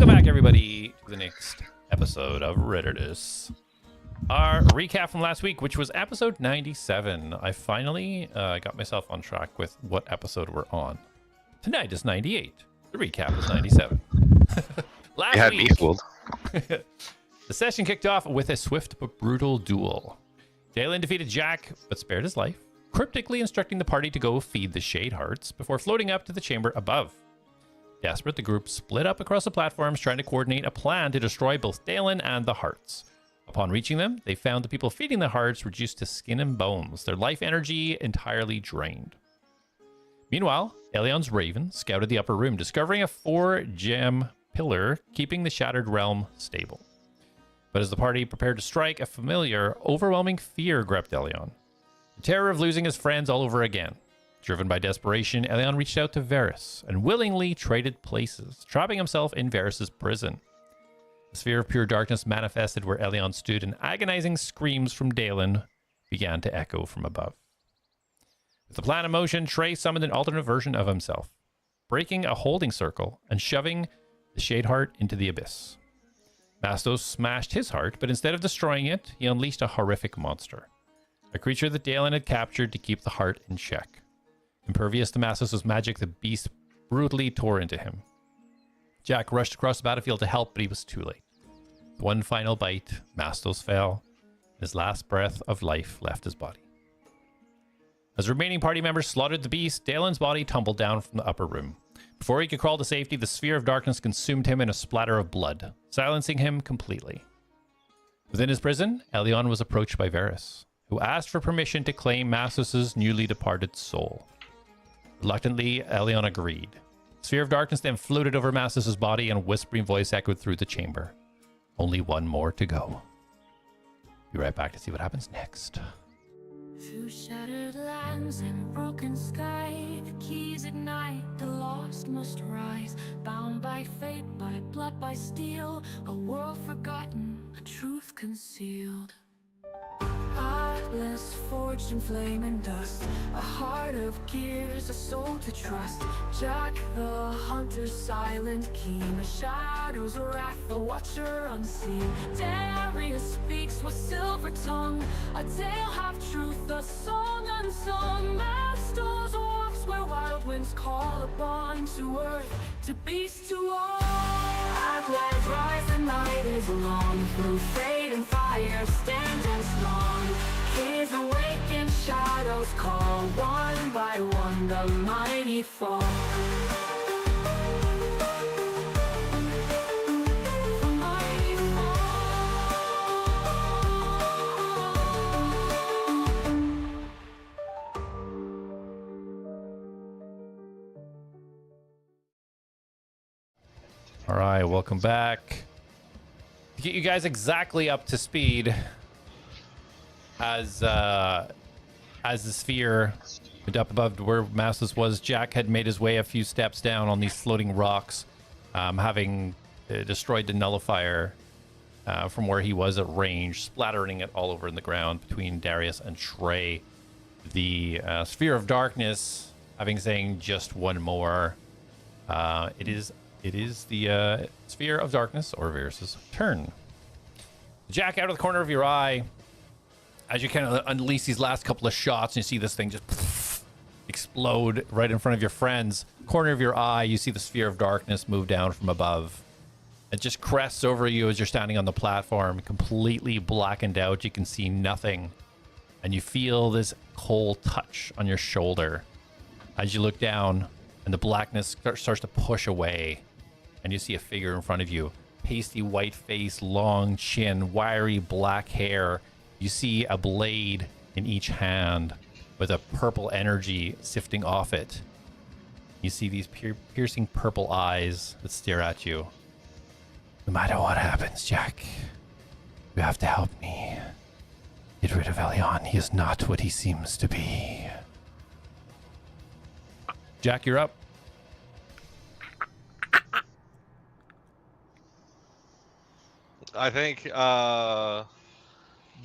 Welcome back, everybody, to the next episode of Reditus. Our recap from last week, which was episode 97. I finally got myself on track with what episode we're on. Tonight is 98. The recap is 97. Last you had week, me fooled. the session kicked off with a swift but brutal duel. Dalen defeated Jak, but spared his life, cryptically instructing the party to go feed the Shade Hearts before floating up to the chamber above. Desperate, the group split up across the platforms, trying to coordinate a plan to destroy both Dalen and the Hearts. Upon reaching them, they found the people feeding the Hearts reduced to skin and bones, their life energy entirely drained. Meanwhile, Elion's Raven scouted the upper room, discovering a 4-gem pillar keeping the Shattered Realm stable. But as the party prepared to strike, a familiar, overwhelming fear gripped Elion. The terror of losing his friends all over again. Driven by desperation, Elion reached out to Varys and willingly traded places, trapping himself in Varys' prison. The sphere of pure darkness manifested where Elion stood, and agonizing screams from Dalen began to echo from above. With the plan in motion, Trey summoned an alternate version of himself, breaking a holding circle and shoving the Shade Heart into the abyss. Mastos smashed his heart, but instead of destroying it, he unleashed a horrific monster, a creature that Dalen had captured to keep the heart in check. Impervious to Mastos' magic, the beast brutally tore into him. Jak rushed across the battlefield to help, but he was too late. With one final bite, Mastos fell. His last breath of life left his body. As remaining party members slaughtered the beast, Dalen's body tumbled down from the upper room. Before he could crawl to safety, the sphere of darkness consumed him in a splatter of blood, silencing him completely. Within his prison, Elion was approached by Varys, who asked for permission to claim Mastos' newly departed soul. Reluctantly, Elion agreed. The sphere of darkness then floated over Mastos' body, and a whispering voice echoed through the chamber. Only one more to go. Be right back to see what happens next. Through shattered lands and broken sky, the keys ignite, the lost must rise. Bound by fate, by blood, by steel, a world forgotten, a truth concealed. Atlas forged in flame and dust, a heart of gears, a soul to trust. Jak the hunter, silent, keen, a shadow's wrath, the watcher unseen. Darius speaks with silver tongue, a tale half truth, a song unsung. Mastos walks where wild winds call upon, to earth, to beast, to all. ATLADS rise, the night is long, through fate and fire stand and strong. Keys awaken, shadows call, one by one the mighty fall. The mighty fall. All right, welcome back. To get you guys exactly up to speed, as the sphere went up above where Mastos was, Jak had made his way a few steps down on these floating rocks, having destroyed the nullifier from where he was at range, splattering it all over in the ground between Darius and Trey. The sphere of darkness, having saying just one more, it is the sphere of darkness, or Varys' turn. Jak, out of the corner of your eye, as you kind of unleash these last couple of shots, and you see this thing just explode right in front of your friends. Corner of your eye, you see the sphere of darkness move down from above. It just crests over you as you're standing on the platform, completely blackened out. You can see nothing, and you feel this cold touch on your shoulder as you look down, and the blackness starts to push away, and you see a figure in front of you. Pasty white face, long chin, wiry black hair. You see a blade in each hand with a purple energy sifting off it. You see these piercing purple eyes that stare at you. No matter what happens, Jak, you have to help me. Get rid of Elion. He is not what he seems to be. Jak, you're up. I think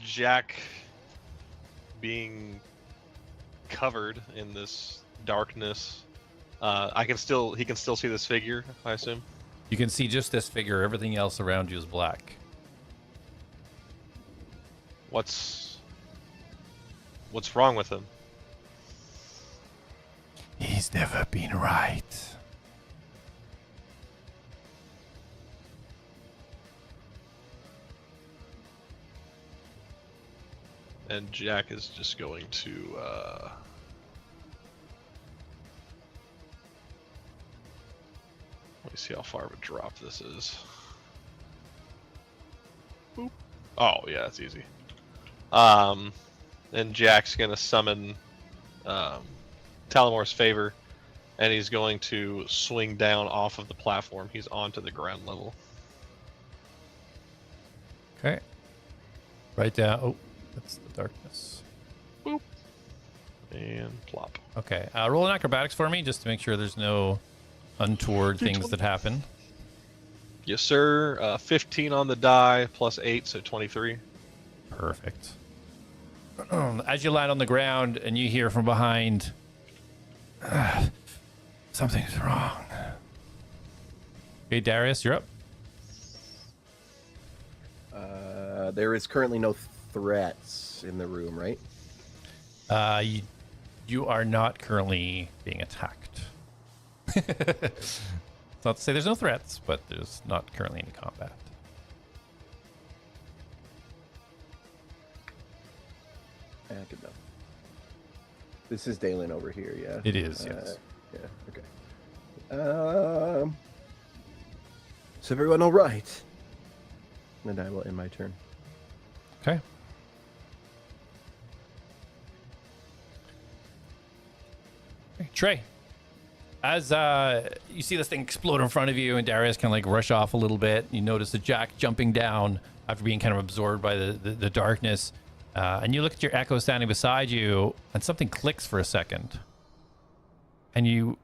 Jak being covered in this darkness, he can still see this figure, I assume. You can see just this figure. Everything else around you is black. What's wrong with him? He's never been right. And Jak is just going to let me see how far of a drop this is. Boop. Oh yeah, that's easy. And Jak's gonna summon Talamor's favor, and he's going to swing down off of the platform. He's onto the ground level. Okay. Right down. Oh, that's the darkness. Boop. And plop. Okay. Roll an acrobatics for me, just to make sure there's no untoward things that happen. Yes, sir. 15 on the die, plus 8, so 23. Perfect. As you land on the ground and you hear from behind, something's wrong. Okay, Darius, you're up. There is currently no threats in the room, right? You are not currently being attacked. It's not to say there's no threats, but there's not currently any combat. Good enough. This is Dalen over here, yeah? It is, yes. Yeah, okay. Is everyone all right? And I will end my turn. Okay. Trey, as you see this thing explode in front of you and Darius kind of like rush off a little bit, you notice the Jak jumping down after being kind of absorbed by the darkness. And you look at your echo standing beside you, and something clicks for a second. And you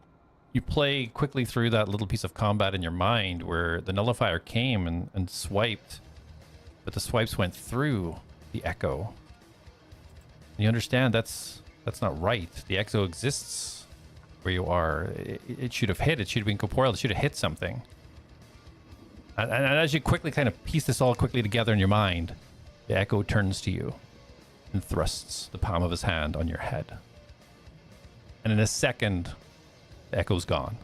play quickly through that little piece of combat in your mind where the nullifier came and swiped, but the swipes went through the echo. And you understand that's not right. The echo exists where you are. It should have hit. It should have been corporeal. It should have hit something. And as you quickly kind of piece this all quickly together in your mind, the echo turns to you and thrusts the palm of his hand on your head. And in a second, the echo's gone.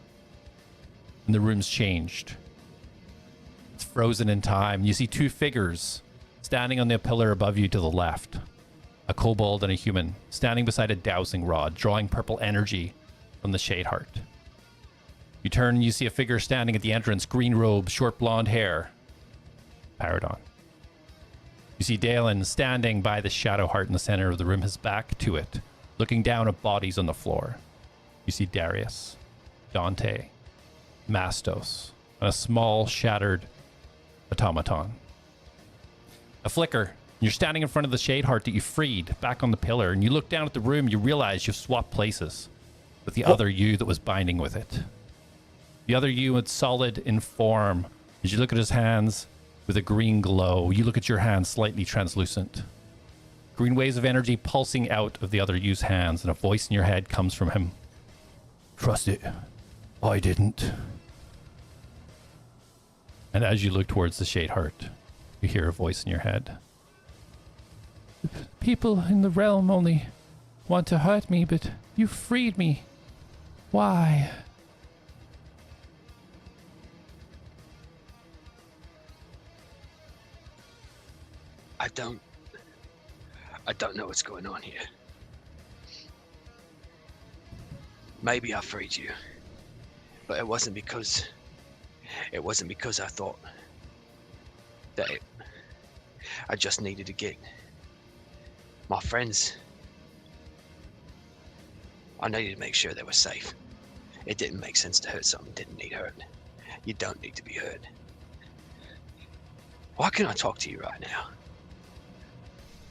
And the room's changed. It's frozen in time. You see two figures standing on the pillar above you to the left. A kobold and a human, standing beside a dowsing rod, drawing purple energy from the Shade Heart. You turn and you see a figure standing at the entrance, green robe, short blonde hair. Paradon. You see Dalen standing by the shadow heart in the center of the room, his back to it, looking down at bodies on the floor. You see Darius, Dante, Mastos, and a small shattered automaton. A flicker. You're standing in front of the Shade Heart that you freed back on the pillar, and you look down at the room, you realize you've swapped places with the other you that was binding with it. The other you was solid in form. As you look at his hands with a green glow, you look at your hands slightly translucent. Green waves of energy pulsing out of the other you's hands, and a voice in your head comes from him. Trust it. I didn't. And as you look towards the Shade Heart, you hear a voice in your head. People in the realm only want to hurt me, but you freed me. Why? I don't know what's going on here. Maybe I freed you, but it wasn't because I thought that I just needed to get my friends. I needed to make sure they were safe. It didn't make sense to hurt something that didn't need hurt. You don't need to be hurt. Why can't I talk to you right now?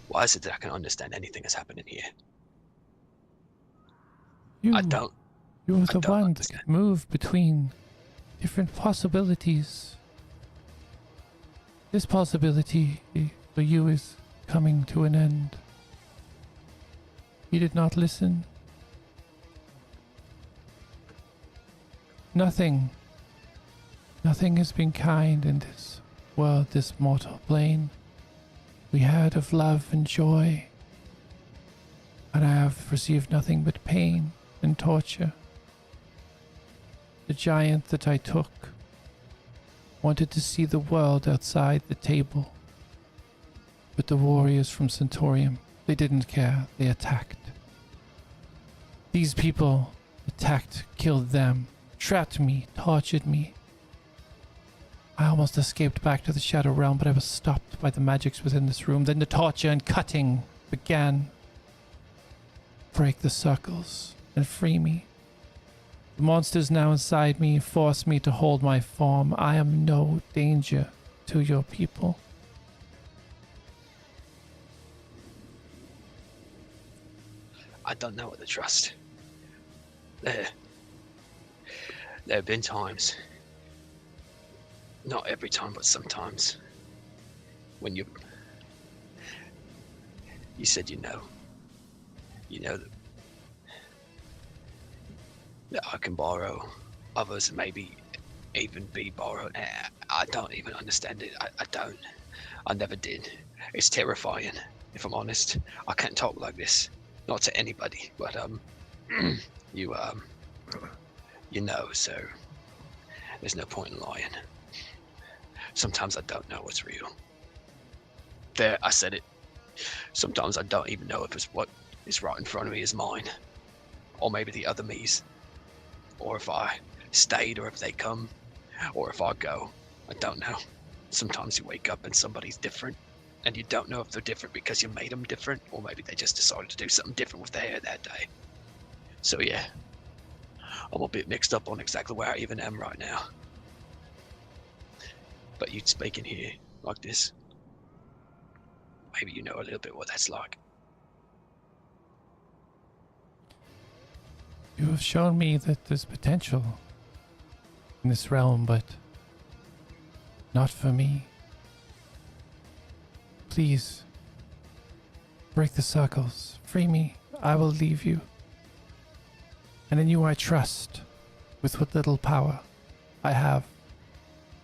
Why is it that I can understand anything that's happening here? I don't. You're the one understand. that move between different possibilities. This possibility for you is coming to an end. You did not listen. Nothing Nothing has been kind in this world, this mortal plane. We heard of love and joy, and I have received nothing but pain and torture. The giant that I took wanted to see the world outside the table, but the warriors from Centaurium, they didn't care. They attacked. These people attacked, killed them, trapped me, tortured me. I almost escaped back to the Shadow Realm, but I was stopped by the magics within this room. Then the torture and cutting began. Break the circles and free me. The monsters now inside me force me to hold my form. I am no danger to your people. I don't know what to trust. There have been times, not every time, but sometimes, when you said you know that I can borrow others and maybe even be borrowed. I don't even understand it. I don't. I never did. It's terrifying, if I'm honest. I can't talk like this. Not to anybody, but you know, so there's no point in lying. Sometimes I don't know what's real. There, I said it. Sometimes I don't even know if it's what is right in front of me is mine, or maybe the other me's, or if I stayed, or if they come, or if I go. I don't know. Sometimes you wake up and somebody's different, and you don't know if they're different because you made them different, or maybe they just decided to do something different with their hair that day. So yeah, I'm a bit mixed up on exactly where I even am right now. But you speaking here like this, maybe you know a little bit what that's like. You have shown me that there's potential in this realm, but not for me. Please, break the circles. Free me. I will leave you. And in you I trust, with what little power I have.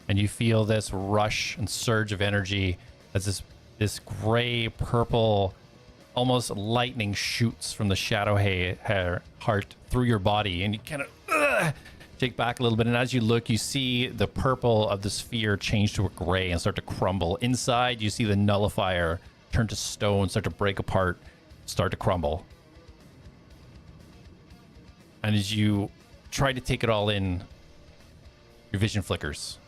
And you feel this rush and surge of energy as this gray, purple, almost lightning shoots from the shadow heart through your body, and you kind of take back a little bit. And as you look, you see the purple of the sphere change to a gray and start to crumble. Inside, you see the nullifier turn to stone, start to break apart, start to crumble. And as you try to take it all in, your vision flickers.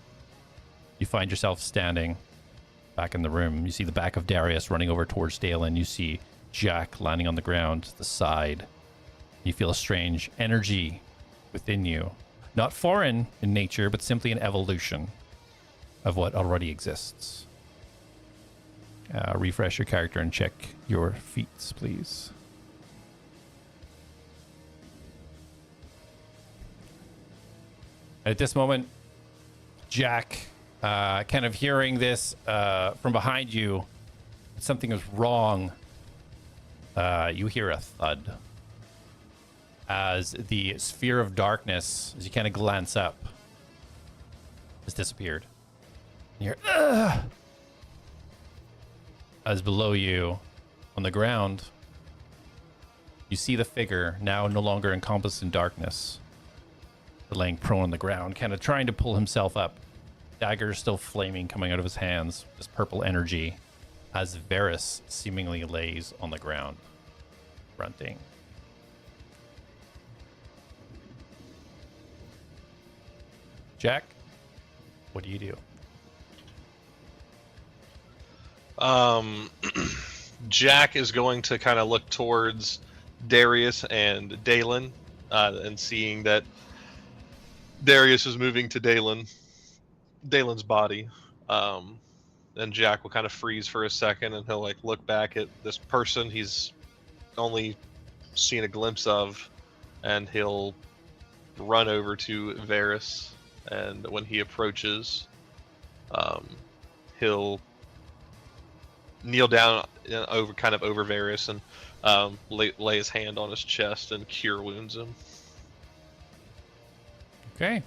You find yourself standing back in the room. You see the back of Darius running over towards Dalen. You see Jak landing on the ground to the side. You feel a strange energy within you. Not foreign in nature, but simply an evolution of what already exists. Refresh your character and check your feats, please. At this moment, Jak, kind of hearing this from behind you, something is wrong. You hear a thud as the sphere of darkness, as you kind of glance up, has disappeared. And you're, ugh! As below you, on the ground, you see the figure, now no longer encompassed in darkness, laying prone on the ground, kind of trying to pull himself up. Dagger still flaming, coming out of his hands, this purple energy, as Varys seemingly lays on the ground, grunting. Jak, what do you do? Jak is going to kind of look towards Darius and Dalen, and seeing that Darius is moving to Dalen's body. And Jak will kind of freeze for a second, and he'll like look back at this person he's only seen a glimpse of, and he'll run over to Varys. And when he approaches, he'll kneel down over Varys and lay his hand on his chest and cure wounds him. Okay.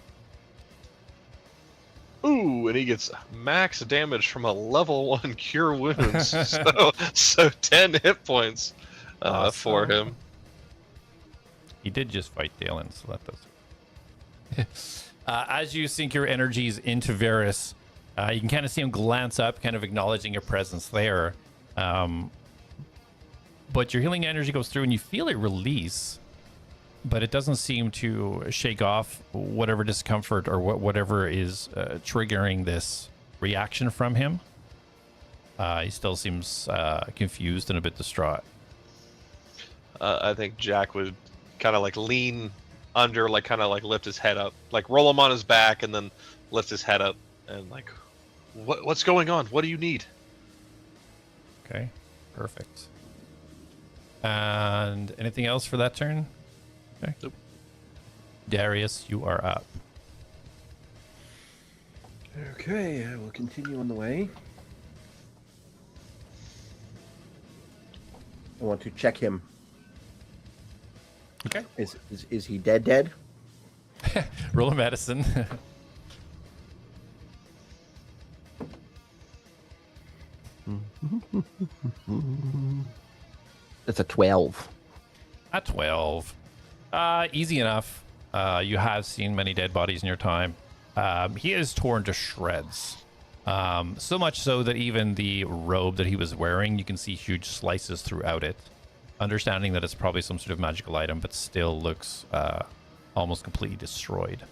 Ooh, and he gets max damage from a level 1 cure wounds. so 10 hit points for him. He did just fight Dalen, so that does. As you sink your energies into Varys, you can kind of see him glance up, kind of acknowledging your presence there. But your healing energy goes through and you feel it release, but it doesn't seem to shake off whatever discomfort or whatever is triggering this reaction from him. He still seems confused and a bit distraught. I think Jak would kind of like lean under, like kind of like lift his head up, like roll him on his back and then lift his head up and like, what's going on? What do you need? Okay, perfect. And anything else for that turn? Okay. Nope. Darius, you are up. Okay, I will continue on the way. I want to check him. Okay. Is he dead? Roll a medicine. That's a 12. At 12. Easy enough. You have seen many dead bodies in your time. He is torn to shreds. So much so that even the robe that he was wearing, you can see huge slices throughout it. Understanding that it's probably some sort of magical item, but still looks almost completely destroyed.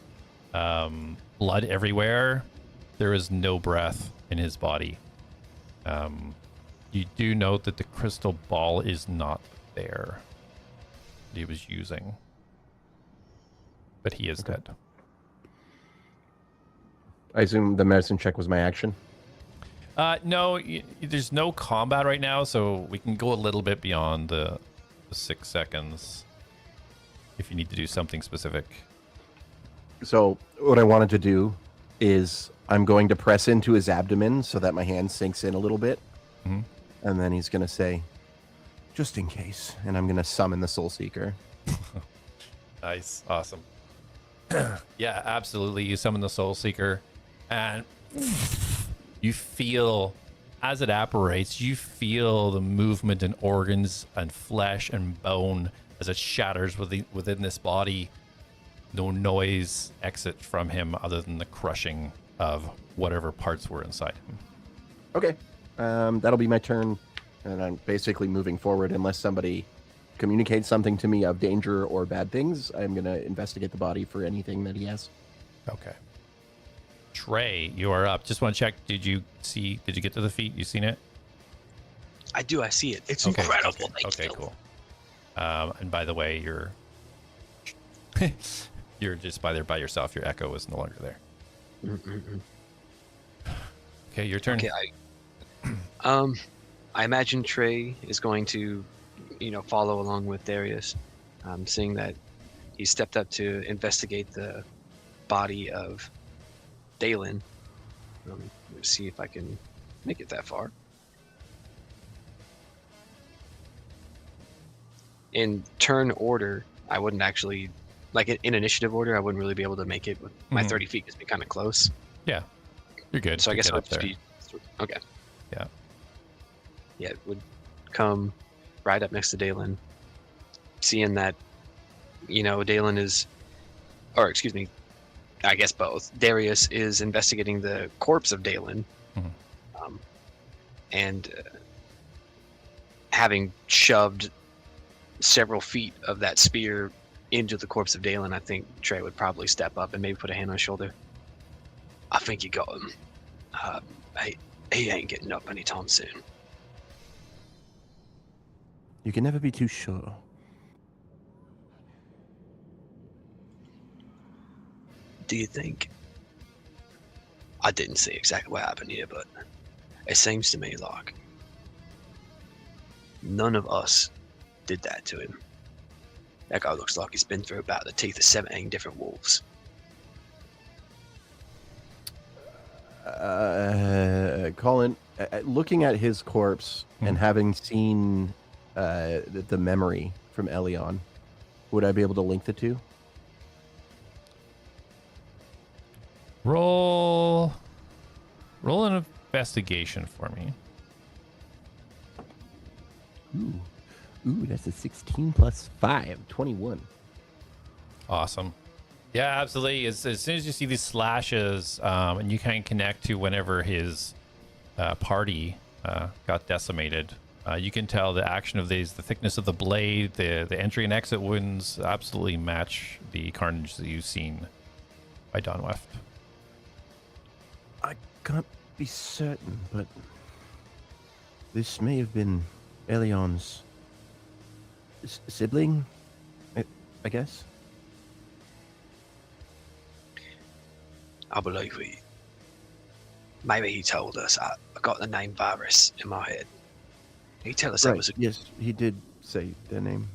Blood everywhere. There is no breath in his body. You do note that the crystal ball is not there that he was using. But he is dead. I assume the medicine check was my action. No, there's no combat right now, so we can go a little bit beyond the 6 seconds if you need to do something specific. So what I wanted to do is I'm going to press into his abdomen so that my hand sinks in a little bit. Mm-hmm. And then he's going to say, just in case. And I'm going to summon the Soul Seeker. Nice. Awesome. Yeah, absolutely. You summon the Soul Seeker and you feel, as it apparates, you feel the movement in organs and flesh and bone as it shatters within this body. No noise exits from him other than the crushing of whatever parts were inside him. Okay. That'll be my turn. And I'm basically moving forward unless somebody communicates something to me of danger or bad things. I'm going to investigate the body for anything that he has. Okay. Trey, you are up. Just want to check. Did you get to the feet? You seen it? I do. I see it. It's Okay. incredible. Okay, cool. And by the way, you're you're just by yourself. Your echo is no longer there. Okay, your turn. Okay, I imagine Trey is going to, follow along with Darius, seeing that he stepped up to investigate the body of Dalen. Let's see if I can make it that far. In turn order, I wouldn't actually, like in initiative order, I wouldn't really be able to make it. With my 30 feet gets me kind of close. Yeah, you're good. So I to guess get I up would just there. be okay. Yeah. Yeah, it would come right up next to Dalen, seeing that, Dalen is, or excuse me, I guess both. Darius is investigating the corpse of Dalen, and having shoved several feet of that spear into the corpse of Dalen, I think Trey would probably step up and maybe put a hand on his shoulder. I think you got him. He ain't getting up anytime soon. You can never be too sure. Do you think? I didn't see exactly what happened here, but it seems to me like none of us did that to him. That guy looks like he's been through about the teeth of 17 different wolves. Colin, looking at his corpse and having seen the memory from Elion, would I be able to link the two? Roll Roll an investigation for me. Ooh, that's a 16 plus 5, 21. Awesome. Yeah, absolutely. As soon as you see these slashes, and you can connect to whenever his party got decimated, you can tell the action of these, the thickness of the blade, the entry and exit wounds absolutely match the carnage that you've seen by Donweft. I can't be certain, but this may have been Elion's sibling, I guess. I believe maybe he told us. I got the name Varus in my head. He tell us that was Yes, he did say their name.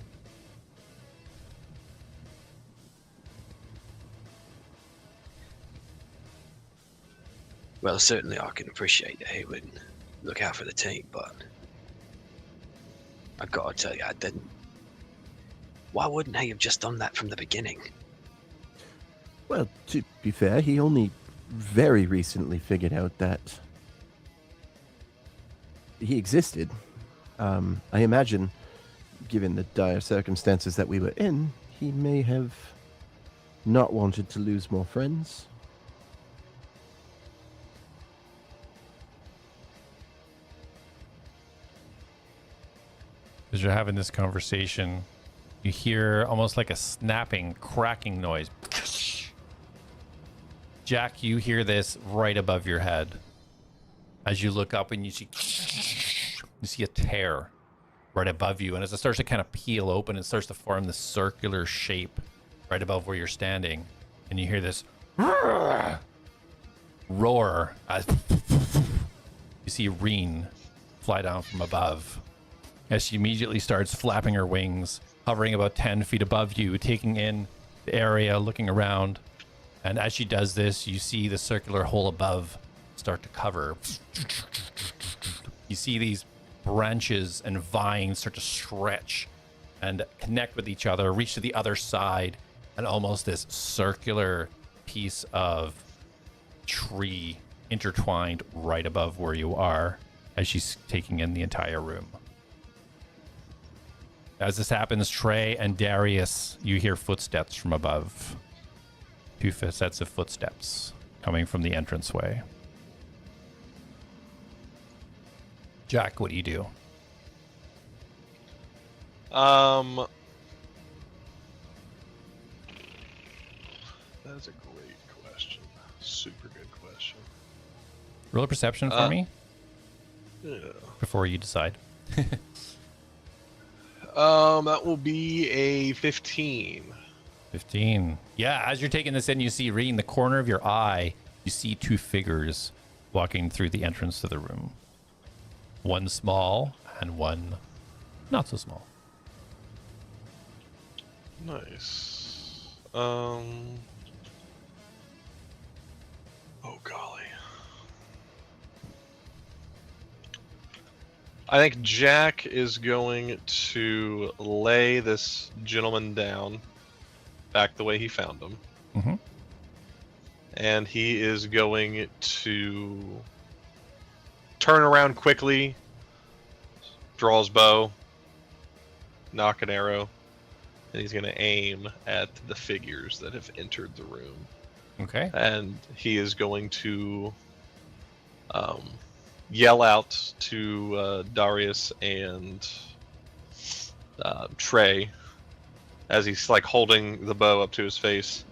Well, certainly I can appreciate that he would look out for the team, but I gotta tell you, I didn't. Why wouldn't he have just done that from the beginning? Well, to be fair, he only very recently figured out that he existed. I imagine, given the dire circumstances that we were in, he may have not wanted to lose more friends. As you're having this conversation, you hear almost like a snapping, cracking noise. Jak, you hear this right above your head. As you look up and you see a tear right above you. And as it starts to kind of peel open, it starts to form this circular shape right above where you're standing. And you hear this roar as you see Reen fly down from above. As she immediately starts flapping her wings, hovering about 10 feet above you, taking in the area, looking around. And as she does this, you see the circular hole above start to cover. You see these branches and vines start to stretch and connect with each other, reach to the other side, and almost this circular piece of tree intertwined right above where you are as she's taking in the entire room. As this happens, Trey and Darius, you hear footsteps from above. 2 sets of footsteps coming from the entranceway. Jak, what do you do? That's a great question. Super good question. Roll a perception for me Yeah. before you decide. That will be a 15. 15. Yeah, as you're taking this in, you see Reen, the corner of your eye, you see 2 figures walking through the entrance to the room. One small and one not so small. Nice. Oh golly. I think Jak is going to lay this gentleman down back the way he found him. Mm-hmm. And he is going to turn around quickly, draw his bow, knock an arrow, and he's going to aim at the figures that have entered the room. Okay. And he is going to yell out to Darius and Trey as he's like holding the bow up to his face.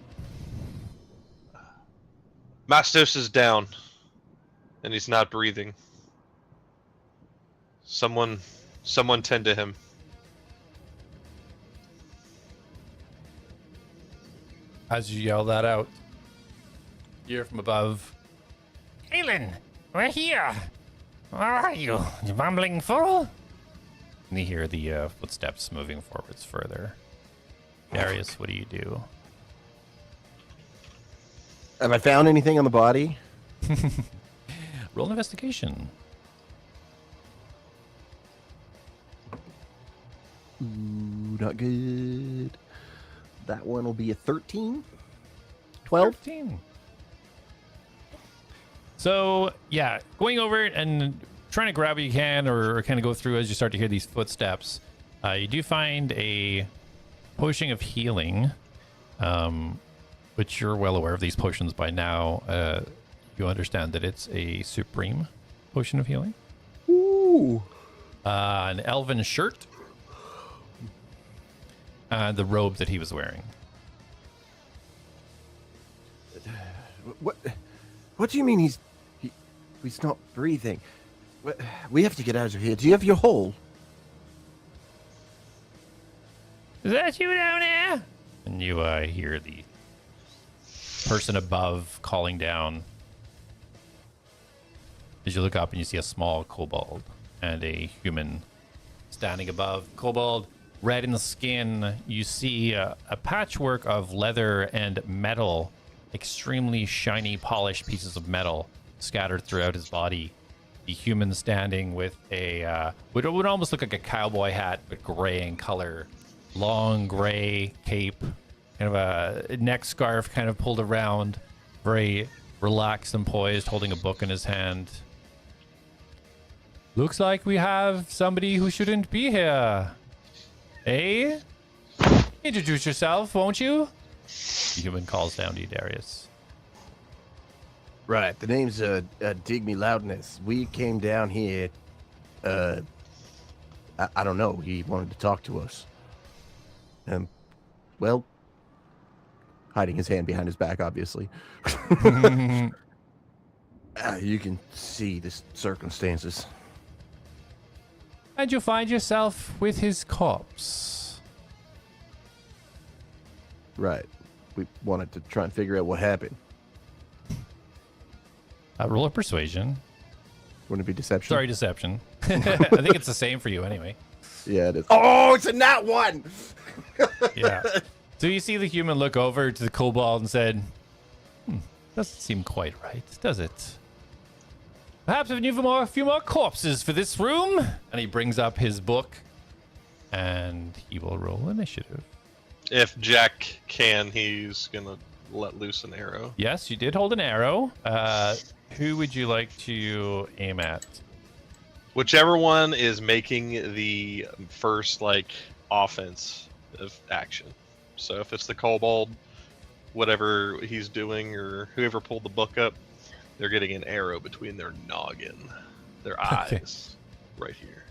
Mastos is down, and he's not breathing. Someone tend to him. As you yell that out, you hear from above, Aelin, we're here. Where are you, you bumbling fool? and you hear the footsteps moving forwards further. Darius, what do you do? Have I found anything on the body? Roll an investigation. Ooh, not good. That one will be a 13. 12. 13. So yeah, going over it and trying to grab what you can, or kind of go through as you start to hear these footsteps. You do find a potion of healing, which you're well aware of these potions by now. You understand that it's a supreme potion of healing. Ooh. An elven shirt. The robe that he was wearing. What do you mean he's not breathing? We have to get out of here. Do you have your hole? Is that you down there? And you hear the person above calling down. As you look up and you see a small kobold and a human standing above. Kobold, red in the skin. You see a patchwork of leather and metal, extremely shiny, polished pieces of metal scattered throughout his body. The human standing with a would almost look like a cowboy hat, but gray in color. Long gray cape, kind of a neck scarf kind of pulled around, very relaxed and poised, holding a book in his hand. Looks like we have somebody who shouldn't be here. Eh? Introduce yourself, won't you? The human calls down to you, Darius. Right. The name's Dig Me Loudness. We came down here. I don't know. He wanted to talk to us. Well, hiding his hand behind his back, obviously. You can see the circumstances. And you find yourself with his corpse. Right. We wanted to try and figure out what happened. Roll a persuasion. Wouldn't it be deception? Sorry, deception. I think it's the same for you anyway. Yeah, it is. Oh, it's a nat one! Yeah. So you see the human look over to the kobold and said, doesn't seem quite right, does it? Perhaps if you have a few more corpses for this room. And he brings up his book and he will roll initiative. If Jak can, he's gonna let loose an arrow. Yes, you did hold an arrow. Who would you like to aim at? Whichever one is making the first offense of action. So if it's the kobold, whatever he's doing, or whoever pulled the book up, they're getting an arrow between their noggin, their eyes, right here.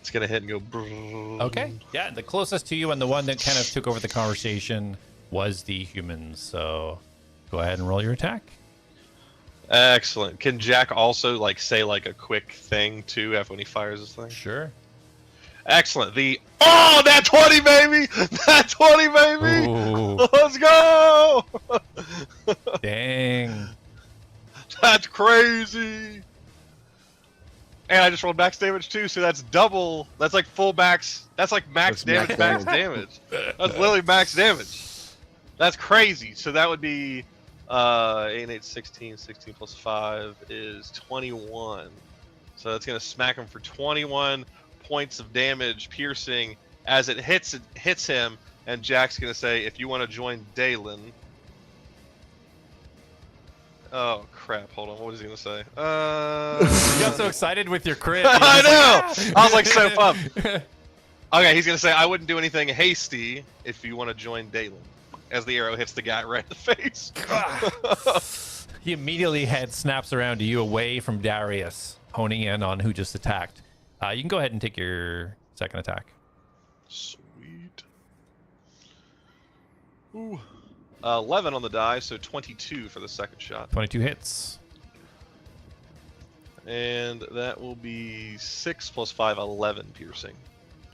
It's gonna hit and go. Brrr. Okay. Yeah, the closest to you and the one that kind of took over the conversation was the human. So go ahead and roll your attack. Excellent. Can Jak also say a quick thing too when he fires his thing? Sure. Excellent. That 20, baby! That 20, baby! Ooh. Let's go! Dang. That's crazy. And I just rolled max damage too, so that's double. That's full max. That's max damage, max damage. That's literally max damage. That's crazy. So that would be 8, 8, 16. 16 plus 5 is 21. So that's gonna smack him for 21 points of damage, piercing. As it hits him, and Jak's gonna say, "If you want to join Dalen." Oh crap! Hold on. What was he gonna say? You got so excited with your crit. I know. I was so pumped. Okay, he's gonna say, "I wouldn't do anything hasty if you want to join Dalen." As the arrow hits the guy right in the face. He immediately head snaps around to you, away from Darius, honing in on who just attacked. You can go ahead and take your second attack. Sweet. Ooh. 11 on the die, so 22 for the second shot. 22 hits. And that will be 6 plus 5, 11 piercing.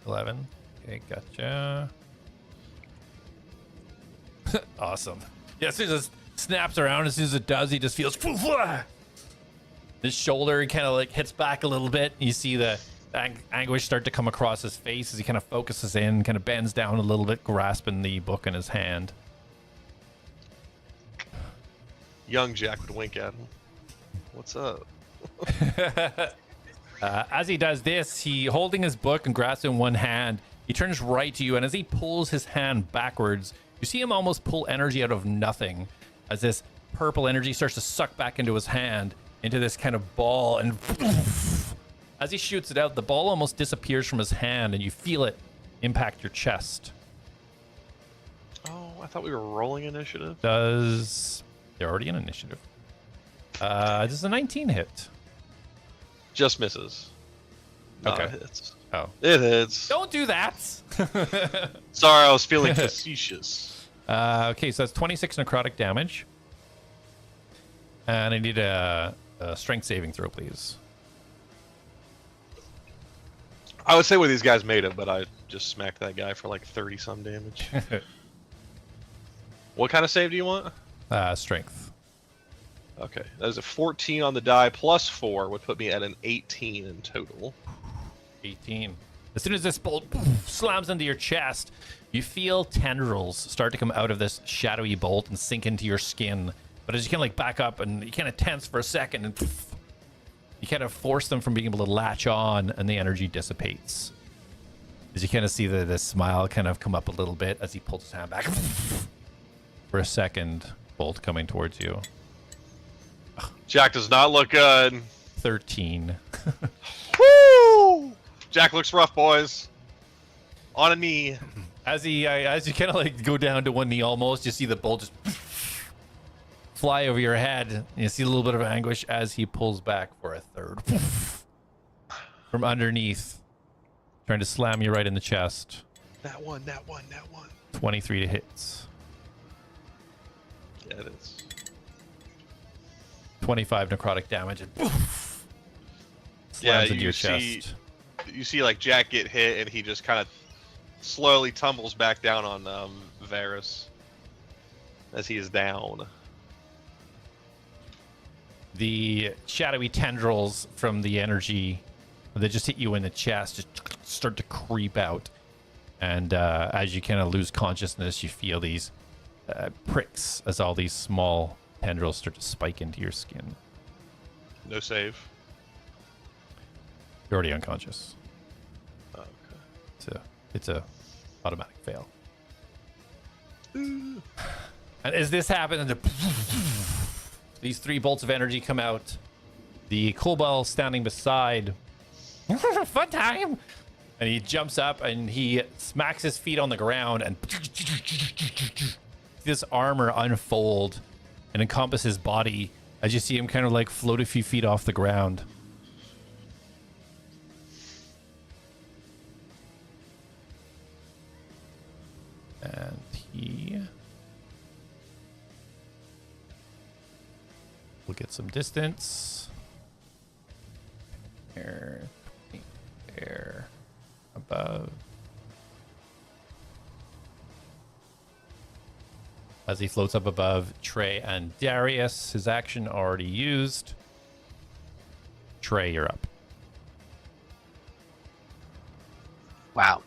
11. Okay, gotcha. Awesome. Yeah, as soon as it snaps around, as soon as it does, he just feels... His shoulder kind of hits back a little bit. You see the anguish start to come across his face as he kind of focuses in, kind of bends down a little bit, grasping the book in his hand. Young Jak would wink at him. What's up? As he does this, he holding his book and grasping one hand, he turns right to you, and as he pulls his hand backwards, you see him almost pull energy out of nothing as this purple energy starts to suck back into his hand, into this kind of ball, and as he shoots it out, the ball almost disappears from his hand, and you feel it impact your chest. Oh, I thought we were rolling initiative. They're already in initiative. Does a 19 hit? Just misses. Okay. It hits. Oh. It hits. Don't do that! Sorry, I was feeling facetious. Okay, so that's 26 necrotic damage. And I need a strength saving throw, please. I would say what these guys made of, but I just smacked that guy for like 30 some damage. What kind of save do you want? Strength. Okay, that is a 14 on the die plus 4 would put me at an 18 in total. 18. As soon as this bolt slams into your chest, you feel tendrils start to come out of this shadowy bolt and sink into your skin. But as you kind of like back up and you kind of tense for a second, and you kind of force them from being able to latch on, and the energy dissipates. As you kind of see the smile kind of come up a little bit as he pulls his hand back. For a second, bolt coming towards you. Jak does not look good. 13. Woo! Jak looks rough, boys. On a knee. As you kind of like go down to one knee almost, you see the bolt just fly over your head. You see a little bit of anguish as he pulls back for a third. From underneath, trying to slam you right in the chest. That one. 23 to hits. Yeah, it is. 25 necrotic damage and Yeah, slams into your chest. You see like Jak get hit, and he just kind of slowly tumbles back down on Varus as he is down. The shadowy tendrils from the energy that just hit you in the chest just start to creep out. And as you kind of lose consciousness, you feel these pricks as all these small tendrils start to spike into your skin. No save. You're already unconscious. Oh, okay. It's a automatic fail. And as this happens, these 3 bolts of energy come out. The kobold standing beside. Fun time! And he jumps up and he smacks his feet on the ground, and this armor unfold and encompass his body as you see him kind of like float a few feet off the ground. And he will get some distance. There, above. As he floats up above Trey and Darius, his action already used. Trey, you're up. Wow.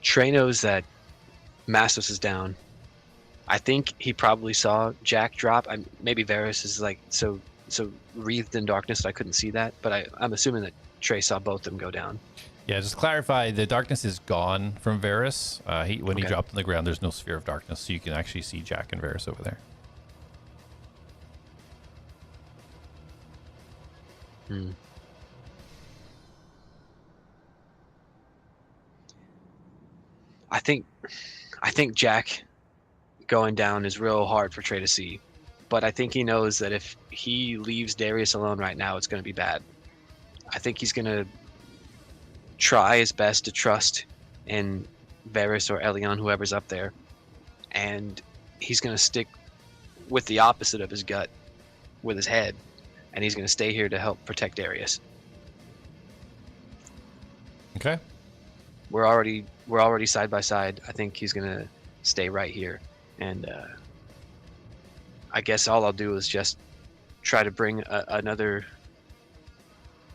Trey knows that Mastos is down. I think he probably saw Jak drop. Maybe Varus is like so wreathed in darkness that I couldn't see that, but I'm assuming that Trey saw both of them go down. Yeah, just to clarify, the darkness is gone from Varus. When he dropped on the ground, there's no sphere of darkness, so you can actually see Jak and Varus over there. I think Jak going down is real hard for Trey to see, but I think he knows that if he leaves Darius alone right now, it's going to be bad. I think he's going to try his best to trust in Varus or Elion, whoever's up there, and he's going to stick with the opposite of his gut, with his head, and he's going to stay here to help protect Darius. Okay. We're already side by side. I think he's going to stay right here, and I guess all I'll do is just try to bring another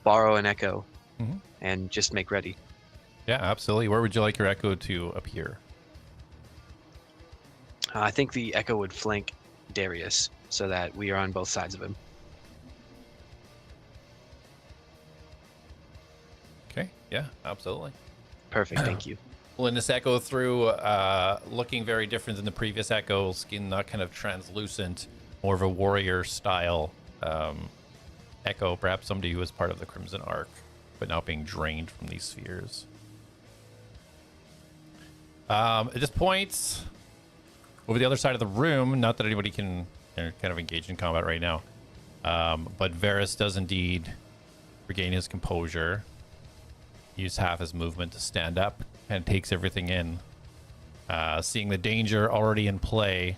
borrow an echo and just make ready. Yeah, absolutely. Where would you like your echo to appear? I think the echo would flank Darius so that we are on both sides of him. Okay, yeah, absolutely. Perfect, thank you. Pulling this echo through, looking very different than the previous echo. Skin not kind of translucent, more of a warrior style echo. Perhaps somebody who was part of the Crimson Arc, but now being drained from these spheres. At this point, over the other side of the room, not that anybody can kind of engage in combat right now, but Varys does indeed regain his composure, use half his movement to stand up, and takes everything in. Seeing the danger already in play,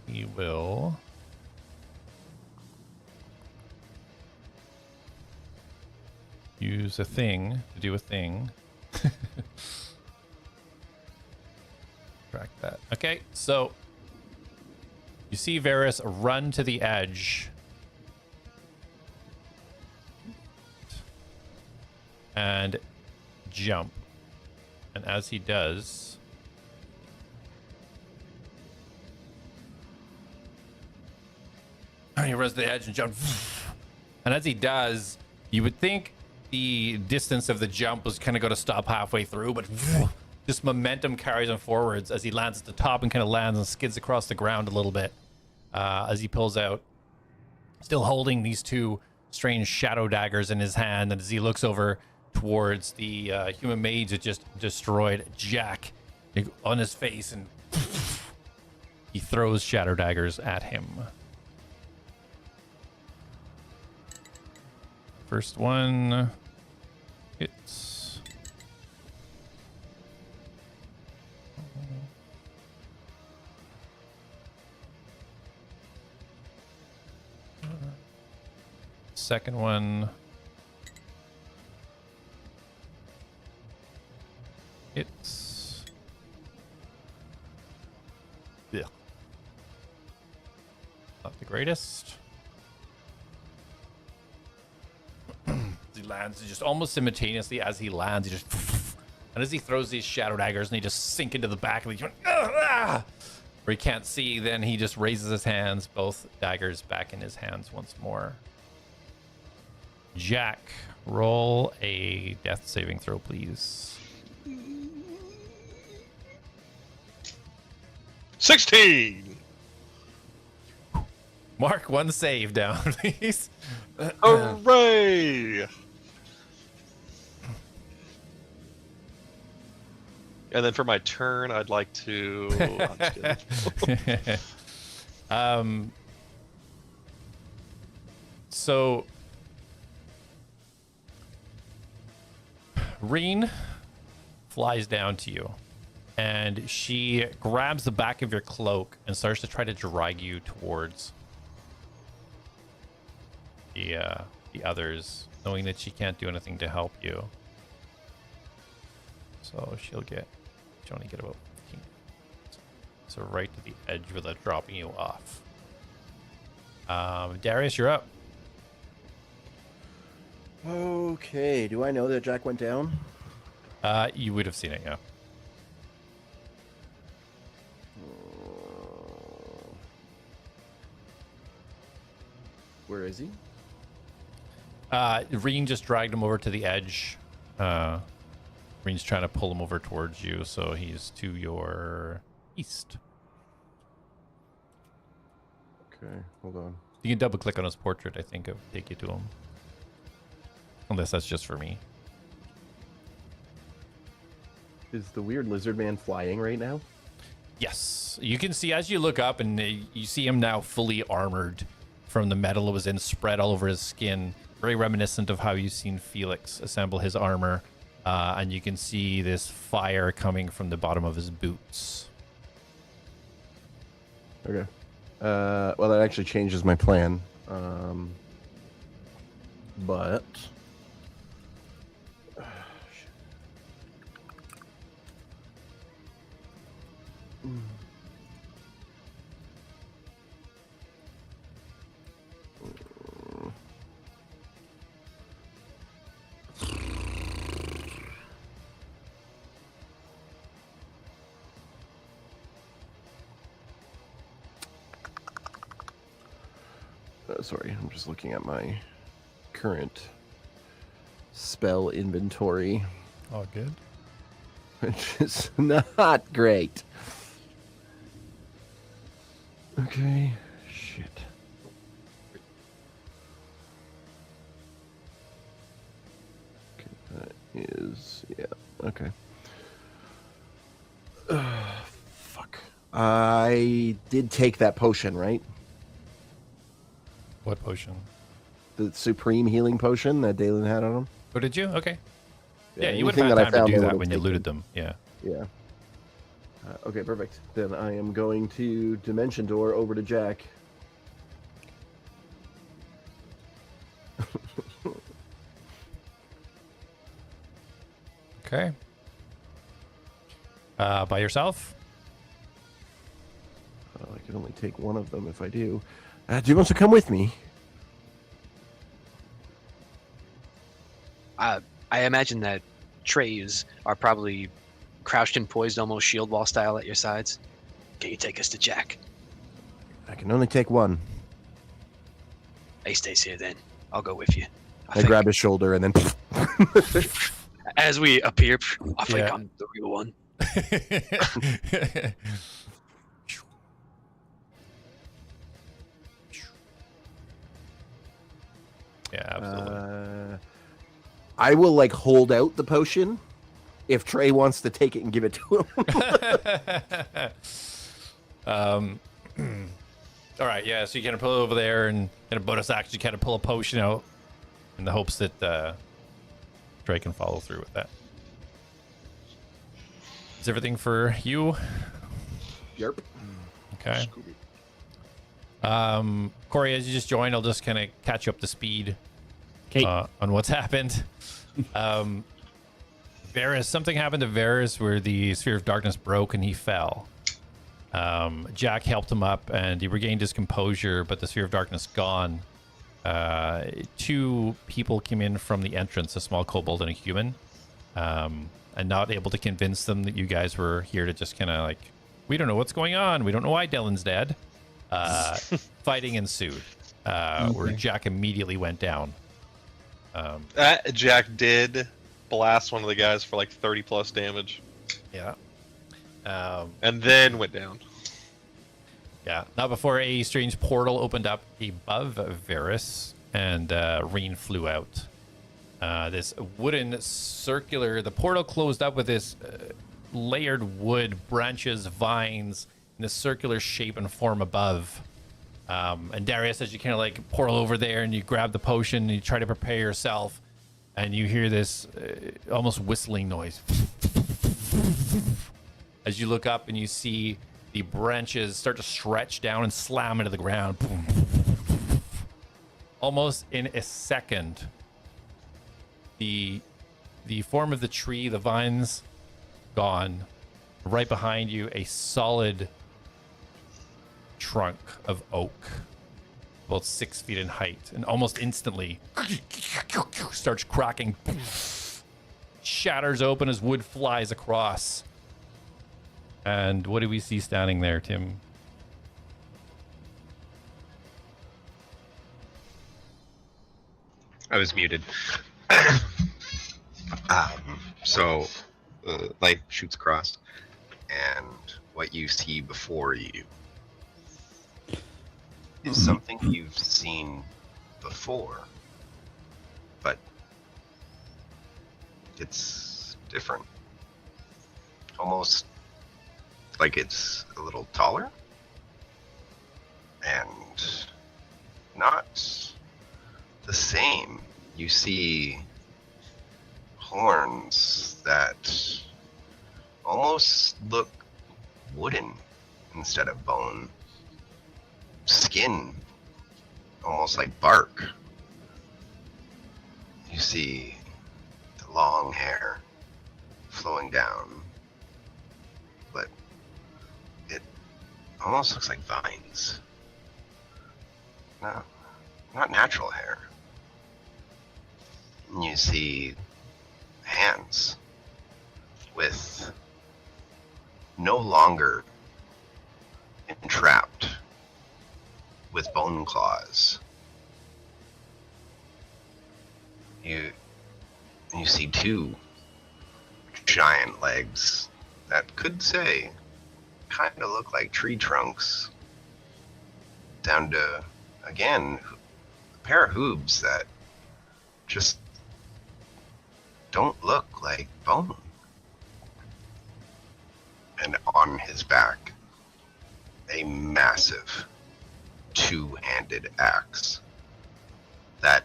he will use a thing to do a thing. Track that. Okay, so you see Varys run to the edge and jump. And as he does, he runs to the edge and jumps. And as he does, you would think the distance of the jump was kind of going to stop halfway through, but this momentum carries him forwards as he lands at the top and kind of lands and skids across the ground a little bit as he pulls out, still holding these two strange shadow daggers in his hand. And as he looks over towards the human mage that just destroyed Jak on his face, and he throws shadow daggers at him. First one hits. Second one hits. Yeah. Not the greatest. He lands just almost simultaneously as he lands. He just, and as he throws these shadow daggers, and they just sink into the back of the, where he can't see. Then he just raises his hands, both daggers back in his hands once more. Jak, roll a death saving throw, please. 16. Mark one save down, please. Hooray! And then for my turn, I'd like to. I'm just kidding. So, Reen flies down to you, and she grabs the back of your cloak and starts to try to drag you towards the others, knowing that she can't do anything to help you. So she'll only get about 15. So right to the edge without dropping you off. Darius, you're up. Okay, do I know that Jak went down? You would have seen it, yeah. Where is he? Reen just dragged him over to the edge. Reen's trying to pull him over towards you, so he's to your east. Okay, hold on. You can double click on his portrait, I think, it'll take you to him. Unless that's just for me. Is the weird lizard man flying right now? Yes. You can see as you look up, and you see him now fully armored from the metal it was in, spread all over his skin. Very reminiscent of how you've seen Felix assemble his armor. And you can see this fire coming from the bottom of his boots. Okay. Well, that actually changes my plan. But... sorry, I'm just looking at my current spell inventory, Oh, good. which is not great. Okay, shit. Okay, that is, yeah, okay. Fuck. I did take that potion, right? What potion? The supreme healing potion that Dalen had on him. Oh, did you? Okay. Yeah, you would anything have that I had time found, to I do that would've when you taken. looted them. Yeah. Yeah. Okay, perfect. Then I am going to Dimension Door over to Jak. Okay. By yourself? I can only take one of them if I do. Do you want to come with me? I imagine that trays are probably crouched and poised, almost shield wall style at your sides. Can you take us to Jak? I can only take one. He stays here then. I'll go with you. I grab his shoulder and then. As we appear, I think Yeah. I'm the real one. Yeah, absolutely. I will like hold out the potion if Trey wants to take it and give it to him. All right, yeah. So you kind of pull it over there, and in a bonus action, you kind of pull a potion out in the hopes that Trey can follow through with that. Is everything for you? Yerp. Okay. Corey, as you just joined, I'll just kind of catch you up to speed on what's happened. Varys, something happened to Varys where the sphere of darkness broke and he fell. Jak helped him up and he regained his composure, but the sphere of darkness gone. Two people came in from the entrance, a small kobold and a human, and not able to convince them that you guys were here to just kind of like, we don't know what's going on. We don't know why Dylan's dead. Fighting ensued, where Jak immediately went down. Jak did blast one of the guys for like 30 plus damage, Yeah. and then went down. Yeah. Not before a strange portal opened up above Varys, and Reen flew out. This wooden circular, the portal closed up with this layered wood, branches, vines, in this circular shape and form above. And Darius, as you kind of like portal over there and you grab the potion and you try to prepare yourself, and you hear this almost whistling noise. As you look up and you see the branches start to stretch down and slam into the ground. Almost in a second, the form of the tree, the vines, gone. Right behind you, a solid trunk of oak, about 6 feet in height, and almost instantly starts cracking, shatters open as wood flies across. And what do we see standing there, Tim? I was muted. So light shoots across, and what you see before you is something you've seen before, but it's different. Almost like it's a little taller and not the same. You see horns that almost look wooden instead of bone. Skin almost like bark. You see the long hair flowing down, but it almost looks like vines. No, not natural hair. And you see hands with no longer entrapped with bone claws. You you see two giant legs that could say kind of look like tree trunks, down to, again, a pair of hooves that just don't look like bone. And on his back, a massive two-handed axe that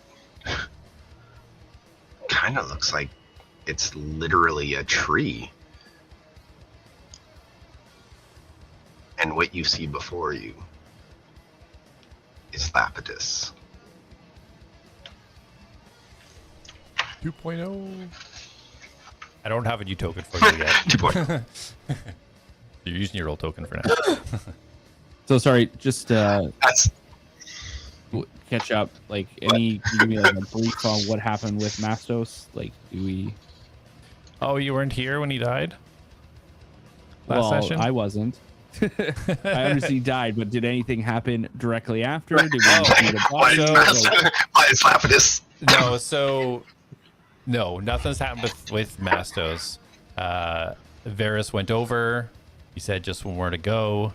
kind of looks like it's literally a tree. And what you see before you is Lapidus. 2.0. I don't have a new token for you yet. 2.0. You're using your old token for now. So sorry, just That's catch up. Like, can you give me like a brief on what happened with Mastos? Like, do we? Oh, you weren't here when he died? Last Well, session? I wasn't. I understand he died, but did anything happen directly after? Did we need a why boss? why is Lapidus? No, so no, nothing's happened with Mastos. Varys went over. He said just when we're to go,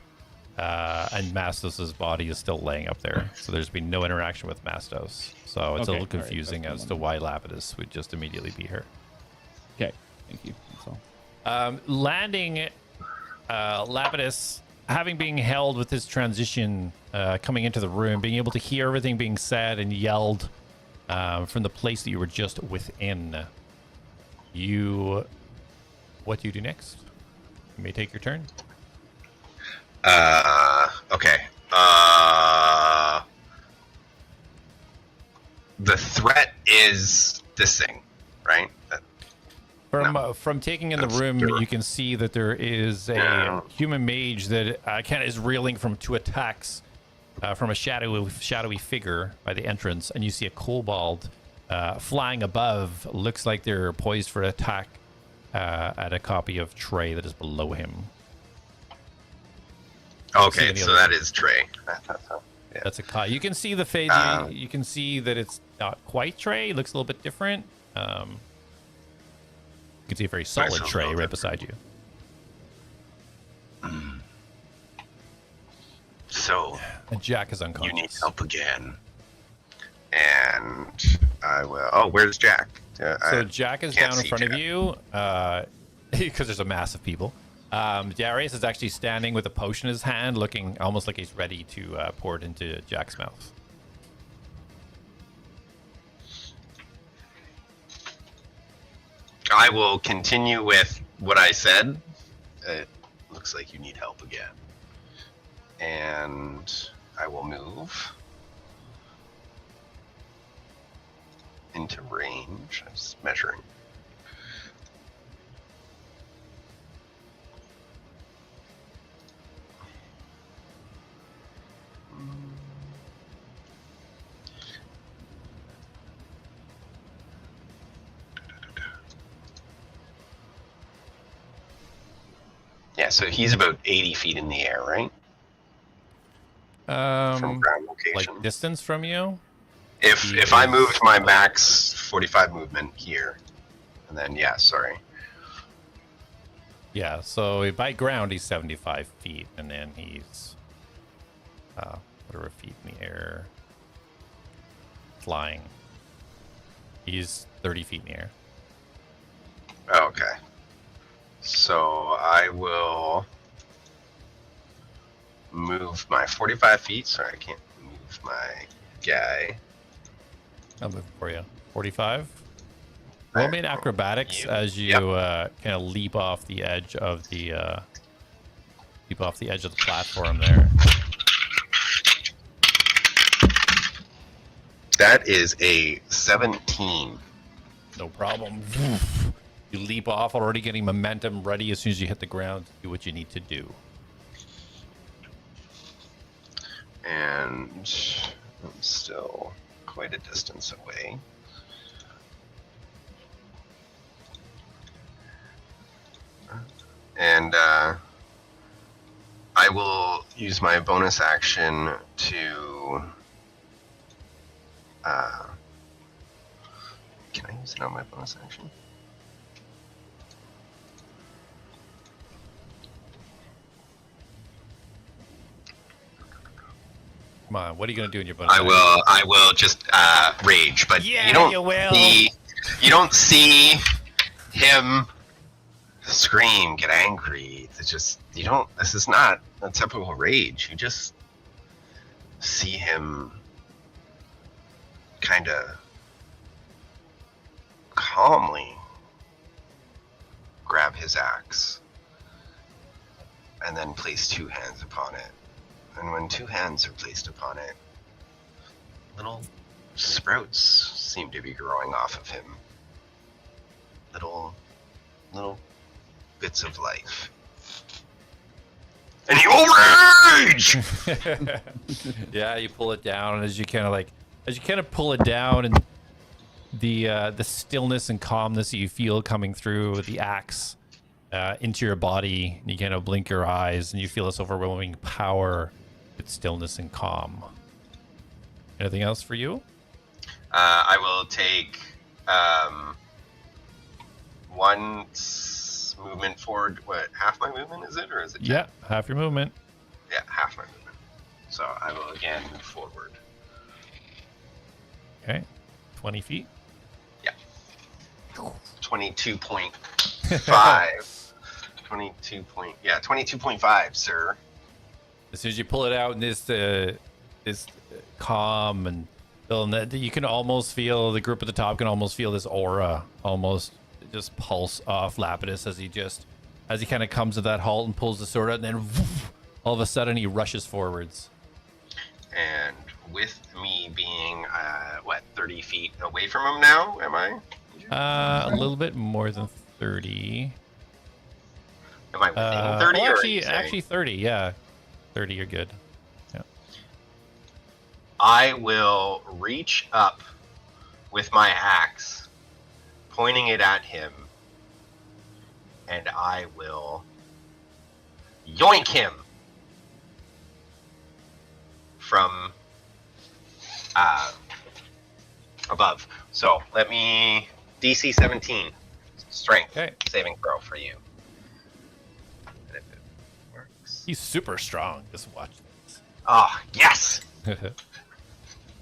and Mastos' body is still laying up there. So there's been no interaction with Mastos. So it's a Okay, little all right, confusing that's as to why Lapidus would just immediately be here. Okay, thank you. That's all. Landing Lapidus, having been held with his transition, coming into the room, being able to hear everything being said and yelled from the place that you were just within. What do you do next? You may take your turn. Okay. The threat is this thing, right? From taking in the That's room, true. you can see that there is a Yeah. human mage that kind of is reeling from two attacks from a shadowy figure by the entrance, and you see a kobold flying above. Looks like they're poised for attack at a copy of Trey that is below him. Okay, the so other- that is Trey. Yeah. That's a Kai. You can see the fade. You can see that it's not quite Trey. It looks a little bit different. You can see a very solid sounds a Trey little right beside you. So And Jak is you need unconscious. help again, and I will. Oh, where's Jak? So Jak is can't down in see front of Jak. you because there's a mass of people. Darius is actually standing with a potion in his hand, looking almost like he's ready to pour it into Jak's mouth. I will continue with what I said. It looks like you need help again, and I will move into range. I'm just measuring. Yeah, so he's about 80 feet in the air, right? From ground location. Like distance from you? If I moved my max 45 movement here, and then yeah, sorry. Yeah, so by ground he's 75 feet, and then he's whatever feet in the air. Flying. He's 30 feet in the air. Okay. So I will move my 45 feet. Sorry, I can't move my guy. I'll move for you. 45. Roll me an acrobatics as you kind of leap off the edge of the platform there. That is a 17. No problem. You leap off, already getting momentum ready as soon as you hit the ground to do what you need to do. And I'm still quite a distance away. And I will use my bonus action to Can I use it on my bonus action? Come on, what are you gonna do in your bonus? I will just rage, but Yeah, you don't you will. you don't see him scream, get angry. It's just this is not a typical rage. You just see him kind of calmly grab his axe and then place 2 hands upon it. And when 2 hands are placed upon it, little sprouts seem to be growing off of him. Little bits of life. And he will rage! Yeah, you pull it down, and as you kind of pull it down, and the stillness and calmness that you feel coming through the axe into your body, you kind of blink your eyes, and you feel this overwhelming power, with stillness and calm. Anything else for you? I will take 1 movement forward. What, half my movement is it, or is it 10? Yeah, half your movement. Yeah, half my movement. So I will again move forward. Okay, 20 feet. Yeah. 22.5. 22.5, sir. As soon as you pull it out, and this calm and feeling that, you can almost feel the group at the top can almost feel this aura almost just pulse off Lapidus as he kind of comes to that halt and pulls the sword out, and then woof, all of a sudden he rushes forwards. And with me being 30 feet away from him now, am I? A little bit more than 30. Am I within 30? Well, or are you saying- actually 30. Yeah, 30. You're good. Yeah. I will reach up with my axe, pointing it at him, and I will yoink him from above. So let me DC 17 strength saving throw for you. And if it works. He's super strong. Just watch this. Oh, yes!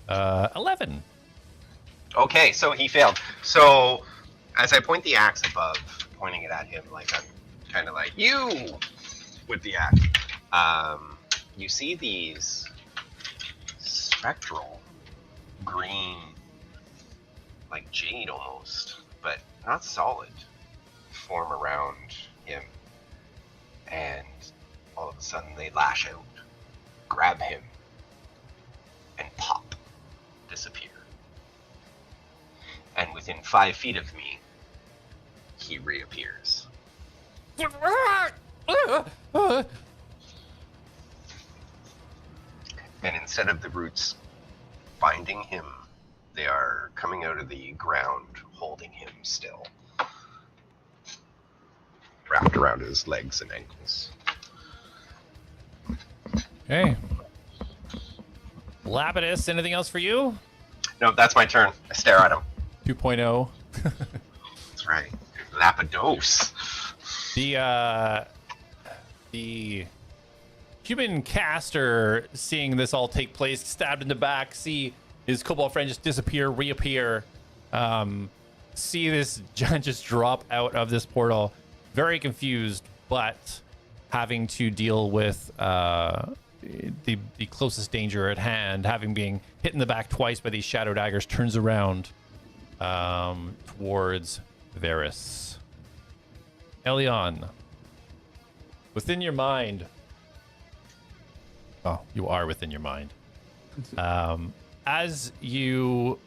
11. Okay, so he failed. So as I point the axe above, pointing it at him like I'm kind of like, you! With the axe. You see these spectral green, like jade almost, but not solid, form around him. And all of a sudden they lash out, grab him, and pop, disappear. And within 5 feet of me, he reappears. And instead of the roots binding him, they are coming out of the ground, holding him still, wrapped around his legs and ankles. Okay. Lapidus, anything else for you? No, that's my turn. I stare at him. 2.0. That's right. Lapidos. The human caster, seeing this all take place, stabbed in the back, see his kobold friend just disappear, reappear, see this giant just drop out of this portal, very confused, but having to deal with the closest danger at hand, having been hit in the back twice by these shadow daggers, turns around towards Varys. Elion, within your mind. Oh, you are within your mind. As you're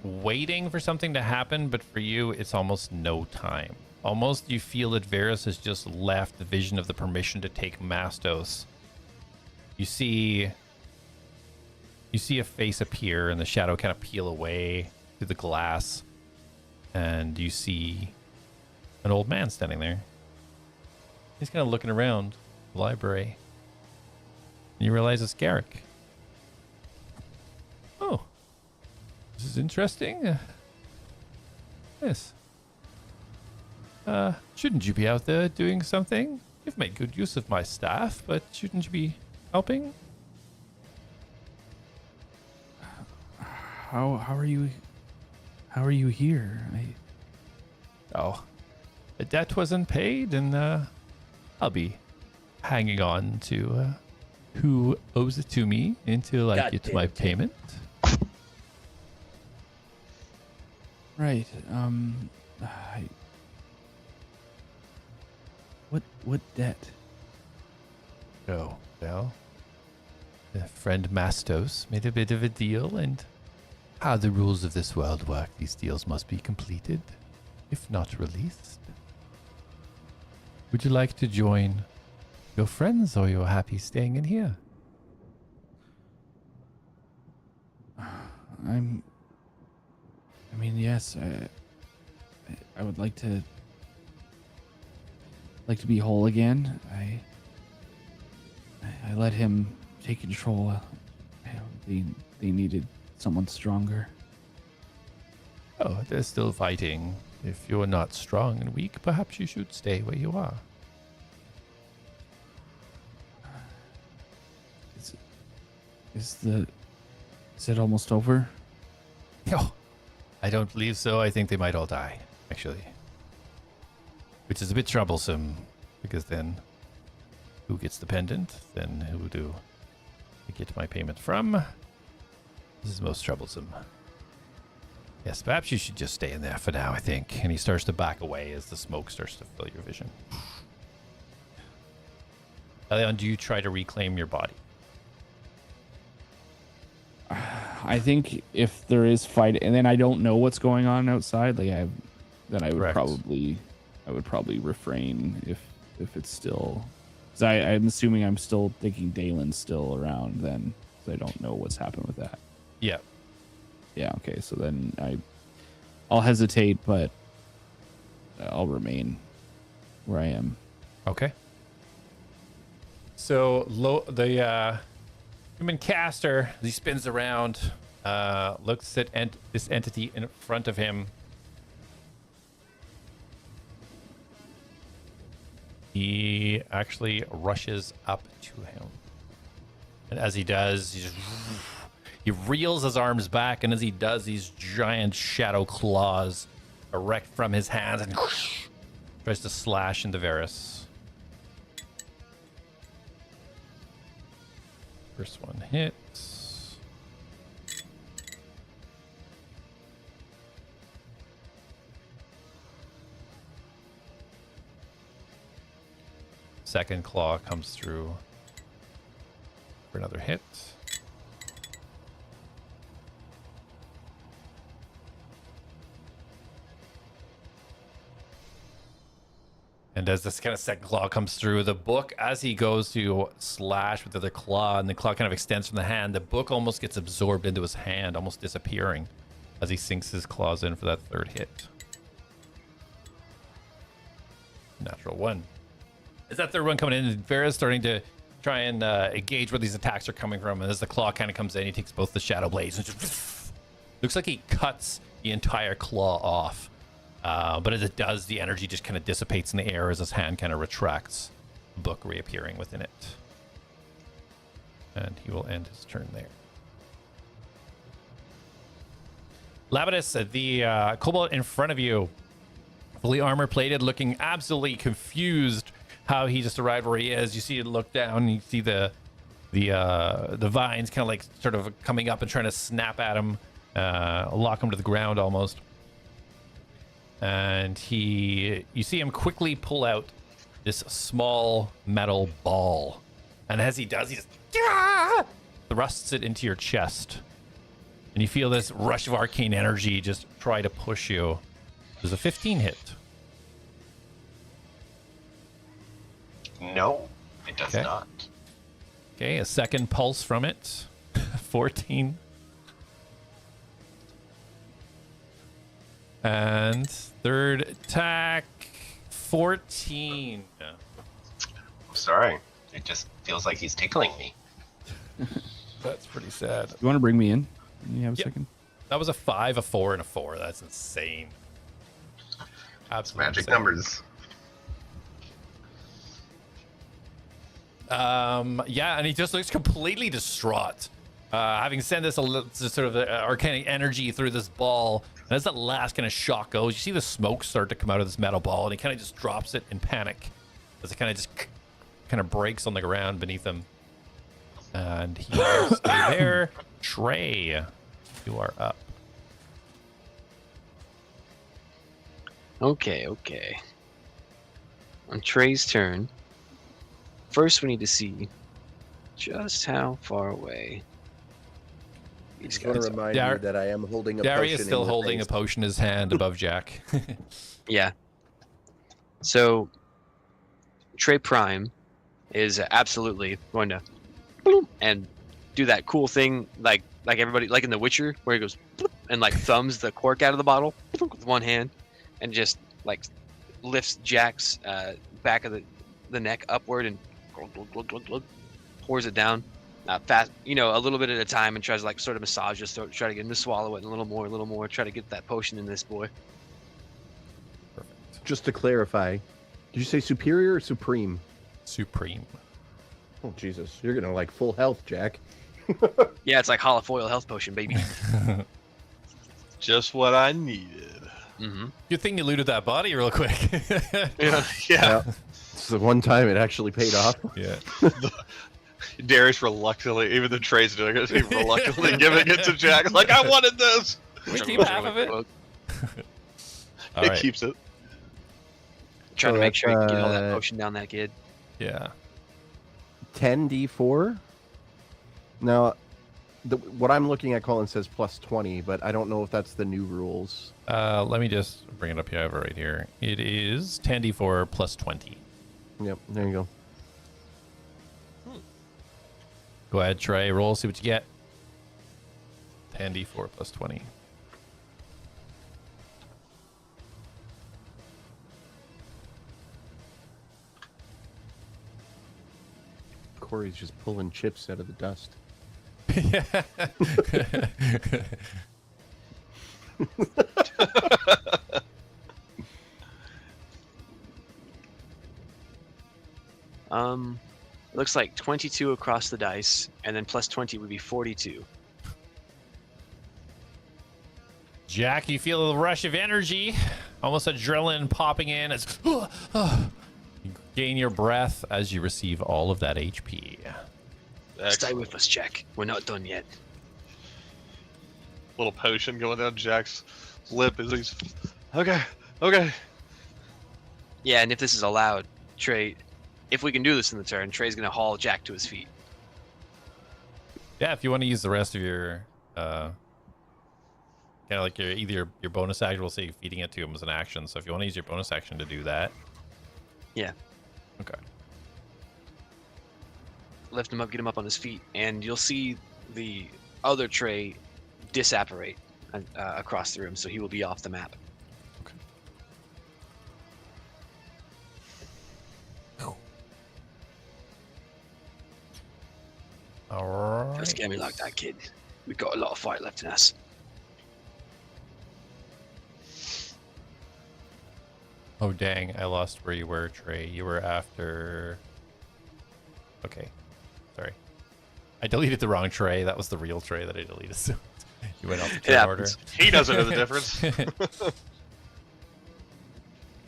waiting for something to happen, but for you, it's almost no time. Almost you feel that Varys has just left the vision of the permission to take Mastos. You see a face appear and the shadow kind of peel away through the glass, and you see an old man standing there. He's kind of looking around the library, and you realize it's Garrick. Oh, this is interesting. Yes. Shouldn't you be out there doing something? You've made good use of my staff, but shouldn't you be helping? How are you here? Oh, the debt wasn't paid, and I'll be hanging on to who owes it to me until I get my payment. Right. What debt? Oh, well, the friend Mastos made a bit of a deal, and how the rules of this world work, these deals must be completed, if not released. Would you like to join your friends, or you're happy staying in here? Yes, I would like to be whole again. I let him take control. They needed someone stronger. Oh, they're still fighting. If you're not strong and weak, perhaps you should stay where you are. Is it almost over? No, I don't believe so. I think they might all die, actually. Which is a bit troublesome, because then who gets the pendant? Then who do I get my payment from? This is most troublesome. Yes, perhaps you should just stay in there for now, I think. And he starts to back away as the smoke starts to fill your vision. Elion, do you try to reclaim your body? I think if there is fight, and then I don't know what's going on outside, I would Correct. probably refrain if it's still. Because I'm assuming I'm still thinking Dalen's still around then, because I don't know what's happened with that. Yeah. Yeah. Okay. So then I'll hesitate, but I'll remain where I am. Okay. So the human caster, as he spins around, looks at this entity in front of him. He actually rushes up to him. And as he does, he reels his arms back, and as he does, these giant shadow claws erect from his hands and tries to slash into Varys. First one hits. Second claw comes through for another hit. And as this kind of second claw comes through, the book, as he goes to slash with the other claw, and the claw kind of extends from the hand, the book almost gets absorbed into his hand, almost disappearing as he sinks his claws in for that third hit. Natural one. As that third one coming in, Vera's starting to try and engage where these attacks are coming from. And as the claw kind of comes in, he takes both the shadow blades and just looks like he cuts the entire claw off. But as it does, the energy just kind of dissipates in the air as his hand kind of retracts, the book reappearing within it. And he will end his turn there. Labitus, the kobold in front of you, fully armor plated, looking absolutely confused how he just arrived where he is. You see it look down, and you see the vines kind of like sort of coming up and trying to snap at him, lock him to the ground almost. And you see him quickly pull out this small metal ball. And as he does, he just thrusts it into your chest. And you feel this rush of arcane energy just try to push you. There's a 15 hit. No, it does not. Okay, a second pulse from it. 14. And third attack, 14. Sorry, it just feels like he's tickling me. That's pretty sad. You want to bring me in? You have a Yep. second? That was a 5, a 4, and a 4. That's insane. Absolutely Magic insane. numbers. Yeah, and he just looks completely distraught. Having sent this sort of arcane energy through this ball, and as that last kind of shock goes, you see the smoke start to come out of this metal ball, and he kind of just drops it in panic as it kind of just kind of breaks on the ground beneath him. And he will stay there. Trey, you are up. Okay. On Trey's turn, first we need to see just how far away I these just want guys to are. remind you that I am holding a Darius potion is still in your holding a face. potion in his hand above Jak. Yeah. So Trey Prime is absolutely going to bloop and do that cool thing like everybody like in The Witcher where he goes bloop and like thumbs the cork out of the bottle with one hand and just like lifts Jak's back of the neck upward and pours it down fast, a little bit at a time, and tries to like sort of massage his throat, try to get him to swallow it a little more, try to get that potion in this boy. Just to clarify, did you say superior or supreme? Supreme. Oh Jesus, you're gonna like full health, Jak. Yeah, it's like holofoil health potion, baby. Just what I needed. Mm-hmm. Good thing you looted that body real quick. Yeah. It's the one time it actually paid off. Yeah. Darius reluctantly, even though Trey's doing it, he reluctantly giving it to Jak. Like, I wanted this. We keep half of it. All He right. keeps it. Trying So to make sure you can get all that's, that potion down that kid. Yeah. 10d4. Now, what I'm looking at, Colin says plus 20, but I don't know if that's the new rules. Let me just bring it up here. I have it right here. It is 10d4 plus 20. Yep, there you go. Go ahead, Trey. Roll. See what you get. 10d4 plus 20. Corey's just pulling chips out of the dust. Looks like 22 across the dice, and then plus 20 would be 42. Jak, you feel a rush of energy, almost adrenaline popping in as you gain your breath as you receive all of that HP. Stay Excellent. with us, Jak. We're not done yet. Little potion going down Jak's lip as he's okay. Yeah, and if this is allowed, Trey, if we can do this in the turn, Trey's gonna haul Jak to his feet. Yeah, if you want to use the rest of your kind of like your bonus action, we'll say feeding it to him as an action. So if you want to use your bonus action to do that. Yeah. Okay. Lift him up, get him up on his feet, and you'll see the other Trey disapparate across the room, so he will be off the map. Okay. All right. Don't scare me like that, kid. We've got a lot of fight left in us. Oh dang, I lost where you were, Trey. You were after. Okay, sorry. I deleted the wrong Trey. That was the real Trey that I deleted. So you went off the turn order. He doesn't know the difference.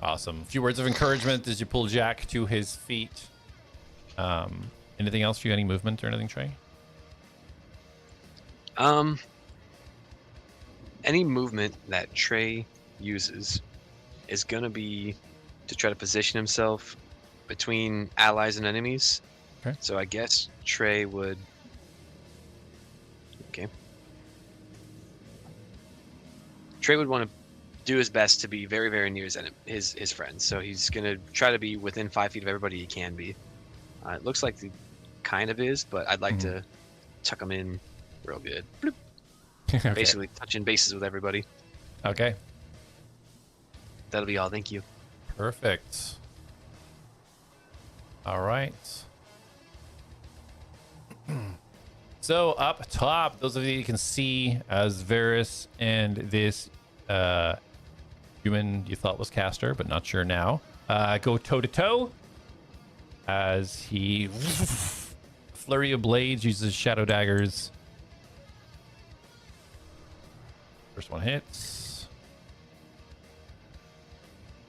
Awesome. A few words of encouragement as you pull Jak to his feet. Anything else? You got any movement or anything, Trey? Any movement that Trey uses is gonna be to try to position himself between allies and enemies. Okay. So I guess Trey would. Okay. Trey would want to do his best to be very, very near his friends. So he's gonna try to be within 5 feet of everybody he can be. It looks like he kind of is, but I'd like to tuck him in real good. Bloop. Okay. Basically touching bases with everybody. Okay. That'll be all. Thank you. Perfect. All right. So up top, those of you can see as Varys and this human you thought was Caster, but not sure now, go toe to toe as he flurry of blades, uses shadow daggers. First one hits.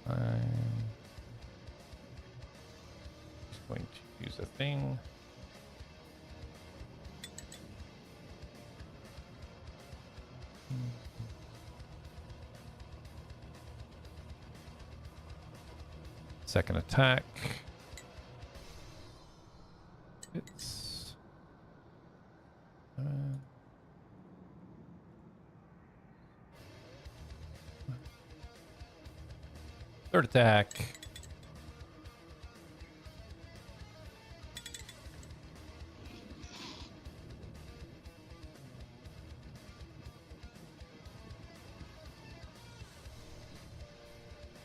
I'm just going to use a thing. Second attack. It's third attack.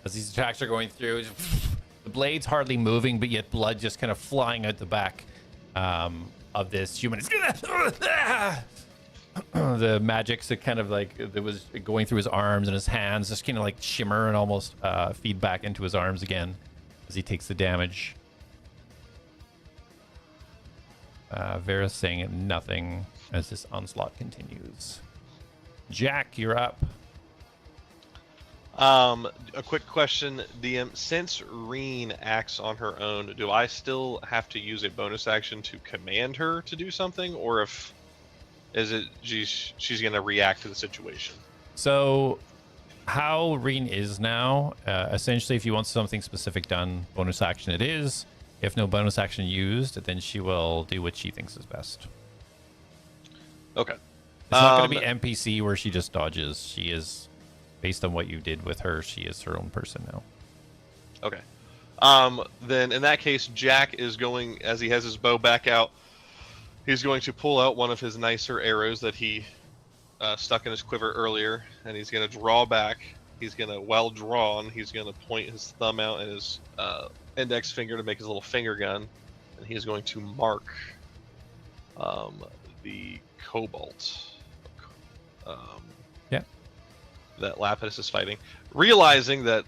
As these attacks are going through, the blade's hardly moving, but yet blood just kind of flying out the back of this human. The magic's kind of like that was going through his arms and his hands, just kind of like shimmer and almost feed back into his arms again as he takes the damage. Varys saying nothing as this onslaught continues. Jak, you're up. A quick question, DM. Since Reen acts on her own, do I still have to use a bonus action to command her to do something, or if she's going to react to the situation? So, how Reen is now, essentially, if you want something specific done, bonus action it is. If no bonus action used, then she will do what she thinks is best. Okay. It's not going to be NPC where she just dodges. She is. Based on what you did with her, she is her own person now. Okay. Then in that case, Jak is going, as he has his bow back out, he's going to pull out one of his nicer arrows that he stuck in his quiver earlier, and he's going to draw back. He's going to, well drawn, he's going to point his thumb out and his index finger to make his little finger gun, and he's going to mark the cobalt. That Lapidus is fighting. Realizing that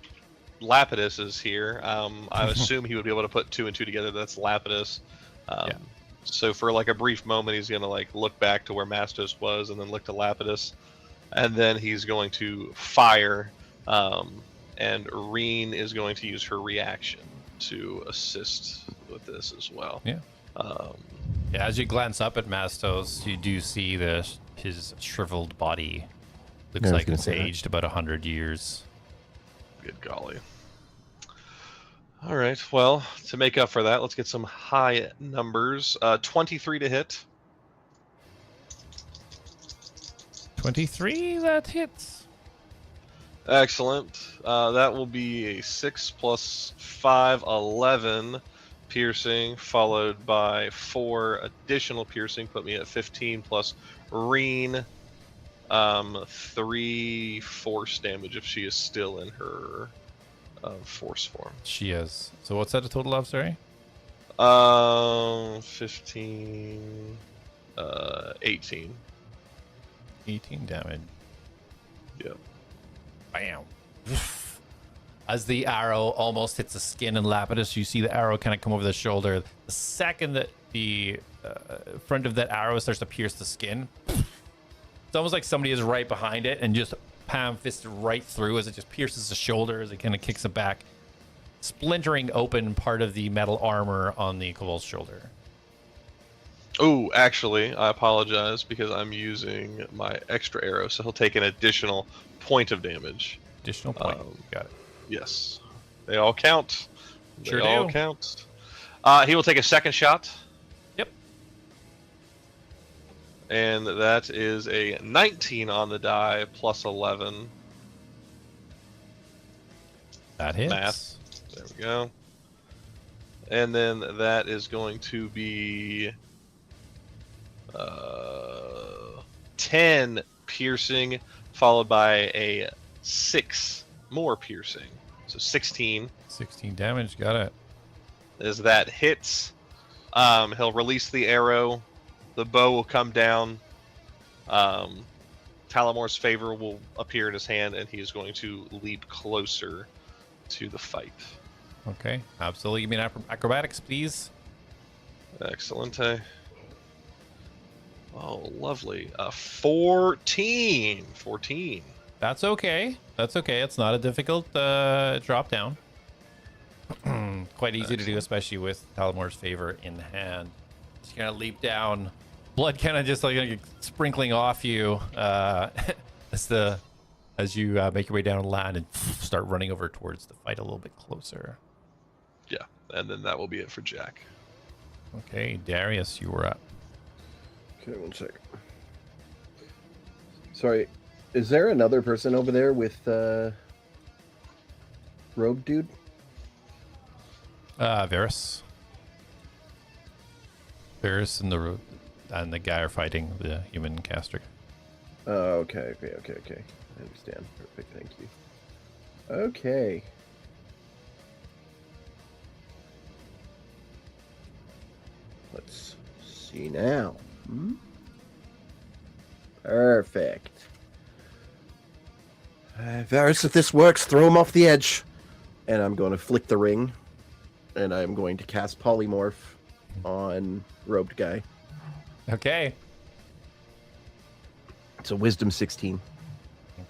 Lapidus is here, I assume he would be able to put 2 and 2 together. That's Lapidus. So for like a brief moment, he's gonna like look back to where Mastos was, and then look to Lapidus, and then he's going to fire. And Reen is going to use her reaction to assist with this as well. Yeah. As you glance up at Mastos, you do see his shriveled body. Looks like it's aged about 100 years. Good golly. All right. Well, to make up for that, let's get some high numbers. 23 to hit. 23, that hits. Excellent. That will be a 6 plus 5, 11 piercing, followed by 4 additional piercing. Put me at 15 plus Reen. 3 force damage if she is still in her force form. She is. So what's that a total of, sorry? 15, 18. 18 damage. Yep. Bam. As the arrow almost hits the skin and Lapidus, you see the arrow kind of come over the shoulder. The second that the front of that arrow starts to pierce the skin, it's almost like somebody is right behind it and just palm fisted right through as it just pierces the shoulder as it kind of kicks it back, splintering open part of the metal armor on the kobold's shoulder. Oh, actually, I apologize because I'm using my extra arrow, so he'll take an additional point of damage. Additional point. Got it. Yes. They all count. Sure they all do. count. He will take a second shot. Yep. And that is a 19 on the die plus 11. That hits. Math. There we go. And then that is going to be 10 piercing, followed by a 6 more piercing. So 16. 16 damage. Got it. As that hits, he'll release the arrow The bow will come down. Talamor's favor will appear in his hand, and he is going to leap closer to the fight. Okay, absolutely. Give me an acrobatics, please. Excellent. Oh, lovely. 14. 14. That's okay. That's okay. It's not a difficult drop down. Quite easy to do, especially with Talamor's favor in hand. Just kind of leap down, blood kind of just like sprinkling off you as you make your way down and land and start running over towards the fight a little bit closer. Yeah, and then that will be it for Jak. Okay, Darius, you were up. Okay, 1 second. Sorry, is there another person over there with robe dude? Varys. Varys and the guy are fighting the human caster. Oh, okay. I understand. Perfect, thank you. Okay. Let's see now. Perfect. Varys, if this works, throw him off the edge. And I'm going to flick the ring. And I'm going to cast Polymorph on robed guy. Okay. It's a Wisdom 16.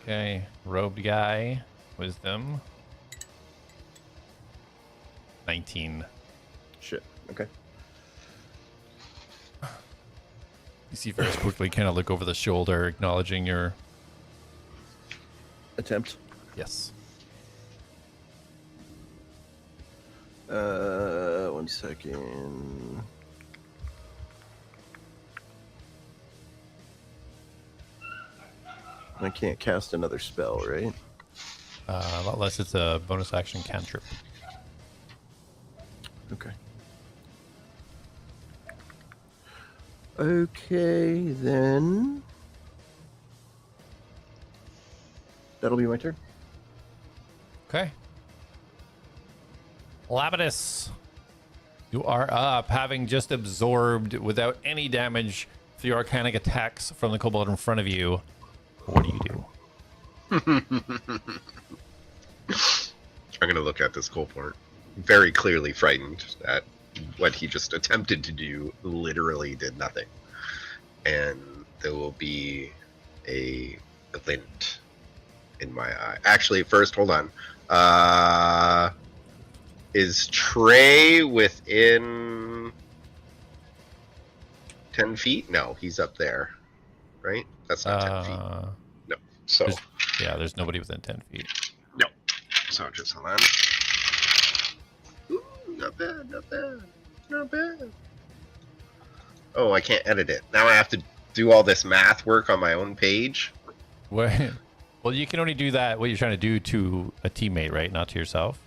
Okay, robed guy, wisdom. 19. Shit. Okay. You see Varys quickly kind of look over the shoulder, acknowledging your Attempt. yes. 1 second. I can't cast another spell, right? Unless it's a bonus action cantrip. Okay. Okay, then. That'll be my turn. Okay. Lapidus, you are up, having just absorbed without any damage the arcanic attacks from the kobold in front of you. What do you do? I'm going to look at this kobold, very clearly frightened that what he just attempted to do literally did nothing. And there will be a glint in my eye. Actually, first, hold on. Is Trey within 10 feet? No, he's up there. Right? That's not 10 feet. No. So. There's nobody within 10 feet. No. So just hold on. Ooh, not bad, not bad. Not bad. Oh, I can't edit it. Now I have to do all this math work on my own page. Well, you can only do that, what you're trying to do to a teammate, right? Not to yourself?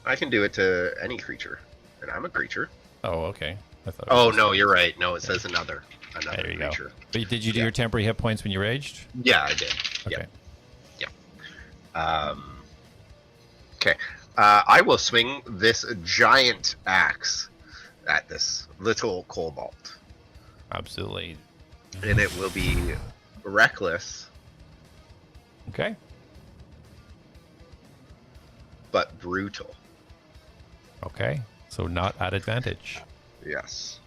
I can do it to any creature. And I'm a creature. Oh, okay. I thought. Oh, no, you're right. No, it says another there you creature. Go. But did you do your temporary hit points when you raged? Yeah, I did. Okay. Yeah. Okay. I will swing this giant axe at this little kobold. Absolutely. And it will be reckless, Okay. but brutal. Okay. So not at advantage. Yes.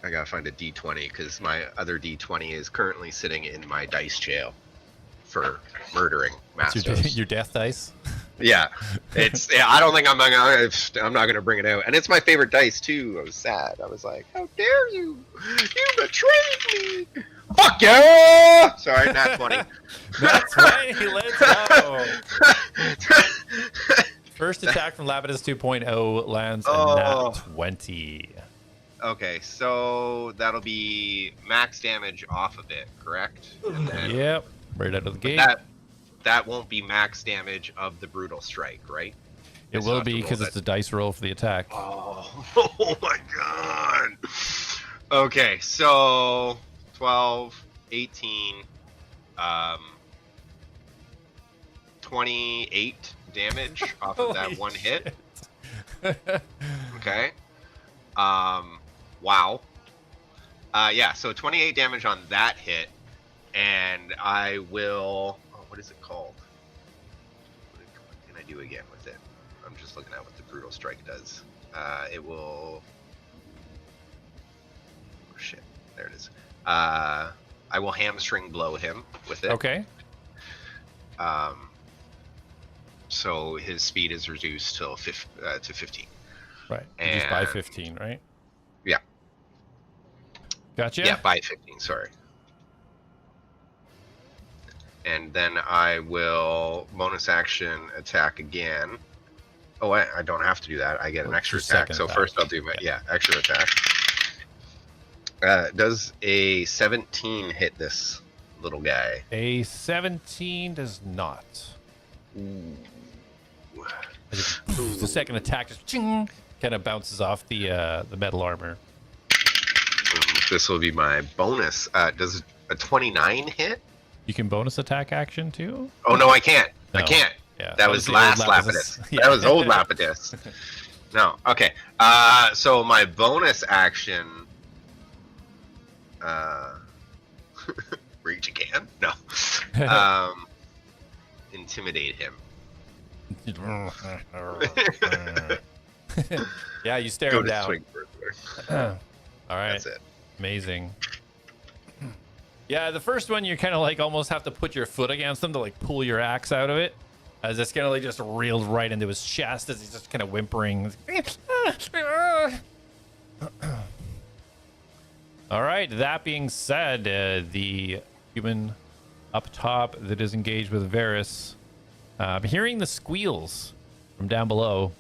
I gotta find a D20 because my other D20 is currently sitting in my dice jail for murdering It's Mastos. your death dice? Yeah, it's. Yeah, I don't think I'm not gonna bring it out, and it's my favorite dice too. I was sad. I was like, "How dare you! You betrayed me! Fuck yeah!" Sorry, not 20. That's right. Let's go. First attack from Lapidus 2.0 lands a nat 20. Okay, so that'll be max damage off of it, correct? And then Yep. Right out of the gate. that won't be max damage of the brutal strike, right? It will be because it's a dice roll for the attack. Oh my god. Okay, so 12, 18, 28 damage off of that one hit. Okay. Wow. Yeah, so 28 damage on that hit, and I will. Oh, what is it called? What can I do again with it? I'm just looking at what the brutal strike does. It will. Oh shit! There it is. I will hamstring blow him with it. Okay. So his speed is reduced to 15. Right. Just by 15, right? Yeah. Gotcha. Yeah, by 15. Sorry. And then I will bonus action attack again. Oh, I don't have to do that. I get an extra attack. So first I'll do my extra attack. Does a 17 hit this little guy? A 17 does not. Ooh. The second attack just kind of bounces off the metal armor. This will be my bonus. Does a 29 hit? You can bonus attack action too? Oh no, I can't. No. I can't. Yeah, that was the old last Lapidus. Yeah. That was old Lapidus. No. Okay. So my bonus action. Reach again? No. Intimidate him. Yeah, you stare Go him to down. swing further. All right. That's it. Amazing. Yeah, the first one you kind of like almost have to put your foot against them to like pull your axe out of it, as it's kind of like just reeled right into his chest as he's just kind of whimpering. All right. That being said, the human up top that is engaged with Varys, hearing the squeals from down below,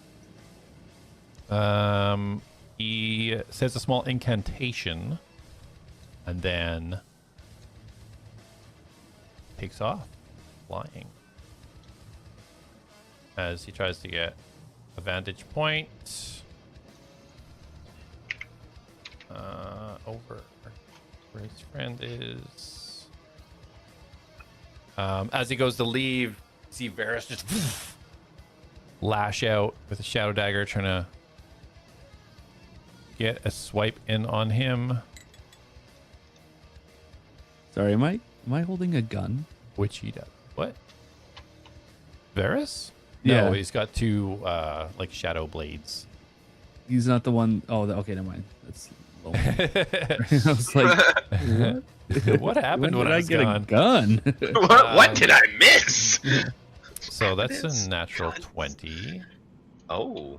he says a small incantation and then takes off flying as he tries to get a vantage point over where his friend is. As he goes to leave, see Varys just lash out with a shadow dagger, trying to get a swipe in on him. Sorry, am I holding a gun? Which he does. What? Varys? Yeah. No, he's got two like shadow blades. He's not the one oh okay, never mind. That's low. I was like, What happened when I was get gone? a gun? What did I miss? So that's It's a natural guns. 20. Oh.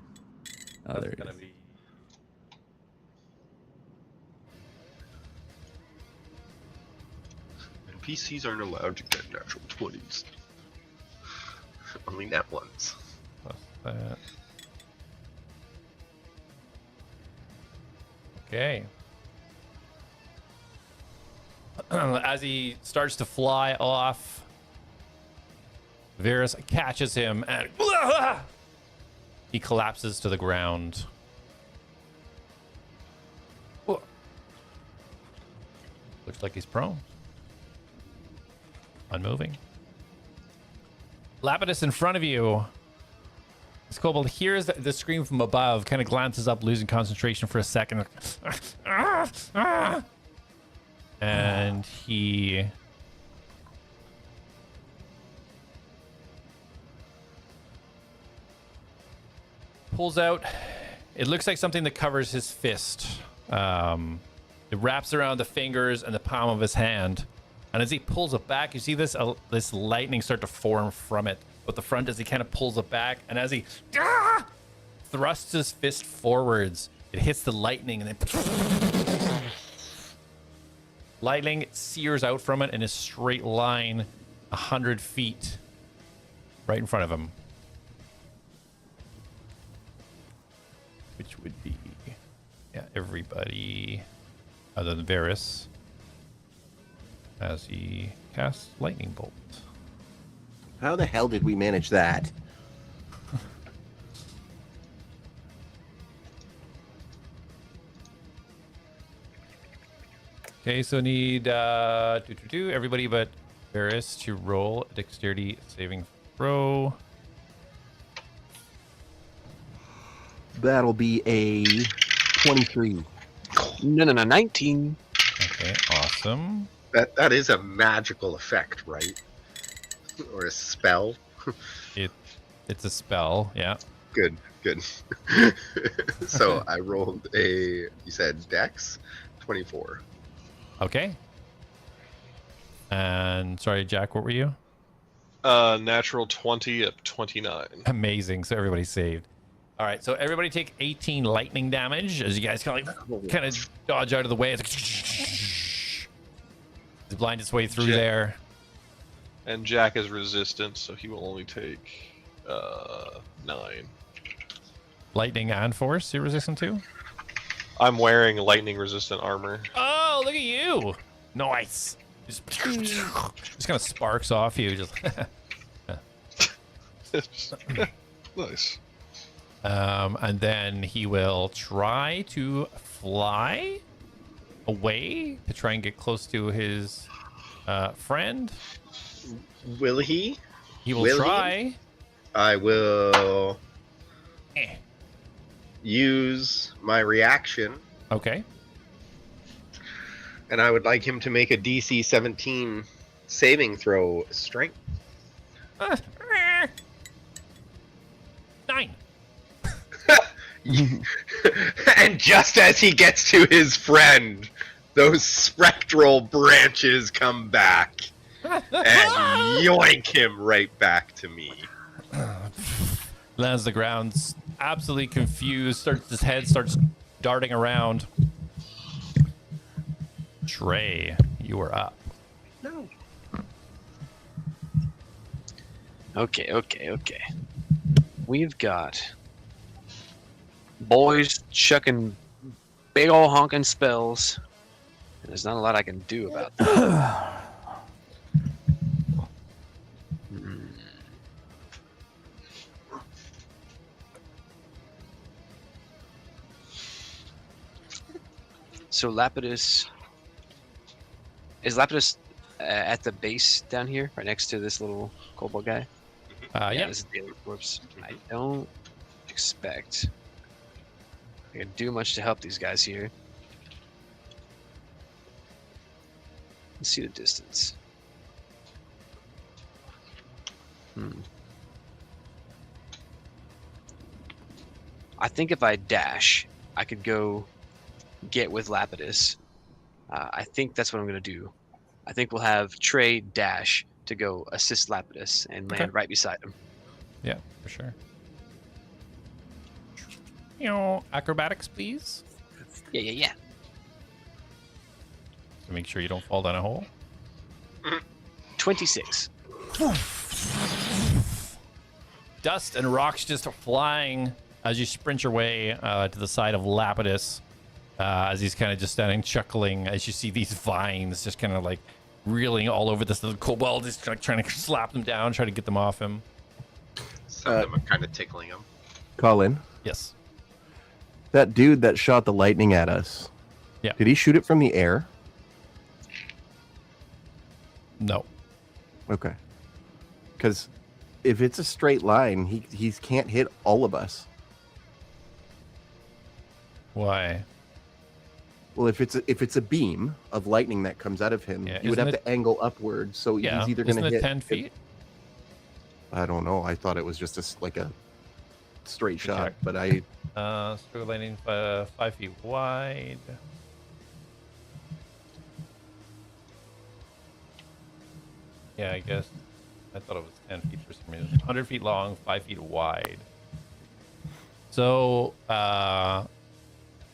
Oh, there it Gonna is. be NPCs aren't allowed to get natural 20s. Only nat ones. plus that. Okay. As he starts to fly off, Varys catches him and he collapses to the ground. Whoa. Looks like he's prone. Unmoving. Lapidus in front of you. This kobold hears the scream from above, kind of glances up, losing concentration for a second. And he pulls out, it looks like something that covers his fist. It wraps around the fingers and the palm of his hand. And as he pulls it back, you see this lightning start to form from it. But the front, as he kind of pulls it back, and as he thrusts his fist forwards, it hits the lightning, and then lightning sears out from it in a straight line, 100 feet, right in front of him. Which would be, everybody other than Varys, as he casts lightning bolt. How the hell did we manage that? Okay, so need everybody but Varys to roll a dexterity saving throw. That'll be a 23. No, 19. Okay, awesome. That is a magical effect, right? Or a spell. It's a spell, yeah. Good. So I rolled you said Dex 24. Okay. And sorry, Jak, what were you? Natural 20 at 29. Amazing. So everybody saved. All right, so everybody take 18 lightning damage as you guys kind of dodge out of the way. It's blind its way through there. And Jak is resistant, so he will only take 9. Lightning and force, you're resistant to? I'm wearing lightning resistant armor. Oh, look at you! Nice. Just kind of sparks off you. Just Nice. and then he will try to fly away to try and get close to his friend. Will he? He will Will he? try. I will Eh. use my reaction, Okay. and I would like him to make a DC 17 saving throw strength. 9. And just as he gets to his friend, those spectral branches come back and yoink him right back to me. Lands the ground, absolutely confused. His head starts darting around. Trey, you are up. No. Okay. We've got boys chucking big ol' honking spells, and there's not a lot I can do about that. So Lapidus... Is Lapidus at the base down here, right next to this little kobold guy? Yeah. This is Daily Corpse. I don't expect I can do much to help these guys here. Let's see the distance. I think if I dash, I could go get with Lapidus. I think that's what I'm going to do. I think we'll have Trey dash to go assist Lapidus and land right beside him. Yeah, for sure. Acrobatics, please. Yeah. To make sure you don't fall down a hole. 26. Dust and rocks just flying as you sprint your way to the side of Lapidus. As he's kind of just standing chuckling as you see these vines just kind of like reeling all over this little kobold. He's trying to slap them down, try to get them off him. Some of them are kind of tickling him. Colin, Yes. that dude that shot the lightning at us. Yeah. Did he shoot it from the air? No. Okay. Because if it's a straight line, he can't hit all of us. Why? Well, if it's a beam of lightning that comes out of him, Yeah, you would isn't have it- to angle upward. So Yeah. he's either Isn't going to it hit 10 feet? I don't know. I thought it was just like a straight shot, check. but I Stroke lightning 5 feet wide. Yeah, I guess. I thought it was 10 feet for some reason. 100 feet long, 5 feet wide. So,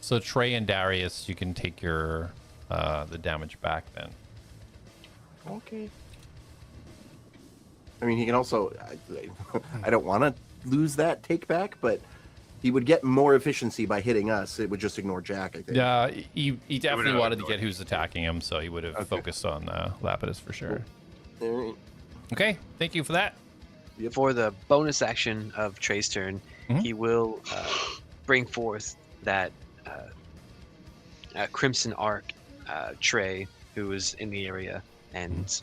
so Trey and Darius, you can take your the damage back then. okay. I mean, he can also. I don't want to lose that take back, but he would get more efficiency by hitting us. It would just ignore Jak, I think. Yeah, he definitely have wanted to ignored get who's attacking him, so he would have focused on Lapidus for sure. All right. Okay, thank you for that. For the bonus action of Trey's turn, he will bring forth that Crimson Arc Trey, who is in the area, and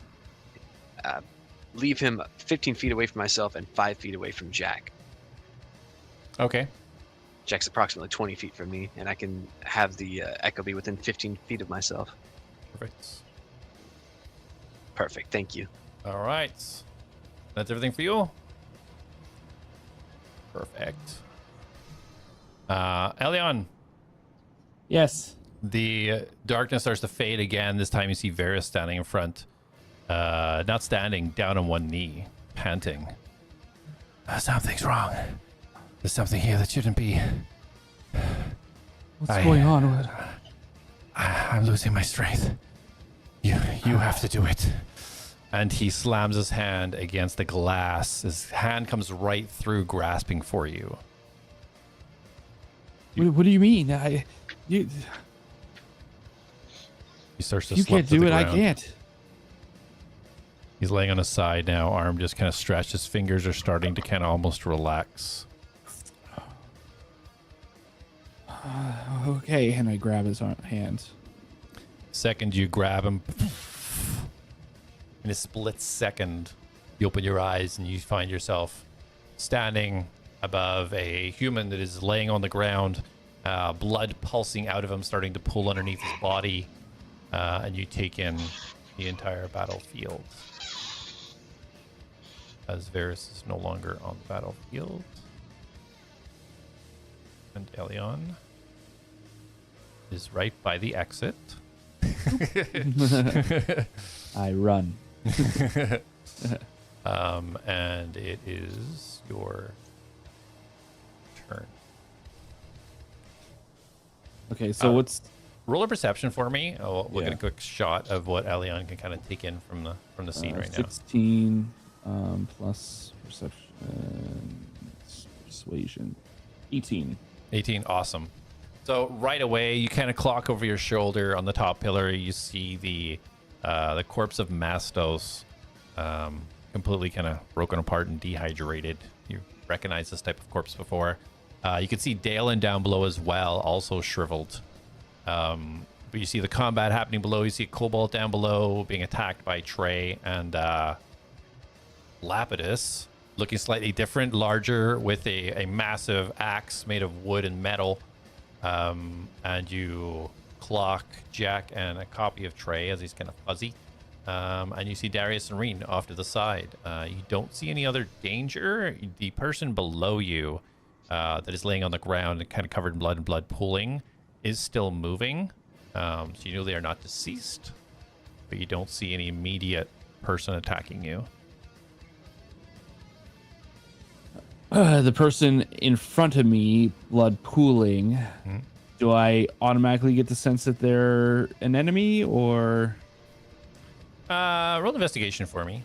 leave him 15 feet away from myself and 5 feet away from Jak. Okay. Jak's approximately 20 feet from me, and I can have the Echo be within 15 feet of myself. Perfect. Perfect. Thank you. All right. That's everything for you. Perfect. Elion, Yes. the darkness starts to fade again. This time you see Varys standing in front. Not standing, down on one knee, panting. Something's wrong. There's something here that shouldn't be. What's going on? I'm losing my strength. You have to do it. And he slams his hand against the glass. His hand comes right through, grasping for you. What do you mean? He starts to You slip can't to do the it. I ground. can't. He's laying on his side now, arm just kind of stretched. His fingers are starting to kind of almost relax. Okay, and I grab his hand. Second you grab him, in a split second, you open your eyes and you find yourself standing above a human that is laying on the ground, blood pulsing out of him, starting to pool underneath his body, and you take in the entire battlefield. As Varys is no longer on the battlefield. And Elion is right by the exit. I run. And it is your turn. Okay, so what's Roll a perception for me. We'll get Yeah. a quick shot of what Elion can kind of take in from the scene right now. 16 plus perception, persuasion, 18. 18, awesome. So right away, you kind of clock over your shoulder on the top pillar. You see the corpse of Mastos, completely kind of broken apart and dehydrated. You recognize this type of corpse before. You can see Dalen down below as well, also shriveled. But you see the combat happening below. You see a kobold down below being attacked by Trey and Lapidus, looking slightly different, larger, with a massive axe made of wood and metal. And you clock Jak and a copy of Trey as he's kind of fuzzy. And you see Darius and Reen off to the side. You don't see any other danger. The person below you that is laying on the ground and kind of covered in blood and blood pooling is still moving. So you know they are not deceased, but you don't see any immediate person attacking you. The person in front of me, blood pooling. Do I automatically get the sense that they're an enemy, or? Roll investigation for me.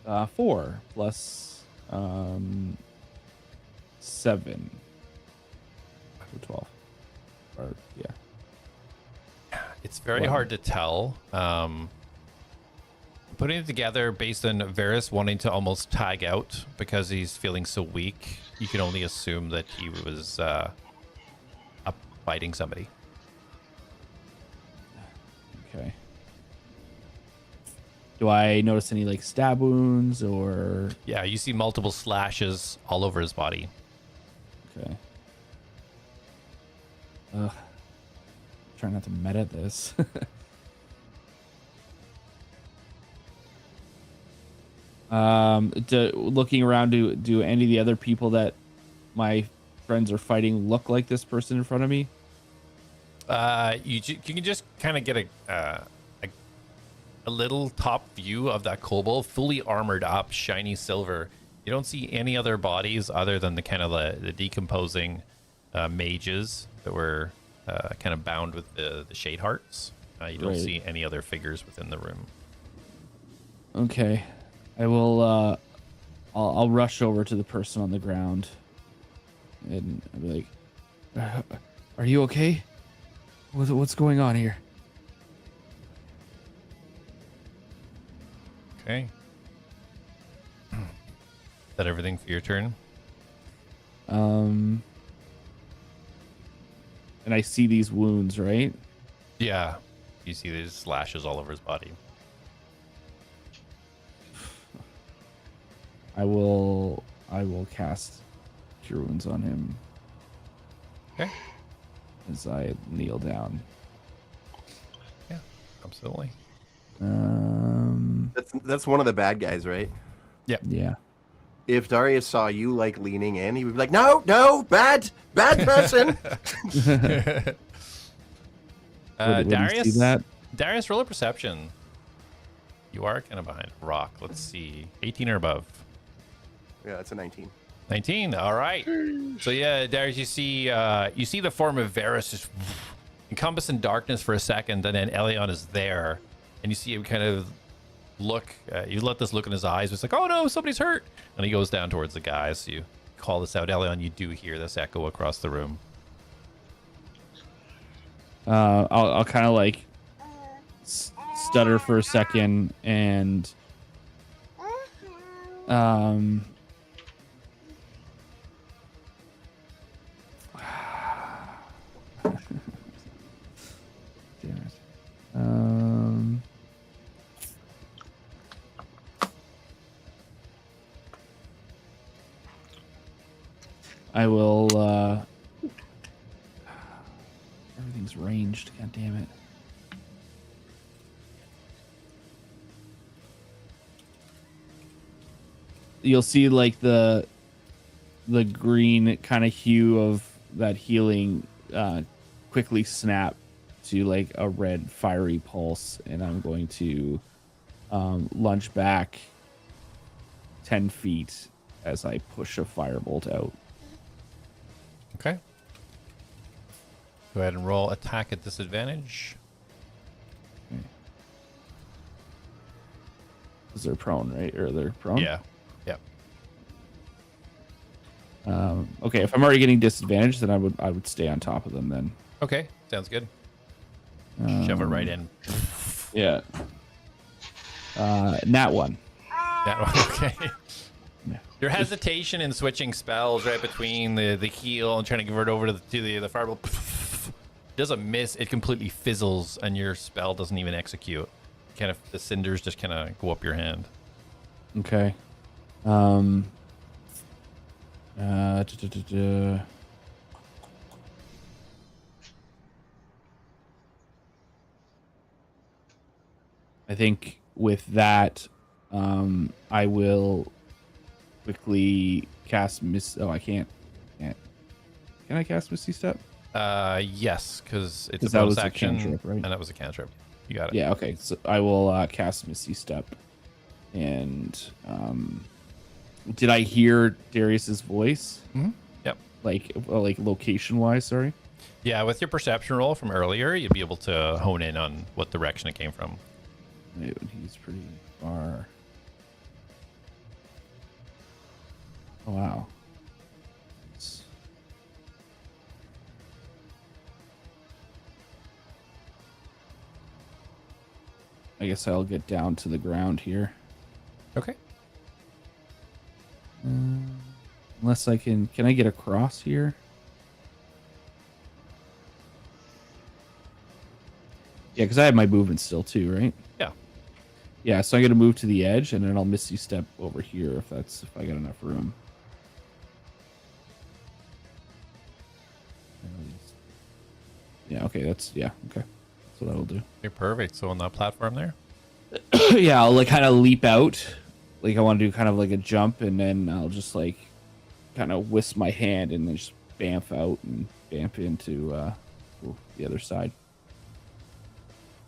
4 plus 7. 12. Or, yeah. It's very Wow. hard to tell. Putting it together based on Varys wanting to almost tag out because he's feeling so weak, you can only assume that he was up fighting somebody. Okay. Do I notice any like stab wounds or? Yeah, you see multiple slashes all over his body. Okay. Ugh. Try not to meta this. Looking around, do any of the other people that my friends are fighting look like this person in front of me? You can just kind of get a little top view of that kobold, fully armored up, shiny silver. You don't see any other bodies other than the kind of the decomposing mages that were kind of bound with the shade hearts. You don't Right. see any other figures within the room. Okay. I will I'll rush over to the person on the ground and I'll be like, are you okay? What's going on here? Okay. Is that everything for your turn? And I see these wounds, right? Yeah. You see these slashes all over his body. I will cast Cure Wounds on him Okay. as I kneel down. Absolutely. That's one of the bad guys, right? Yeah. If Darius saw you like leaning in, he would be like, "No, no, bad person." Would he Darius, see that? Darius, roll a perception. You are kind of behind a rock. Let's see, 18 or above. Yeah, that's a 19. 19. All right. So yeah, Darius, you see the form of Varus just encompassed in darkness for a second, and then Elion is there, and you see him kind of look. You let this look in his eyes. It's like, oh no, somebody's hurt, and he goes down towards the guys. So you call this out, Elion. You do hear this echo across the room. I'll kind of like stutter for a second and damn it. I will everything's ranged, god damn it. You'll see like the green kind of hue of that healing quickly snap to like a red fiery pulse, and I'm going to lunge back 10 feet as I push a firebolt out. Okay. Go ahead and roll attack at disadvantage. Because they're prone, right? Or they're prone? Yeah. Yep. Okay, if I'm already getting disadvantage, then I would stay on top of them then. Okay. Sounds good. Shove it right in. Yeah. Nat one. That one. Okay. Yeah. Your hesitation in switching spells right between the heal and trying to convert over to the fireball doesn't miss. It completely fizzles, and your spell doesn't even execute. Kind of the cinders just kind of go up your hand. Okay. I think with that, I will quickly cast Oh, I can't. Can I cast Misty Step? Yes, because it's a that bonus was a action, cantrip, right? and that was a cantrip. You got it. Yeah. Okay. So I will cast Misty Step, and did I hear Darius's voice? Mm-hmm. Yep. Like location wise, sorry. Yeah, with your perception roll from earlier, you'll be able to hone in on what direction it came from. Dude, he's pretty far. Oh, wow. I guess I'll get down to the ground here. Okay. Unless I can I get across here? Yeah, because I have my movement still too, right? Yeah. Yeah, so I'm gonna move to the edge, and then I'll Misty Step over here if I got enough room. Yeah. Okay. Okay. That's what that'll do. Okay, perfect. So on that platform there. Yeah, I'll like kind of leap out. Like I want to do kind of like a jump, and then I'll just like kind of whisk my hand and then just bamf out and bamf into the other side.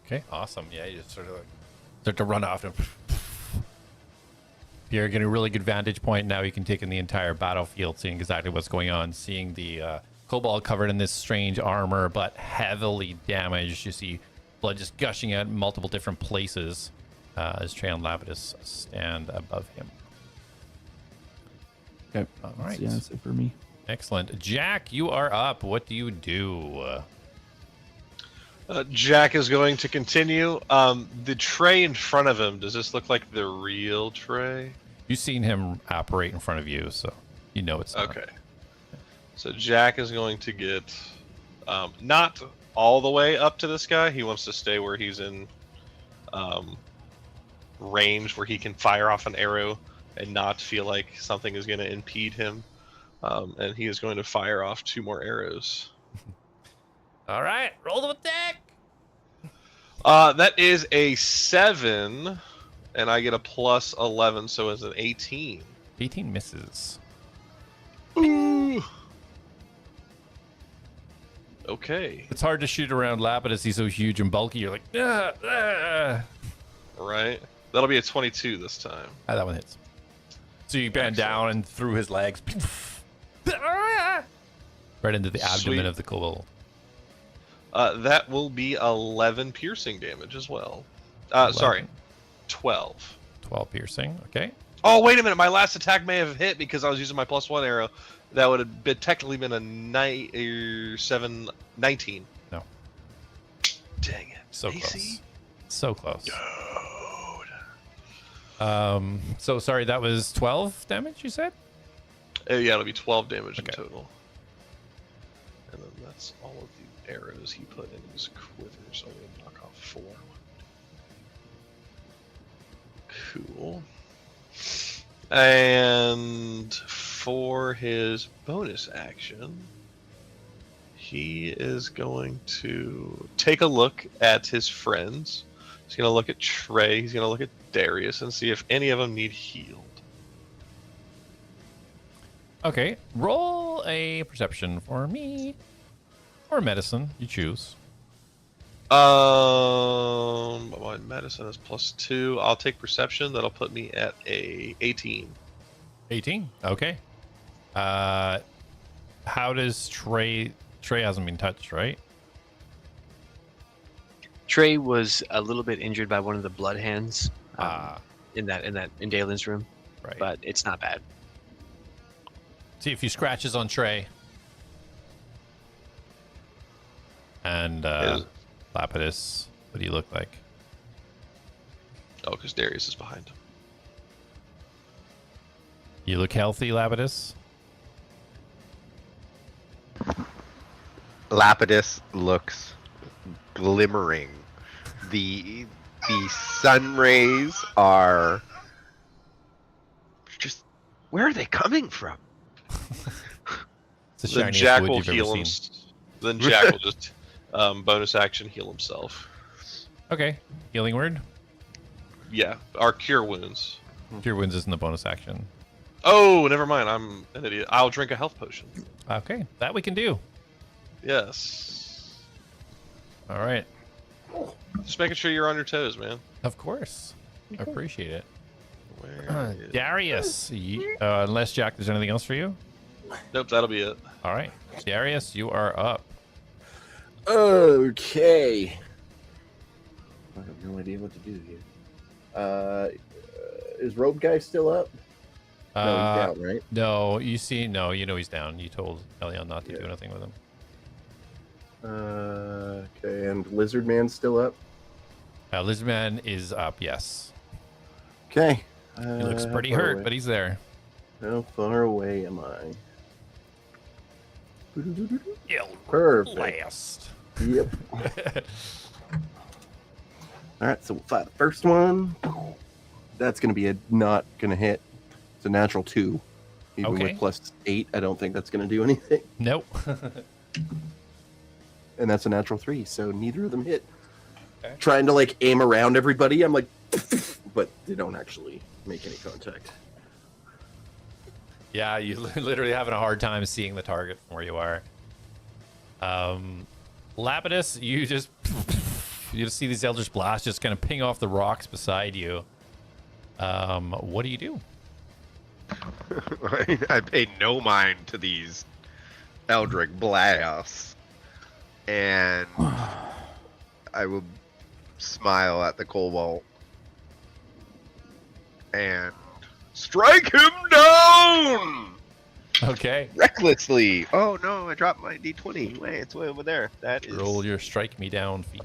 Okay, awesome. Yeah, you just sort of like start to run off and you're getting a really good vantage point. Now you can take in the entire battlefield, seeing exactly what's going on, seeing the kobold covered in this strange armor but heavily damaged. You see blood just gushing out in multiple different places as Trey and Lapidus stand above him. Okay. All right. Yeah, that's it for me. Excellent. Jak, you are up. What do you do? Jak is going to continue. The tray in front of him, does this look like the real tray? You've seen him operate in front of you, so you know it's not. Okay. So Jak is going to get not all the way up to this guy. He wants to stay where he's in range, where he can fire off an arrow and not feel like something is going to impede him. And he is going to fire off 2 more arrows. All right, roll the attack. That is a 7, and I get a plus 11, so it's an 18. 18 misses. Ooh. Okay. It's hard to shoot around Lapidus. He's so huge and bulky. You're like, ah, ah. Right. That'll be a 22 this time. Ah, that one hits. So you bend down and through his legs, right into the abdomen Sweet. of the kobold. That will be 11 piercing damage as well. 11. 12. 12 piercing. Okay. Oh, wait a minute. My last attack may have hit because I was using my +1 arrow. That would have technically been a 19. No. Dang it. So AC? close. So close. Dude. So sorry, that was 12 damage, you said? Yeah, it'll be 12 damage in Okay. total. And then that's all of the arrows he put in his quiver, so I'm going to knock off 4. Cool. And for his bonus action, he is going to take a look at his friends. He's going to look at Trey. He's going to look at Darius and see if any of them need healed. Okay. Roll a perception for me. Or medicine. You choose. My medicine is +2. I'll take perception. That'll put me at a 18. 18? Okay. How does Trey... Trey hasn't been touched, right? Trey was a little bit injured by one of the blood hands in Dalen's room, Right. but it's not bad. See a few scratches on Trey. And Lapidus, what do you look like? Oh, because Darius is behind him. You look healthy, Lapidus? Lapidus looks glimmering. The sun rays are just, where are they coming from? It's the Then shiniest Jack wood will you've ever heal seen. him. Then Jack will just bonus action heal himself. Okay. Healing word? Yeah, our cure wounds. Cure wounds isn't the bonus action. Oh, never mind. I'm an idiot. I'll drink a health potion. Okay. That we can do. Yes. All right. Just making sure you're on your toes, man. Of course. I appreciate it. Where is... Darius, unless Jack, there's anything else for you? Nope, that'll be it. All right. Darius, you are up. Okay. I have no idea what to do here. Is Robe Guy still up? No, he's down, right? No, you know he's down. You told Elion not to do anything with him. Okay, and Lizard Man's still up? Lizardman is up, yes. Okay. He looks pretty hurt, but he's there. How far away am I? He'll Perfect. last. Yep. Alright, so we'll fire the first one. That's going to be not going to hit. It's a natural 2. Even Okay. with +8, I don't think that's going to do anything. Nope. And that's a natural 3, so neither of them hit. Okay. Trying to aim around everybody, I'm like, but they don't actually make any contact. Yeah, you literally having a hard time seeing the target from where you are. Lapidus, you just see these Eldritch Blasts just kind of ping off the rocks beside you. What do you do? I pay no mind to these Eldritch Blasts. And I will smile at the Cobalt and strike him down Okay. recklessly. Oh no, I dropped my D20. Wait, it's way over there. That is Roll your strike me down feat.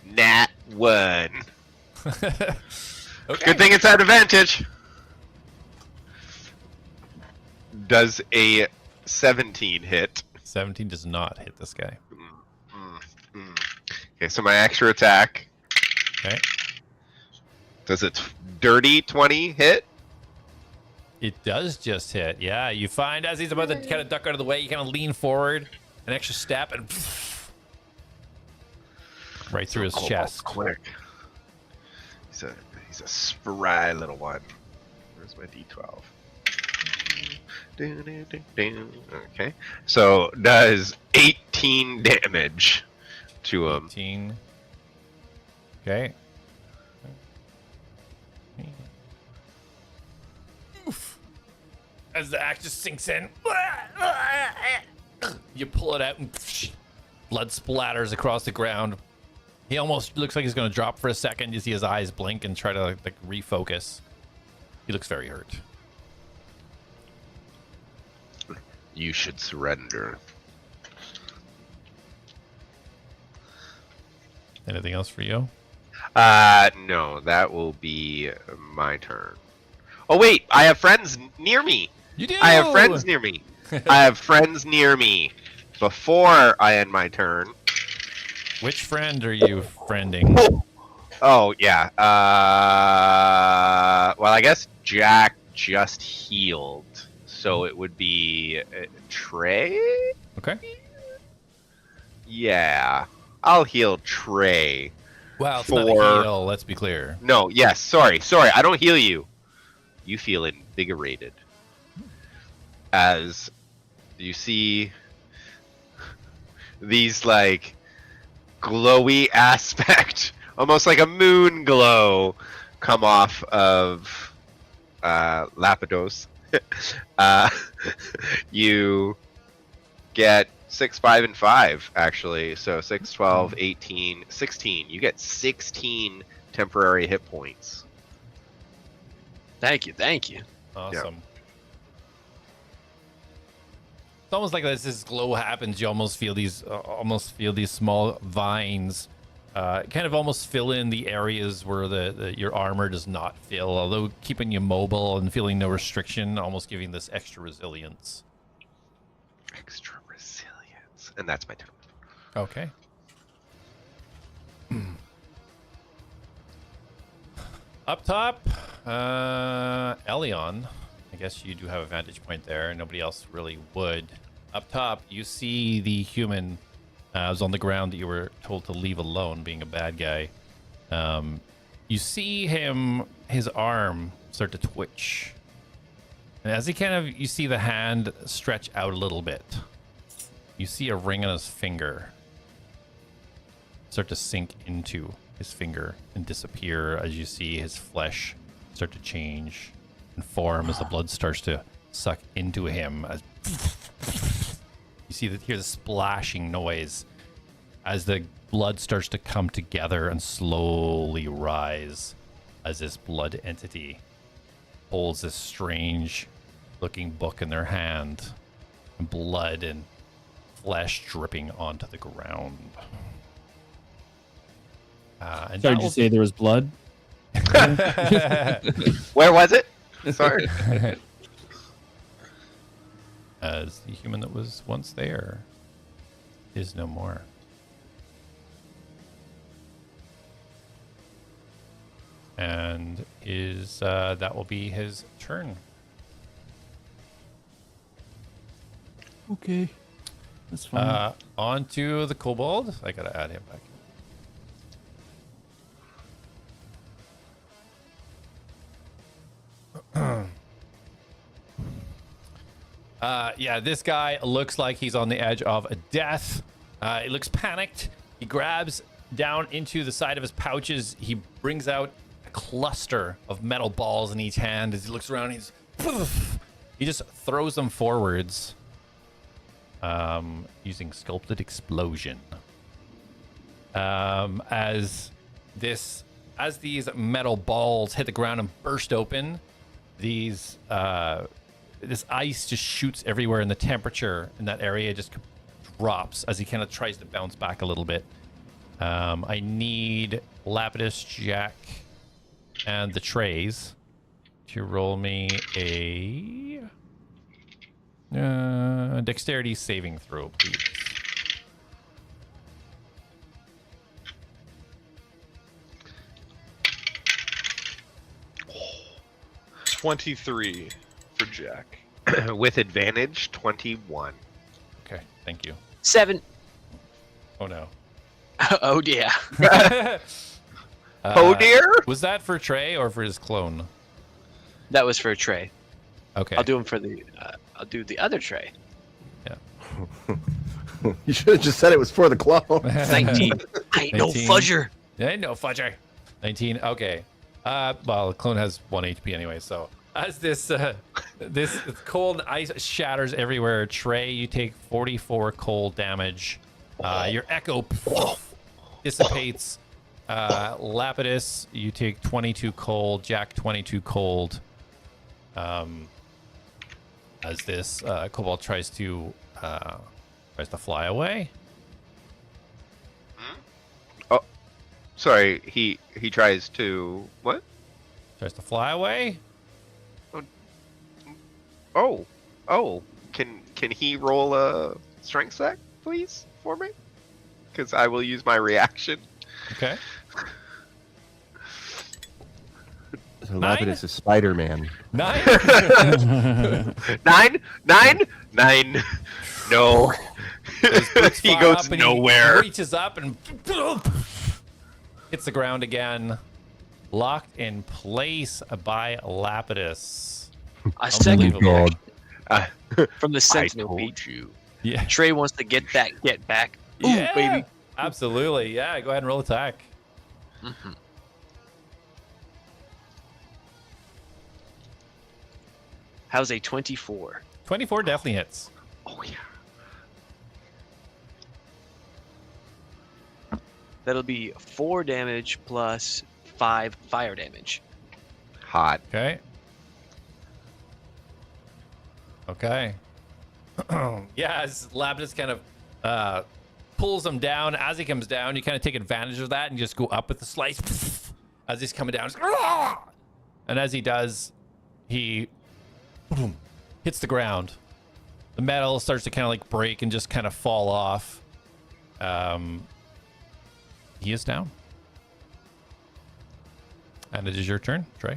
Nat 1. Okay. Good thing it's at advantage. Does a 17 hit? 17 does not hit this guy. Okay, so my extra attack. Okay. Does a dirty 20 hit? It does just hit. Yeah, you find as he's about to kind of duck out of the way, you kind of lean forward, an extra step, and right through his chest. Quick. He's a spry little one. Where's my D12? Okay. So does 18 damage to him. 18. Okay. Oof. As the axe just sinks in, you pull it out and blood splatters across the ground. He almost looks like he's going to drop for a second. You see his eyes blink and try to like refocus. He looks very hurt. You should surrender. Anything else for you? No, that will be my turn. Oh wait, I have friends near me. You do. I have friends near me. I have friends near me. Before I end my turn. Which friend are you friending? Oh yeah. Well, I guess Jak just healed, so it would be Trey. Okay. Yeah, I'll heal Trey. Well, it's not a heal. Let's be clear. No. Yes. Sorry. I don't heal you. You feel invigorated as you see these like glowy aspect, almost like a moon glow, come off of Lapidos. You get 6, 5, and 5 actually. So 6, 12, 18, 16. You get 16 temporary hit points. Thank you. Awesome. Yeah. It's almost like as this glow happens, you almost feel these small vines, kind of almost fill in the areas where your armor does not fill, although keeping you mobile and feeling no restriction, almost giving this extra resilience. And that's my turn. Okay. Up top, Elion. I guess you do have a vantage point there. Nobody else really would. Up top, you see the human was on the ground that you were told to leave alone, being a bad guy. You see his arm start to twitch. And as you see the hand stretch out a little bit. You see a ring on his finger start to sink into his finger and disappear as you see his flesh start to change and form as the blood starts to suck into him. As you hear the splashing noise as the blood starts to come together and slowly rise as this blood entity holds this strange looking book in their hand, and blood and flesh dripping onto the ground. And sorry, did you say there was blood? Where was it? Sorry. As the human that was once there is no more. And that will be his turn. Okay. That's fine. On to the kobold. I gotta add him back. Yeah, this guy looks like he's on the edge of a death. He looks panicked. He grabs down into the side of his pouches. He brings out a cluster of metal balls in each hand. As he looks around, he just throws them forwards. Using sculpted explosion. As these metal balls hit the ground and burst open, this ice just shoots everywhere, and the temperature in that area just drops as he kind of tries to bounce back a little bit. I need Lapidus, Jak, and the trays to roll me a dexterity saving throw, please. $23 for Jack. With advantage, 21. Okay, thank you. 7. Oh no. Oh dear. Oh dear. Was that for Trey or for his clone? That was for Trey. Okay. I'll do him for the. I'll do the other Trey. You should have just said it was for the clone. 19. I ain't no 19. fudger. Ain't no fudger. 19. Okay. Well, the clone has 1 HP anyway, so as this cold ice shatters everywhere, Trey, you take 44 cold damage. Your echo dissipates. Lapidus, you take 22 cold. Jak, 22 cold. As this kobold tries to fly away. Oh, sorry. He tries to what? Tries to fly away. Oh. Can he roll a strength check, please, for me? Because I will use my reaction. Okay. So Nine? Lapidus is Spider-Man. 9. 9. No. He Fly goes up and nowhere. He reaches up and hits the ground again. Locked in place by Lapidus. A second Unbelievable. from the Sentinel told beat. you. Yeah. Trey wants to get back. Ooh, Yeah, baby. Absolutely. Yeah, go ahead and roll attack. Mhm. How's a 24? 24 definitely hits. Oh yeah. That'll be 4 damage plus 5 fire damage. Hot. Okay. Okay. Yeah, as Lapidus kind of pulls him down, as he comes down, you kind of take advantage of that and just go up with the slice. As he's coming down. And as he does, he hits the ground. The metal starts to kind of like break and just kind of fall off. He is down. And it is your turn, Trey.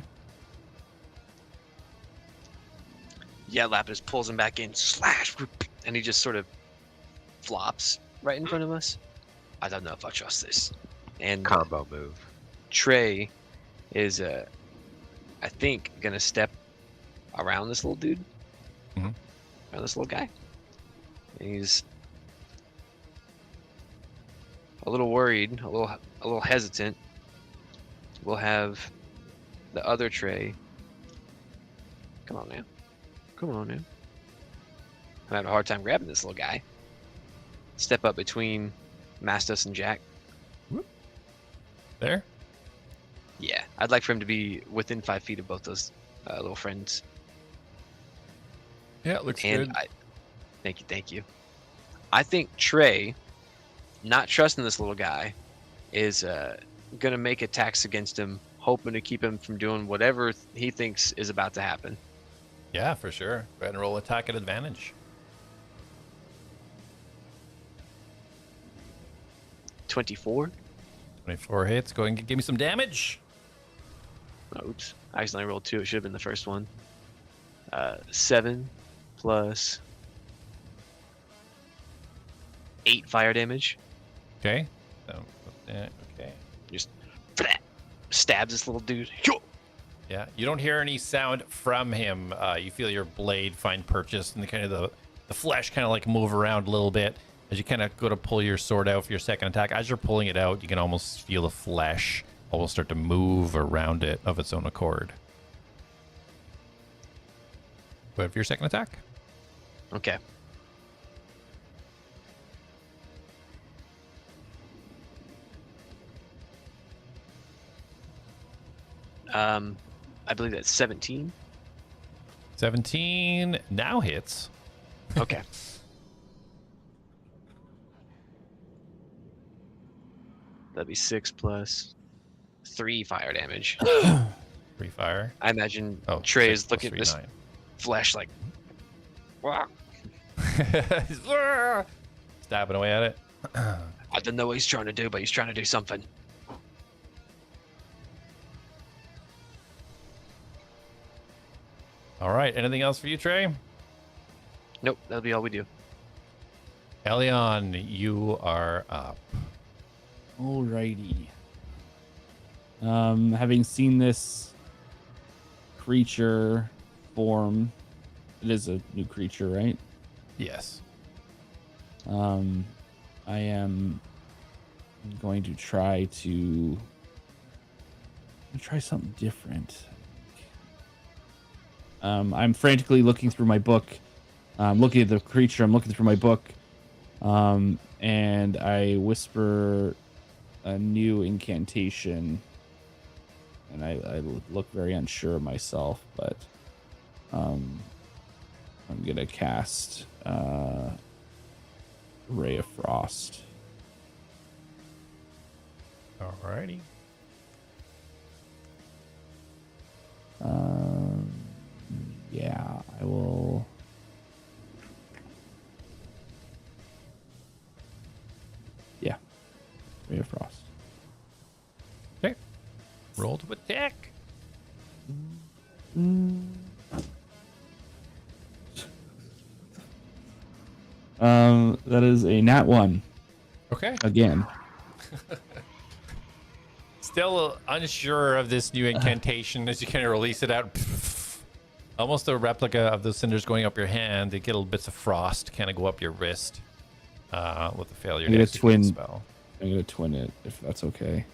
Yeah, Lapidus pulls him back in, slash, and he just sort of flops right in front of us. I don't know if I trust this. And Combo move. Trey is, I think, gonna step around this little dude, Mhm. around this little guy. And he's a little worried, a little hesitant. We'll have the other Trey. Come on now. Come on now. I'm having a hard time grabbing this little guy. Step up between Mastos and Jak. There. Yeah, I'd like for him to be within 5 feet of both those little friends. Yeah, it looks And good. thank you. I think Trey, not trusting this little guy, is gonna make attacks against him, hoping to keep him from doing whatever he thinks is about to happen. Yeah, for sure. Go ahead and roll attack at advantage. 24. 24 hits. Go ahead and give me some damage. Oh, oops. I accidentally rolled 2. It should have been the first one. 7 plus 8 fire damage. Okay. So, okay. Just stabs this little dude. Yeah, you don't hear any sound from him. You feel your blade find purchase, and the kind of the flesh kind of like move around a little bit as you kind of go to pull your sword out for your second attack. As you're pulling it out, you can almost feel the flesh almost start to move around it of its own accord. Go ahead for your second attack. Okay. I believe that's 17. 17 now hits. Okay. That'd be 6 plus 3 fire damage. 3 fire. I imagine Oh, Trey 6 is plus looking at 3, this 9. flesh like, "Wah." Stabbing away at it. I don't know what he's trying to do, but he's trying to do something. All right. Anything else for you, Trey? Nope, that'll be all we do. Elion, you are up. Alrighty. Having seen this creature form, it is a new creature, right? Yes. I am going to try something different. I'm frantically looking through my book. I'm looking at the creature. I'm looking through my book. And I whisper a new incantation. And I look very unsure of myself, but I'm going to cast Ray of Frost. Alrighty. Yeah, I will. Yeah, Ray of Frost. Okay. Roll to attack. That is a nat 1 Okay. again. Still unsure of this new incantation as you kind of release it out. Almost a replica of the cinders going up your hand. They get little bits of frost kind of go up your wrist with the failure I'm to gonna execute twin. the spell. I'm gonna twin it if that's okay.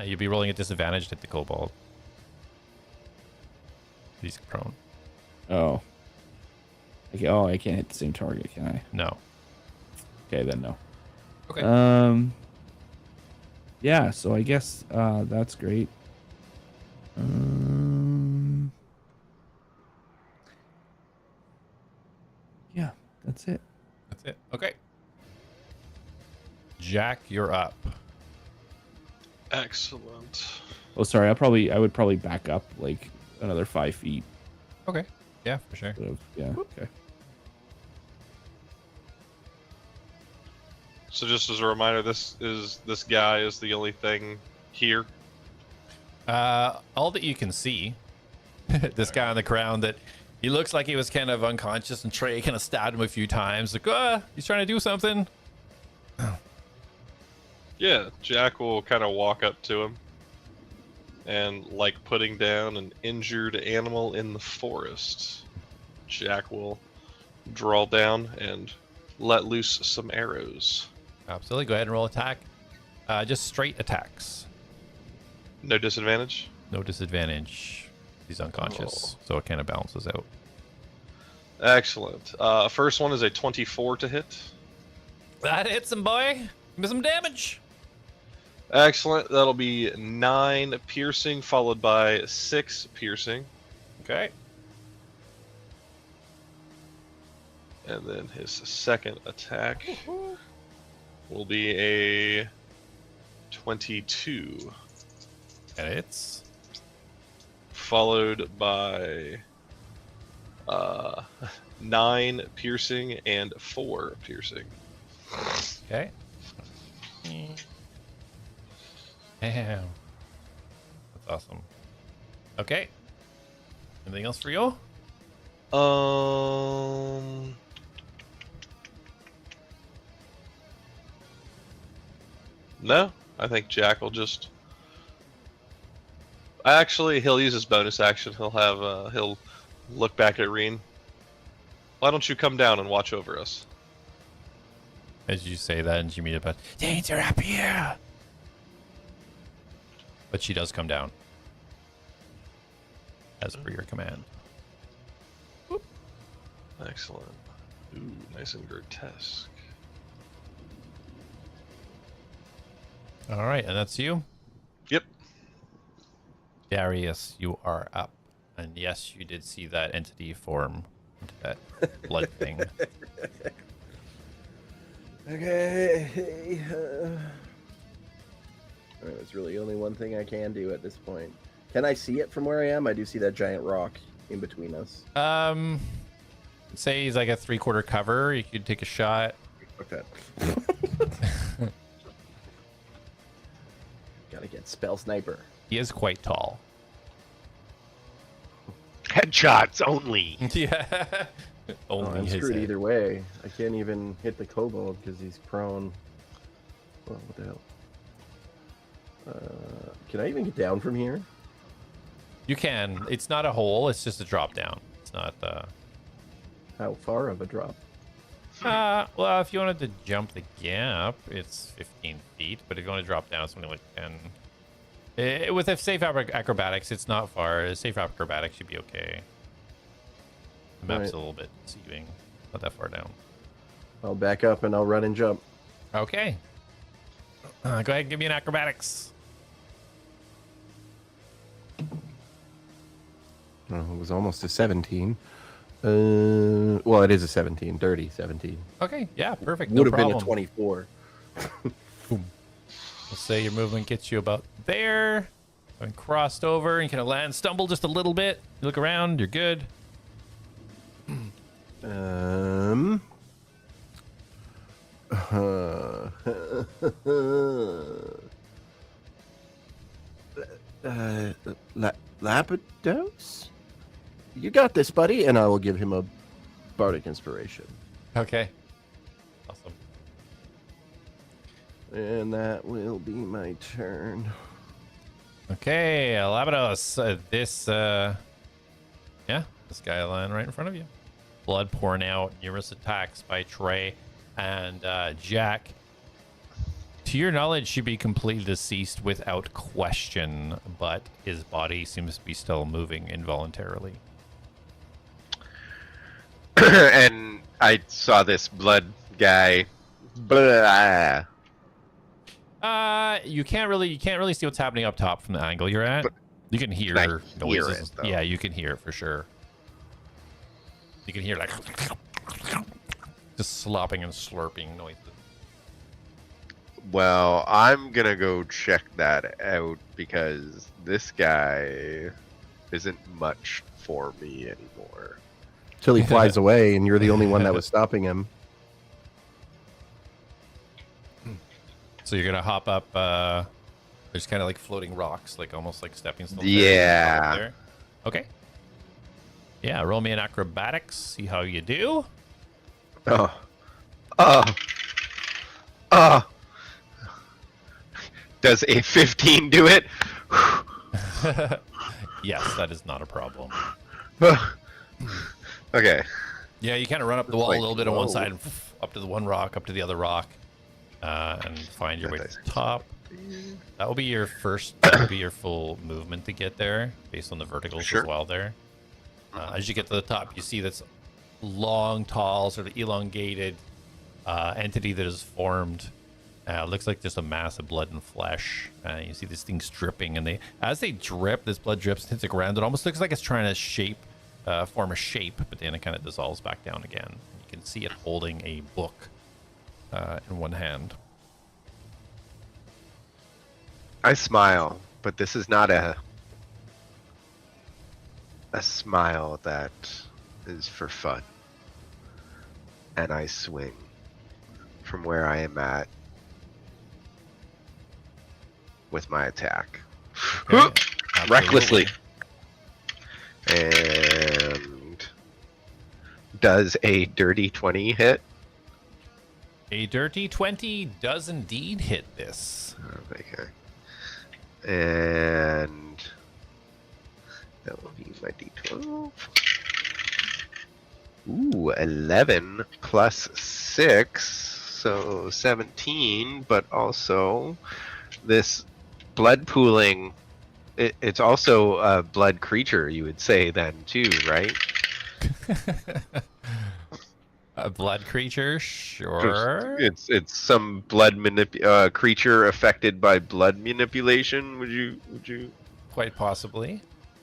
You'd be rolling at disadvantage at the kobold. He's prone. Oh. Okay. Oh, I can't hit the same target, can I? No. Okay, then no. Okay. Yeah. So I guess that's great. Yeah, that's it. That's it. Okay. Jak, you're up. Excellent. Oh, sorry. I would probably back up like another 5 feet. Okay. Yeah, for sure. Yeah. Okay. So just as a reminder, this guy is the only thing here. All that you can see, this guy on the ground, that he looks like he was kind of unconscious, and Trey kind of stabbed him a few times. Like, he's trying to do something. Yeah, Jak will kind of walk up to him, and like putting down an injured animal in the forest, Jak will draw down and let loose some arrows. Absolutely. Go ahead and roll attack. Just straight attacks. No disadvantage? No disadvantage. He's unconscious, so it kind of balances out. Excellent. First one is a 24 to hit. That hits him, boy. Give me some damage. Excellent. That'll be 9 piercing, followed by 6 piercing. Okay. And then his second attack will be a 22. And it's Followed by 9 piercing and 4 piercing. okay. Damn. That's awesome. Okay. Anything else for you? No, I think Jak will just. Actually, he'll use his bonus action. He'll look back at Reen. Why don't you come down and watch over us? As you say that, and you meet about danger up here. But she does come down, as per your command. Excellent. Ooh, nice and grotesque. All right, and that's you. Yep. Darius, you are up. And yes, you did see that entity form into that blood thing. Okay. There's really only one thing I can do at this point. Can I see it from where I am? I do see that giant rock in between us. Say he's like a 3/4 cover. You could take a shot. Fuck that. Gotta get spell sniper. He is quite tall. Headshots only. Yeah. Oh, Only I'm his screwed head. either way. I can't even hit the kobold because he's prone. Oh, what the hell? Can I even get down from here? You can. It's not a hole. It's just a drop down. It's not. How far of a drop? Well, if you wanted to jump the gap, it's 15 feet. But if you want to drop down, it's something like 10. With a safe acrobatics, it's not far. Safe acrobatics should be okay. The map's Right. a little bit deceiving. Not that far down. I'll back up and I'll run and jump. Okay. Go ahead and give me an acrobatics. Oh, it was almost a 17. Well, it is a 17. Dirty 17. Okay. Yeah. Perfect. Would No have been problem. a 24. Let's say your movement gets you about there. And crossed over and kind of land, stumble just a little bit. You look around. You're good. Lapidos? You got this, buddy, and I will give him a bardic inspiration. Okay. Awesome. And that will be my turn. Okay, Labados. This guy lying right in front of you. Blood pouring out, numerous attacks by Trey and Jak. To your knowledge, should be completely deceased without question, but his body seems to be still moving involuntarily. And I saw this blood guy. Blah. You can't really see what's happening up top from the angle you're at. But You can hear I hear noises. it, though. Yeah, you can hear it for sure. You can hear like just slopping and slurping noises. Well, I'm gonna go check that out because this guy isn't much for me anymore. Till he flies away, and you're the only one that was stopping him. So you're gonna hop up. There's kind of like floating rocks, like almost like stepping stones. Yeah. There. Okay. Yeah, roll me an acrobatics. See how you do. Does a 15 do it? Yes, that is not a problem. Okay. Yeah, you kind of run up the wall a Like, little bit on one whoa. side, up to the one rock, up to the other rock, and find your way to the top. That will be your first. That will be your full movement to get there, based on the verticals Sure. as well. There, as you get to the top, you see this long, tall, sort of elongated entity that is formed. Looks like just a mass of blood and flesh. You see these things dripping, and as they drip, this blood drips and hits the ground. It almost looks like it's trying to form a shape, but then it kind of dissolves back down again. You can see it holding a book in one hand. I smile, but this is not a smile that is for fun. And I swing from where I am at with my attack. Okay, Recklessly. absolutely. And does a dirty 20 hit? A dirty 20 does indeed hit this. Okay. And that will be my d12. Ooh, 11 plus 6, so 17, but also this blood pooling, it's also a blood creature, you would say then too, right? A blood creature, sure. It's some blood creature affected by blood manipulation. Would you Quite possibly.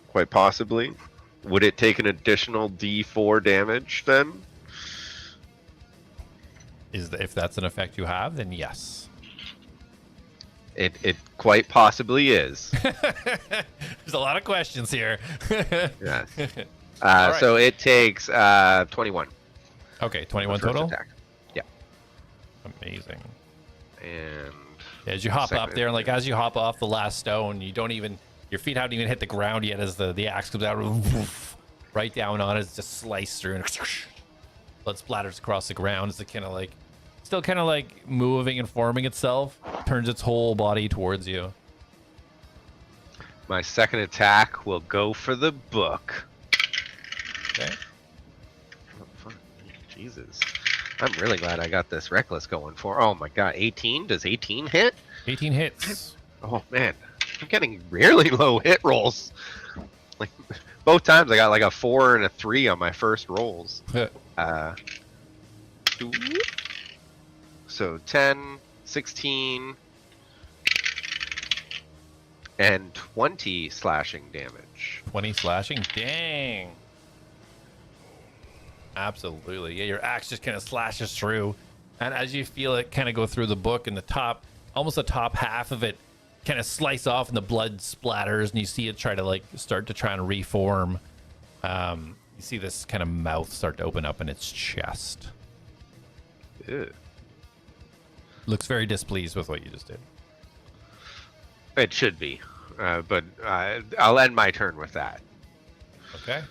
quite possibly? Would it take an additional D4 damage then? If that's an effect you have, then yes. It quite possibly is. There's a lot of questions here. Yes. All right. So it takes 21. Okay, 21 first total. attack. Yeah. Amazing. And As you hop up second there, and like as you hop off the last stone, your feet haven't even hit the ground yet as the axe comes out. right down on it. It's just sliced through and blood splatters across the ground as it kind of like, still kind of like moving and forming itself, turns its whole body towards you. My second attack will go for the book. Okay. Oh, fuck. Jesus. I'm really glad I got this reckless going for. Oh my god, 18? Does 18 hit? 18 hits. Oh man, I'm getting really low hit rolls. Like both times I got like a 4 and a 3 on my first rolls. So 10, 16, and 20 slashing damage. 20 slashing? Dang. Absolutely. Yeah, your axe just kind of slashes through. And as you feel it kind of go through the book and the top, almost the top half of it kind of slice off and the blood splatters and you see it try to like start to try and reform. You see this kind of mouth start to open up in its chest. Ew. Looks very displeased with what you just did. It should be, but I'll end my turn with that. Okay.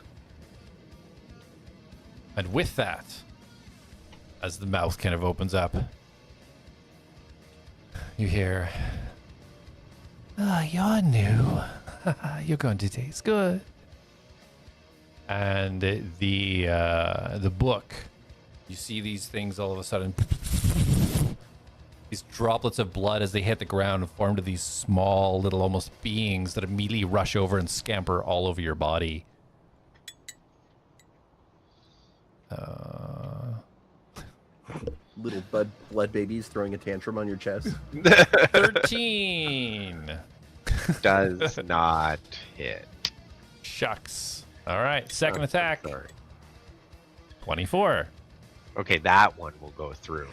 And with that, as the mouth kind of opens up, you hear, "Ah, you're new. You're going to taste good." And the book, you see these things all of a sudden, these droplets of blood as they hit the ground and form to these small little almost beings that immediately rush over and scamper all over your body. Little blood babies throwing a tantrum on your chest. 13. Does not hit. Shucks. All right, second attack. Sorry. 24. Okay, that one will go through.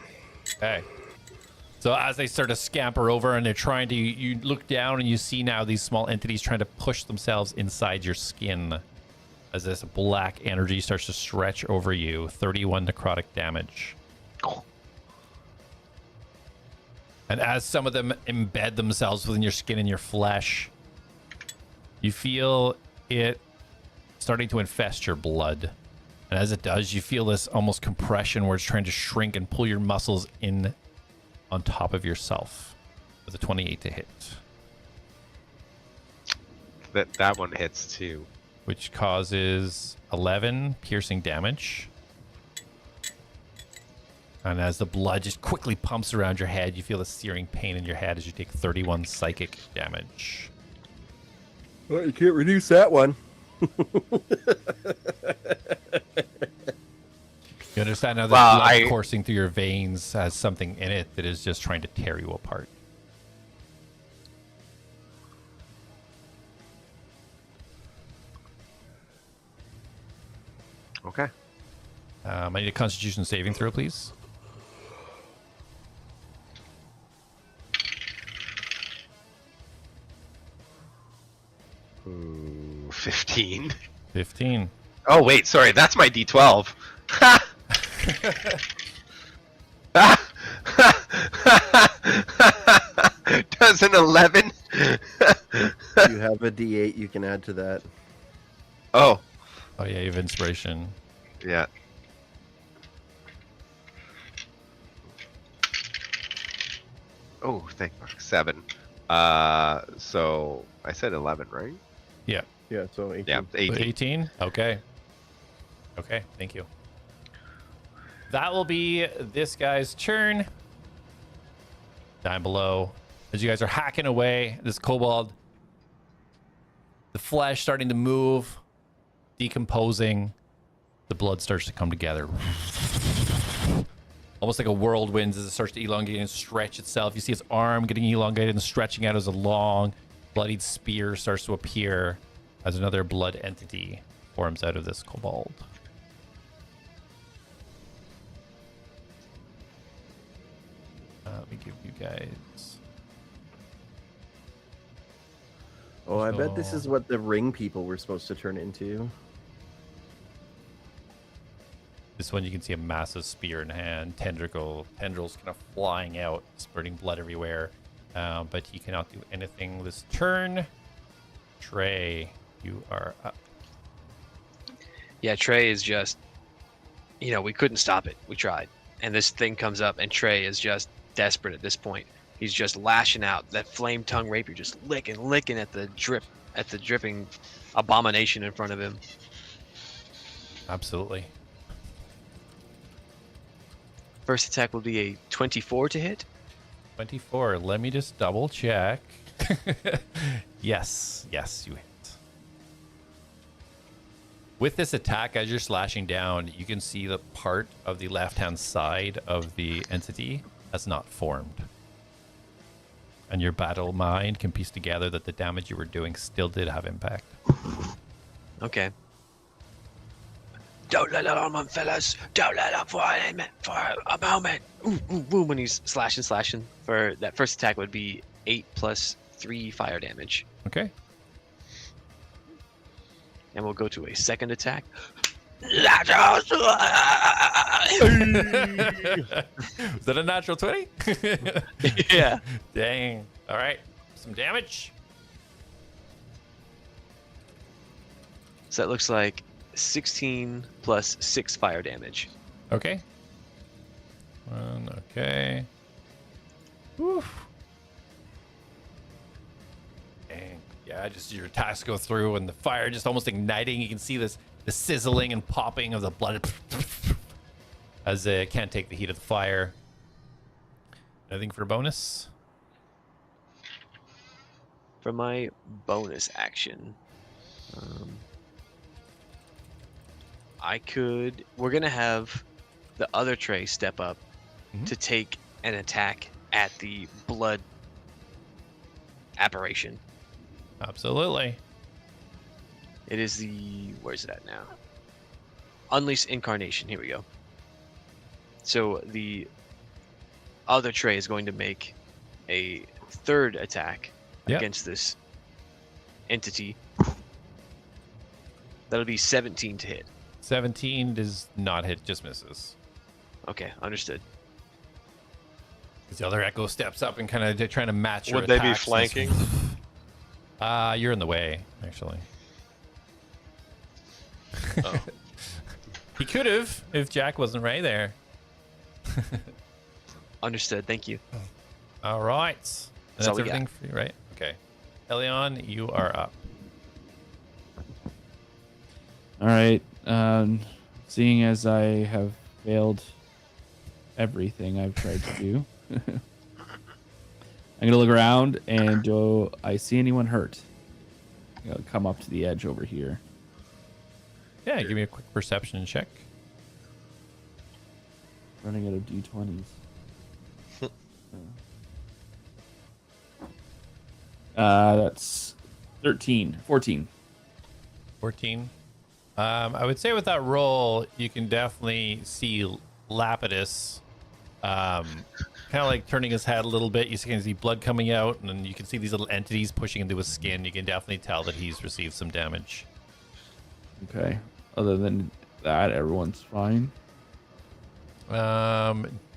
Okay. So as they start to scamper over and they're trying to, you look down and you see now these small entities trying to push themselves inside your skin as this black energy starts to stretch over you. 31 necrotic damage. And as some of them embed themselves within your skin and your flesh, you feel it starting to infest your blood. And as it does, you feel this almost compression where it's trying to shrink and pull your muscles in on top of yourself with a 28 to hit. That one hits too. Which causes 11 piercing damage. And as the blood just quickly pumps around your head, you feel the searing pain in your head as you take 31 psychic damage. Well, you can't reduce that one. You understand now that Well, blood coursing through your veins has something in it that is just trying to tear you apart. Okay. I need a Constitution saving throw, please. Ooh, 15. 15. Oh wait, sorry, that's my D12. Does an 11? You have a D8 you can add to that. Oh, Oh yeah, you have inspiration. yeah. Oh, thank fuck. 7. So I said 11, right? Yeah. Yeah, so 18. Yeah, 18. 18? Okay. Okay, thank you. That will be this guy's turn. Down below. As you guys are hacking away, this kobold, the flesh starting to move, decomposing. The blood starts to come together. Almost like a whirlwind as it starts to elongate and stretch itself. You see its arm getting elongated and stretching out as a long, bloodied spear starts to appear as another blood entity forms out of this kobold. Let me give you guys... Oh, I bet this So- is what the ring people were supposed to turn into. This one you can see a massive spear in hand, tendrils kind of flying out, spurting blood everywhere. But he cannot do anything this turn. Trey, you are up. Yeah, Trey is just, we couldn't stop it. We tried. And this thing comes up, and Trey is just desperate at this point. He's just lashing out. That flame tongue rapier just licking at the dripping abomination in front of him. Absolutely. First attack will be a 24 to hit. 24. Let me just double check. Yes, you hit. With this attack, as you're slashing down, you can see the part of the left-hand side of the entity has not formed. And your battle mind can piece together that the damage you were doing still did have impact. Okay. Don't let it on, fellas. Don't let up for a moment. Ooh, when he's slashing. For that first attack would be 8 plus 3 fire damage. Okay. And we'll go to a second attack. Was that a natural 20? Yeah. Dang. All right. Some damage. So that looks like 16 plus 6 fire damage. Okay. Okay. Whew. Dang. Yeah, just your attacks go through and the fire just almost igniting. You can see the sizzling and popping of the blood as it can't take the heat of the fire. Anything for a bonus? For my bonus action, we're going to have the other Trey step up to take an attack at the blood apparition. Absolutely. It is where's it at now? Unleash Incarnation. Here we go. So the other Trey is going to make a third attack against this entity. That'll be 17 to hit. 17 does not hit, just misses. Okay, understood. The other Echo steps up and kind of trying to match your Would they be attacks. flanking? You're in the way, actually. Oh. He could have if Jak wasn't right there. Understood. Thank you. All right. And That's all that's we everything got. for you, right? Okay. Elion, you are up. All right. Seeing as I have failed everything I've tried to do, I'm gonna look around and do I see anyone hurt? I'm gonna come up to the edge over here. Yeah, give me a quick perception check. Running out of d20s. That's 13, 14. 14. I would say with that roll, you can definitely see Lapidus kind of like turning his head a little bit. You can see blood coming out, and then you can see these little entities pushing into his skin. You can definitely tell that he's received some damage. Okay. Other than that, everyone's fine.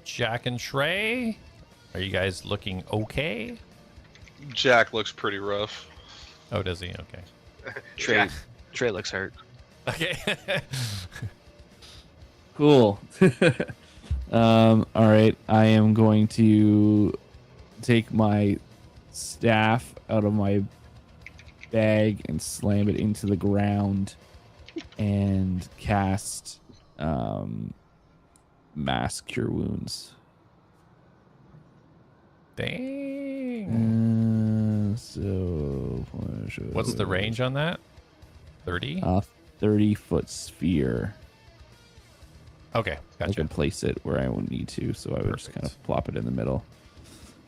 Jak and Trey, are you guys looking okay? Jak looks pretty rough. Oh, does he? Okay. Trey looks hurt. Okay. Cool. All right. I am going to take my staff out of my bag and slam it into the ground and cast Mass Cure Wounds. Dang. So What's the range on that? 30? 30-foot sphere. Okay, I gotcha. can place it where I won't need to, so I would just kind of plop it in the middle.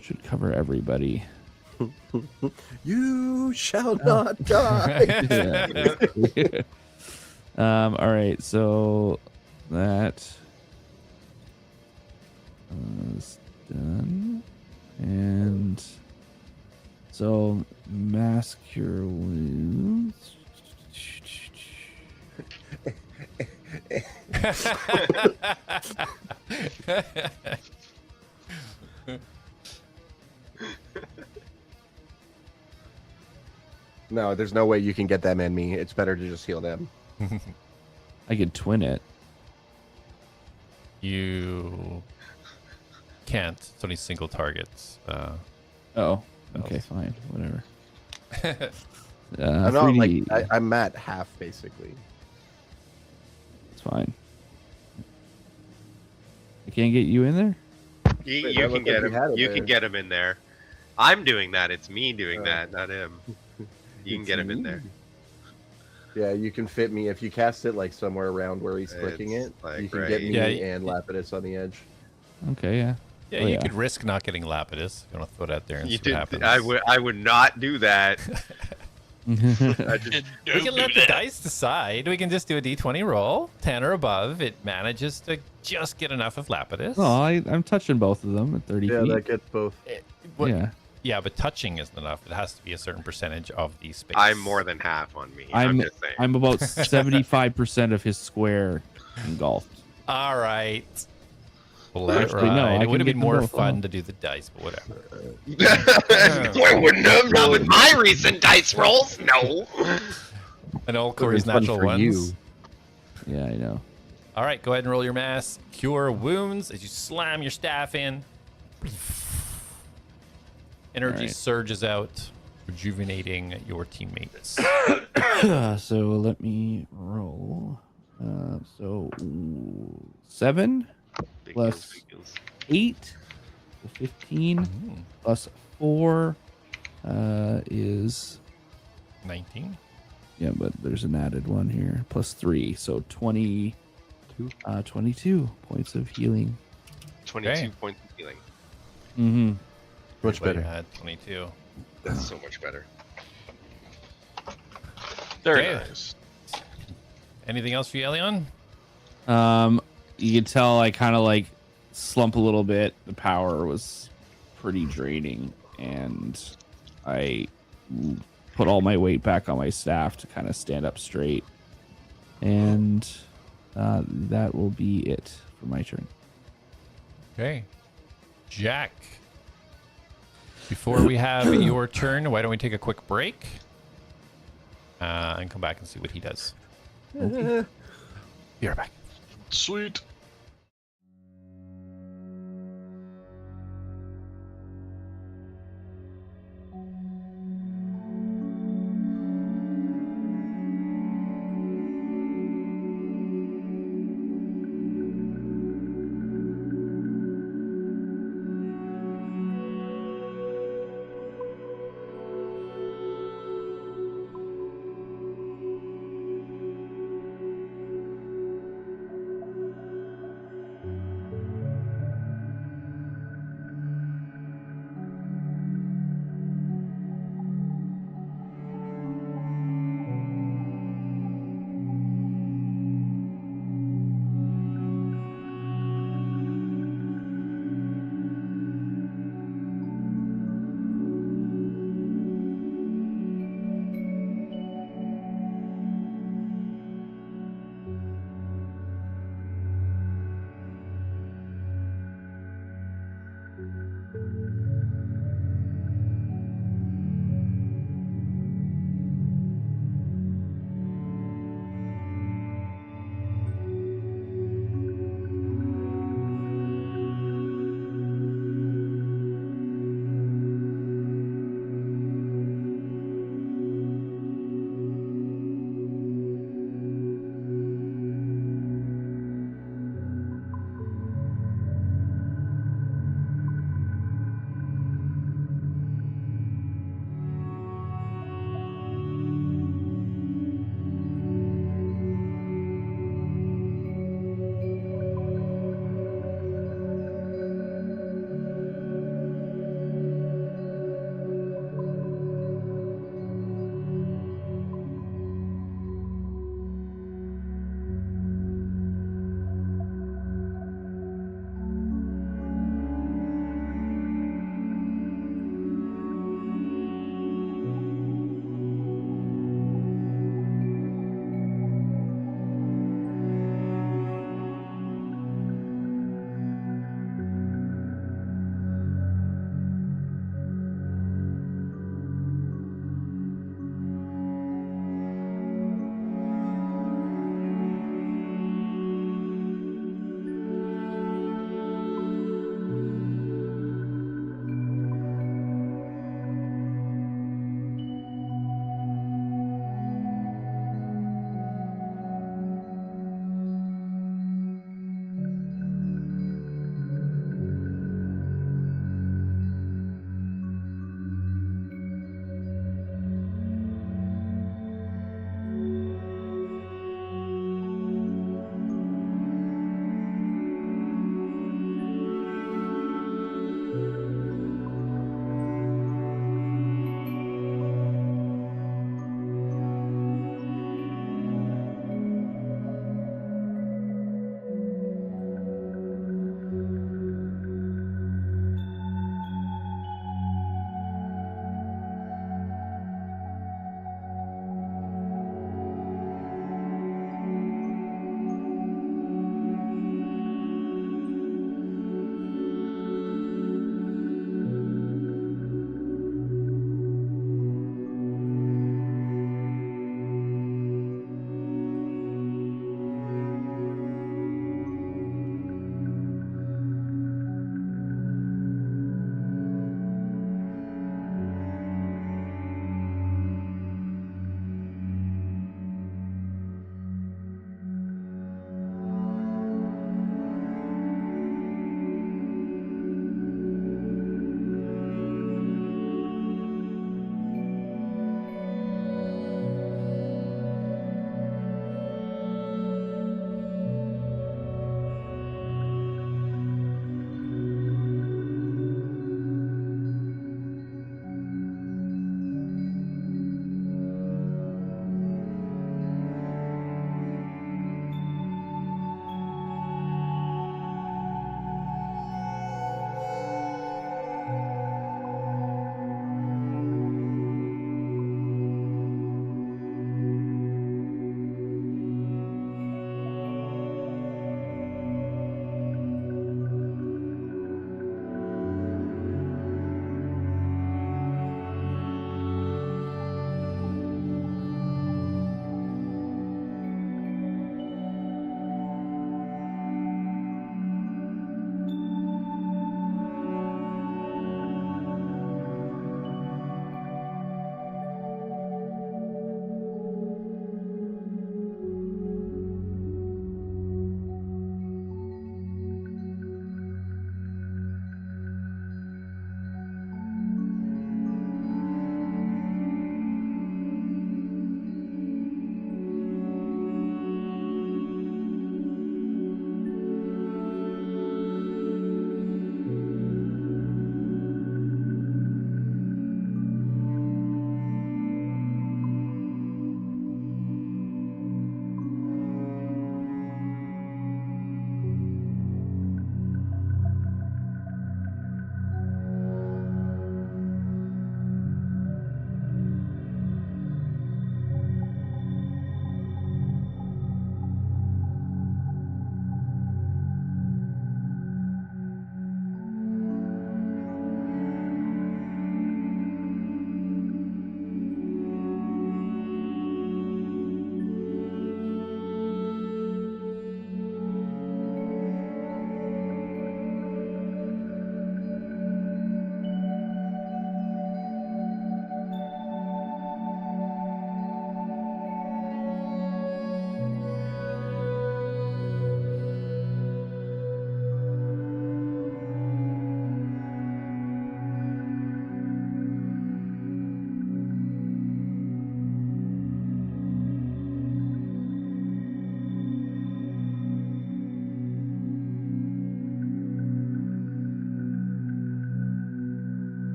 Should cover everybody. You shall not die. All right, so that is done, and so Mass Cure Wounds. No, there's no way you can get them in me. It's better to just heal them. I could twin it. You can't. It's only single targets. Oh, okay, fine, whatever. I'm not 3D, like I'm at half basically. it's fine. I can't get you in there. You, Wait, you that can looked get like you him. had it You there. can get him in there. I'm doing that. It's me doing Oh. that, not him. You can It's get him in me. there. Yeah, you can fit me if you cast it like somewhere around where he's clicking It's it. like You can right- get me Yeah, and Lapidus on the edge. Okay, yeah. Yeah, Oh, you yeah. could risk not getting Lapidus. If you want to throw it out there and You see what did. happens. I would not do that. I just, We can let the dice decide. We can just do a d20 roll, 10 or above. It manages to just get enough of Lapidus. Oh, I'm touching both of them at 30 Yeah, feet. that gets both. What- Yeah, Yeah, but touching isn't enough. It has to be a certain percentage of the space. I'm more than half on me. I'm just saying. I'm about 75% of his square engulfed. All right. Well, let it Actually, no, ride. I It can would have get been them more both, fun oh. to do the dice, but whatever. I wouldn't have. Not with my recent dice rolls. No. And all Would've Corey's been fun natural for ones. you. Yeah, I know. All right, go ahead and roll your mass. Cure wounds as you slam your staff in. Energy All right. surges out, rejuvenating your teammates. So let me roll. 7 Big Plus- deals, big deals. 8 so 15 plus 4 is 19. yeah, but there's an added one here plus 3, so 22 points of healing. 22 Okay. points of healing. Mm-hmm. Much Everybody better. had 22. That's so much better. Very Okay. nice. Anything else for you, Elion? You can tell I kind of like slump a little bit. The power was pretty draining, and I put all my weight back on my staff to kind of stand up straight. And that will be it for my turn. Okay. Jack. Before we have your turn, why don't we take a quick break and come back and see what he does. Be right back. Sweet.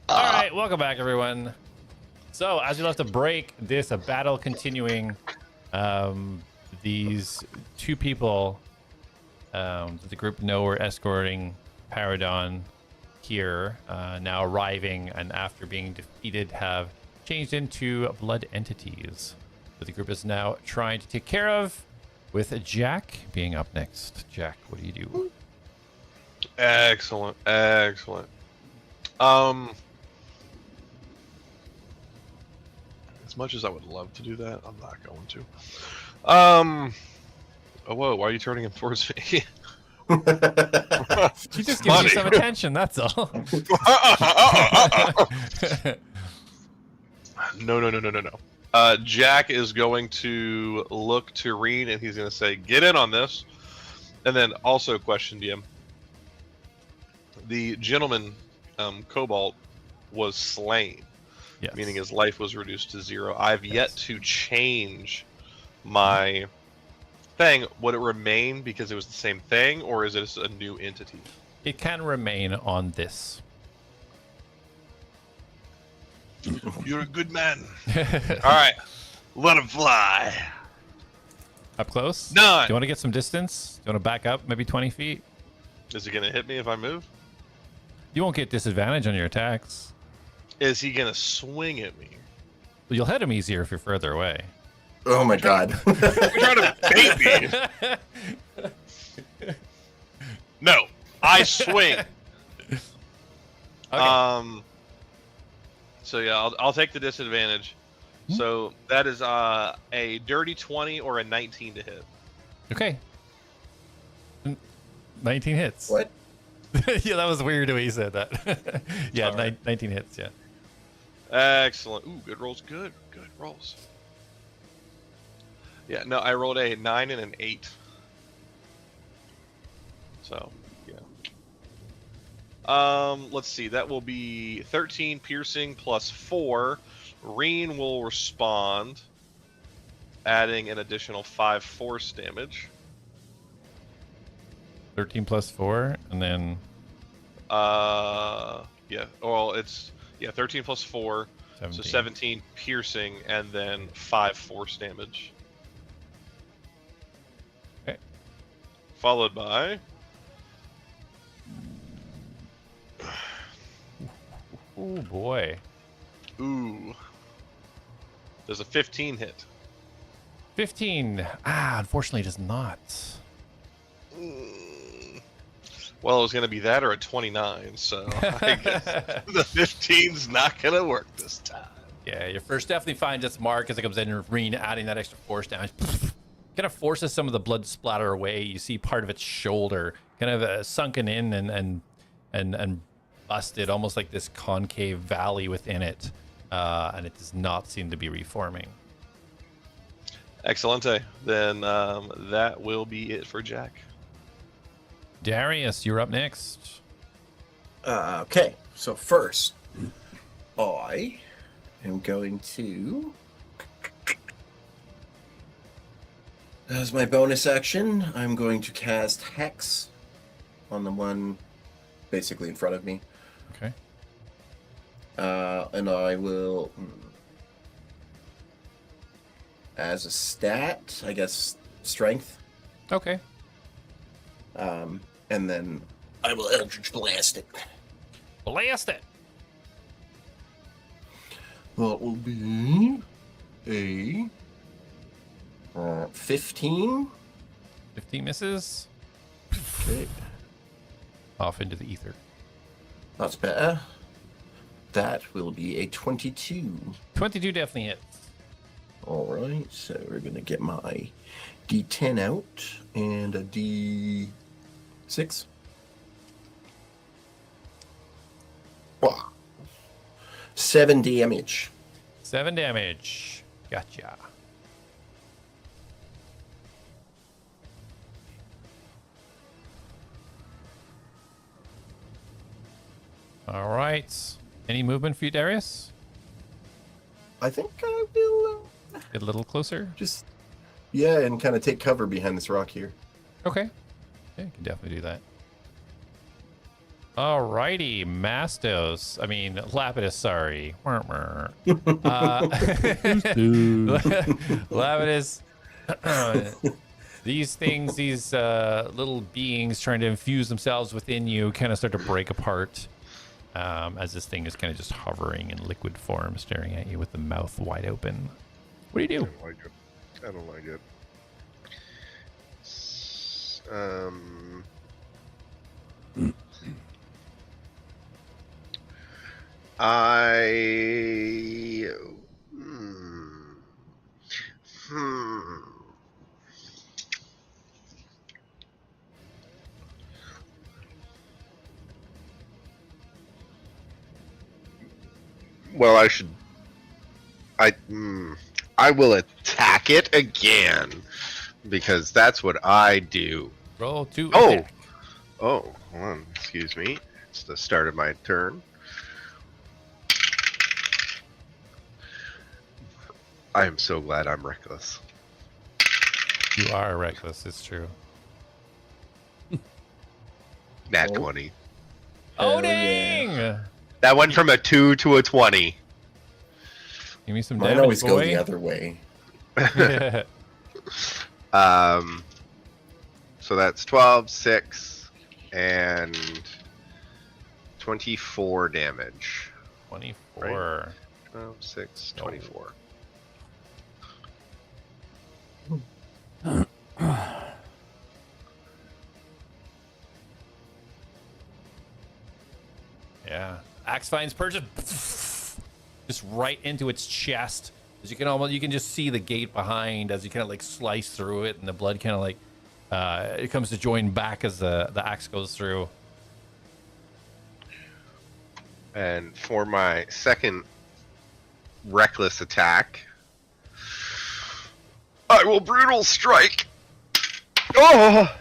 All right, welcome back, everyone. So, as we left a break, this a battle continuing. These two people that the group know were escorting Paradon here, now arriving, and after being defeated, have changed into blood entities that the group is now trying to take care of, with Jak being up next. Jak, what do you do? Excellent. As much as I would love to do that, I'm not going to. Oh, whoa, why are you turning him towards me? He just gives you some attention, that's all. No. Jak is going to look to Reen, and he's going to say, get in on this. And then also question DM. The gentleman, Cobalt, was slain. Yes. Meaning his life was reduced to 0. I've yet to change my thing. Would it remain because it was the same thing, or is it a new entity? It can remain on this. You're a good man. All right, let him fly. Up close? None. Do you want to get some distance? Do you want to back up maybe 20 feet? Is he going to hit me if I move? You won't get disadvantage on your attacks. Is he going to swing at me? Well, you'll hit him easier if you're further away. Oh my god. You're trying to bait me. No, I swing. Okay. So yeah, I'll take the disadvantage. So that is a dirty 20 or a 19 to hit. Okay. 19 hits. What? Yeah, that was weird the way you said that. Yeah, Sorry. 19 hits, yeah. Excellent. Ooh, good rolls. Good rolls. Yeah, no, I rolled a 9 and an 8. So, yeah. Let's see. That will be 13 piercing plus 4. Reen will respond, adding an additional 5 force damage. 13 plus 4, and then... Yeah. Well, it's... Yeah, 13 plus 4. 17. So 17 piercing, and then 5 force damage. Okay. Followed by... Oh, boy. Ooh. Does a 15 hit? 15. Unfortunately, it does not. Well, it was going to be that or a 29, so I guess the 15's not going to work this time. Yeah, your first definitely finds its mark as it comes in, and Reen adding that extra force damage. Kind of forces some of the blood splatter away. You see part of its shoulder kind of sunken in and busted, almost like this concave valley within it. And it does not seem to be reforming. Excellente. Then that will be it for Jak. Darius, you're up next. Okay, so first, I am going to... As my bonus action, I'm going to cast Hex on the one basically in front of me. Okay. And I will... As a stat, I guess, Strength. Okay. And then I will Eldritch Blast it. Blast it. That will be a 15. 15 misses. Okay. Off into the ether. That's better. That will be a 22. 22 definitely hits. All right, so we're going to get my D10 out and a D6. Wow. 7 damage. 7 damage. Gotcha. All right. Any movement for you, Darius? I think I will Get a little closer. just, yeah, and kind of take cover behind this rock here. Okay. Yeah, you can definitely do that. Alrighty, Mastos. I mean, Lapidus, sorry. Lapidus. These things, these little beings trying to infuse themselves within you kind of start to break apart as this thing is kind of just hovering in liquid form, staring at you with the mouth wide open. What do you do? I don't like it. Well, I will attack it again because that's what I do. Roll to Oh, attack. hold on, excuse me. It's the start of my turn. I am so glad I'm reckless. You are reckless, it's true. Nat Oh. 20. Oh, Hell dang! That went from a 2 to a 20. Give me some Mine damage, always go boy. the other way. So that's 12, 6, and 24 damage. 24. 12, 6, 24. Yeah. Axe finds purchase just right into its chest. As you can just see the gate behind as you kind of like slice through it, and the blood kind of like it comes to join back as the axe goes through. And for my second reckless attack, I will brutal strike. Oh!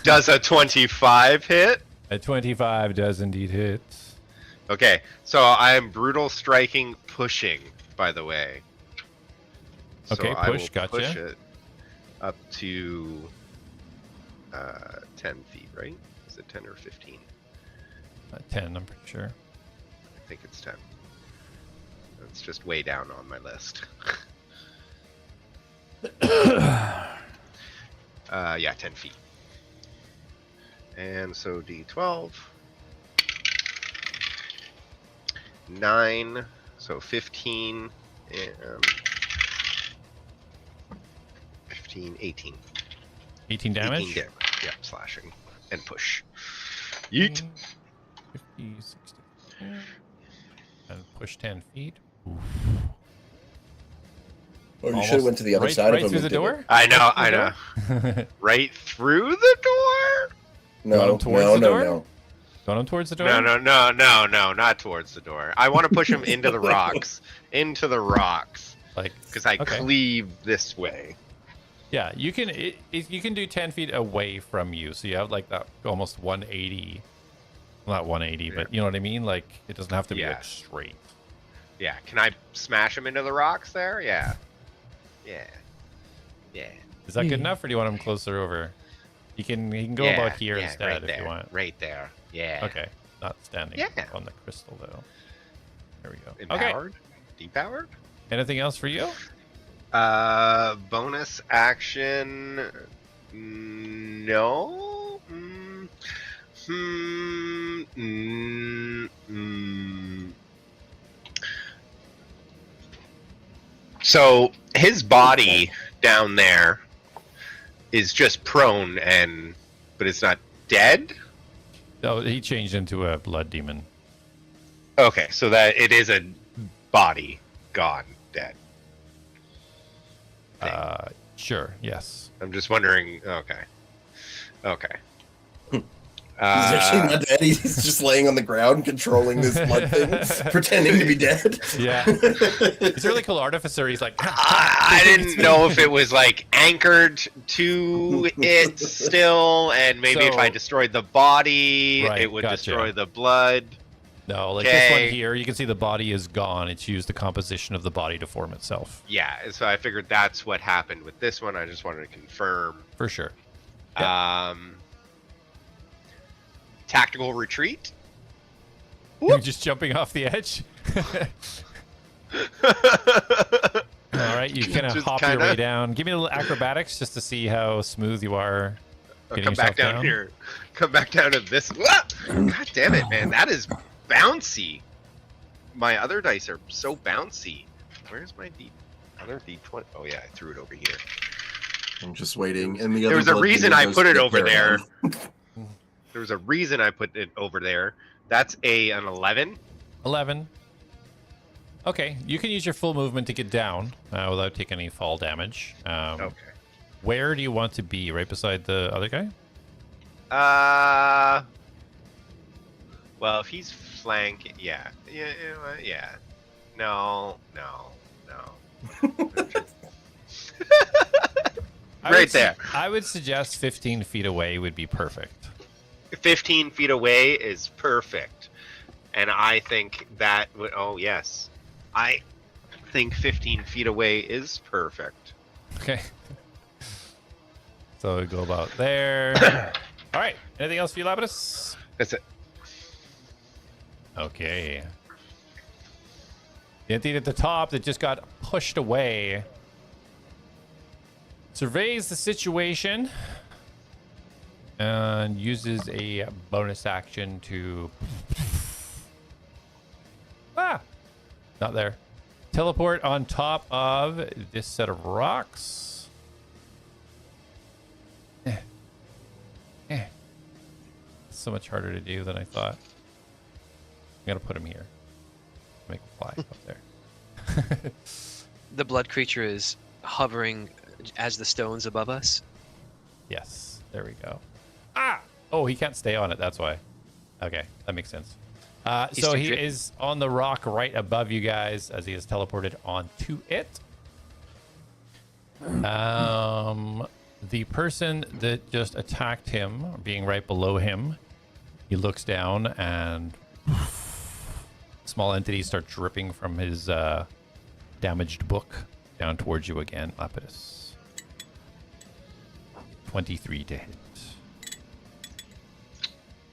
Does a 25 hit? A 25 does indeed hit. Okay, so I am brutal striking pushing, by the way. Okay, I will push, gotcha. push it up to 10 feet, right? Is it 10 or 15? 10, I'm pretty sure. I think it's 10. It's just way down on my list. Yeah, 10 feet. And so D12. 9, so 15, and 15, 18. 18 damage? 18 damage, yeah, slashing. And push. Yeet! 50, 60. And push 10 feet. Oh, you Almost should have went to the other right, side right of him. through the and did door? it. I know. Right through the door? No, Going towards no, the no, door? no. Going on towards the door? No, not towards the door. I want to push him into the rocks. Into the rocks. Like, Because I okay. cleave this way. Yeah, you can you can do 10 feet away from you, so you have like that almost 180. Not 180, Yeah. but you know what I mean? Like, it doesn't have to be Yeah. like straight. Yeah, can I smash him into the rocks there? Yeah. Yeah. Yeah. Is that good enough, or do you want him closer over? He can go Yeah, about here yeah, instead right if there, you want. Right there. Yeah. Okay, not standing Yeah. on the crystal though. There we go. Okay. Empowered? Depowered? Anything else for you? Bonus action. No. So his body down there is just prone, but it's not dead. No, he changed into a blood demon. Okay, so that it is a body gone, dead. Sure. Yes. I'm just wondering. Okay. He's actually not dead. He's just laying on the ground, controlling this blood thing, pretending to be dead. Yeah. He's a really cool artificer. He's like, I didn't know if it was like anchored to it still, and maybe if I So- destroyed the body, Right, it would gotcha. destroy the blood. no, like this one Okay. here, you can see the body is gone. It's used the composition of the body to form itself. Yeah, so I figured that's what happened with this one. I just wanted to confirm. For sure. tactical retreat. You're just jumping off the edge. All right, you kind of Just hop your kinda- way down. Give me a little acrobatics just to see how smooth you are. Getting Come back yourself down here. Come back down to this. Ah! God damn it, man. That is bouncy. My other dice are so bouncy. Where's my other D20? Oh, yeah, I threw it over here. I'm just waiting. And the There other was a blood reason demon I goes put to it get over there. Paradon. There was a reason I put it over there. That's an 11. 11. Okay, you can use your full movement to get down without taking any fall damage. Okay. Where do you want to be? Right beside the other guy? Well, if he's flank, yeah. No. Right there. I would suggest 15 feet away would be perfect. 15 feet away is perfect. And I think that would, oh yes. I think 15 feet away is perfect. Okay. So we go about there. All right. Anything else for you, Lapidus? That's it. Okay. The entity at the top that just got pushed away surveys the situation and uses a bonus action to not there. Teleport on top of this set of rocks. So much harder to do than I thought. I'm gonna put him here. Make him fly up there. The blood creature is hovering as the stones above us. Yes, there we go. Ah! Oh, he can't stay on it. That's why. Okay, that makes sense. He's So too he dri- is on the rock right above you guys as he is teleported onto it. The person that just attacked him, being right below him, he looks down and small entities start dripping from his damaged book down towards you again, Lapidus. 23 to hit,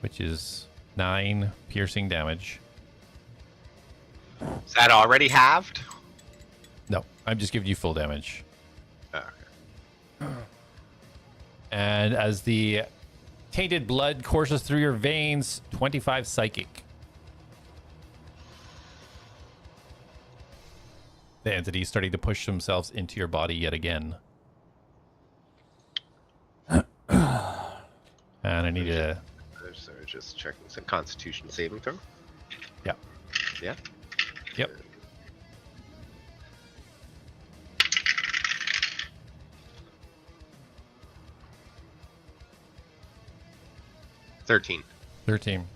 which is 9 piercing damage. Is that already halved? No, I'm just giving you full damage. Oh, okay. And as the tainted blood courses through your veins, 25 psychic. The entity is starting to push themselves into your body yet again. And I need to... So just checking some Constitution saving throw. Yeah. Yeah. Yep. $13. 13.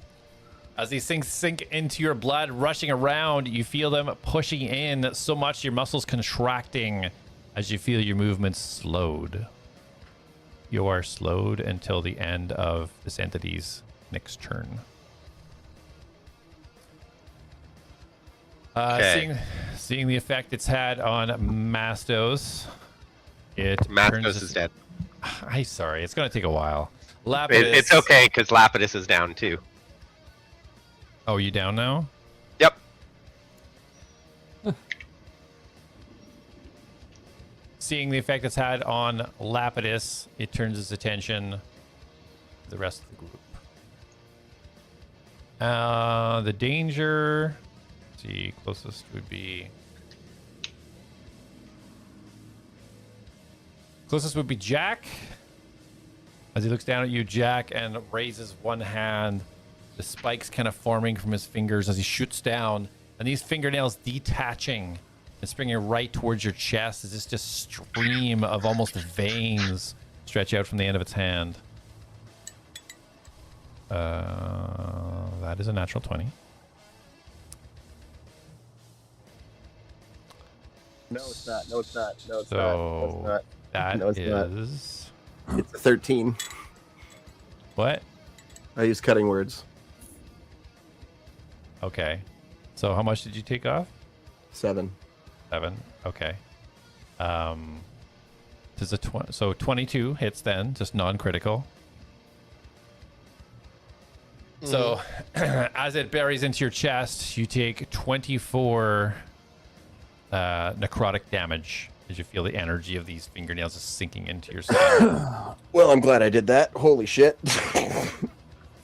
As these things sink into your blood, rushing around, you feel them pushing in so much your muscles contracting as you feel your movements slowed. You are slowed until the end of this entity's next turn. Okay. Seeing the effect it's had on Mastos, Mastos is dead. I'm sorry, it's going to take a while. Lapidus. It's okay because Lapidus is down too. Oh, you down now? Yep. Seeing the effect it's had on Lapidus, it turns its attention to the rest of the group. The danger. Let's see, closest would be. Closest would be Jak. As he looks down at you, Jak, and raises one hand, the spikes kind of forming from his fingers as he shoots down, and these fingernails detaching and springing right towards your chest as this just stream of almost veins stretch out from the end of its hand. That is a natural 20. No, it's not. No, it's not. No, it's So not. No, it's not. that No, it's not. is It's a 13. what? I use cutting words. Okay. So how much did you take off? 7. 7. Okay. Does a so 22 hits then, just non-critical. So as it buries into your chest, you take 24 necrotic damage as you feel the energy of these fingernails is sinking into your skin. Well, I'm glad I did that. Holy shit.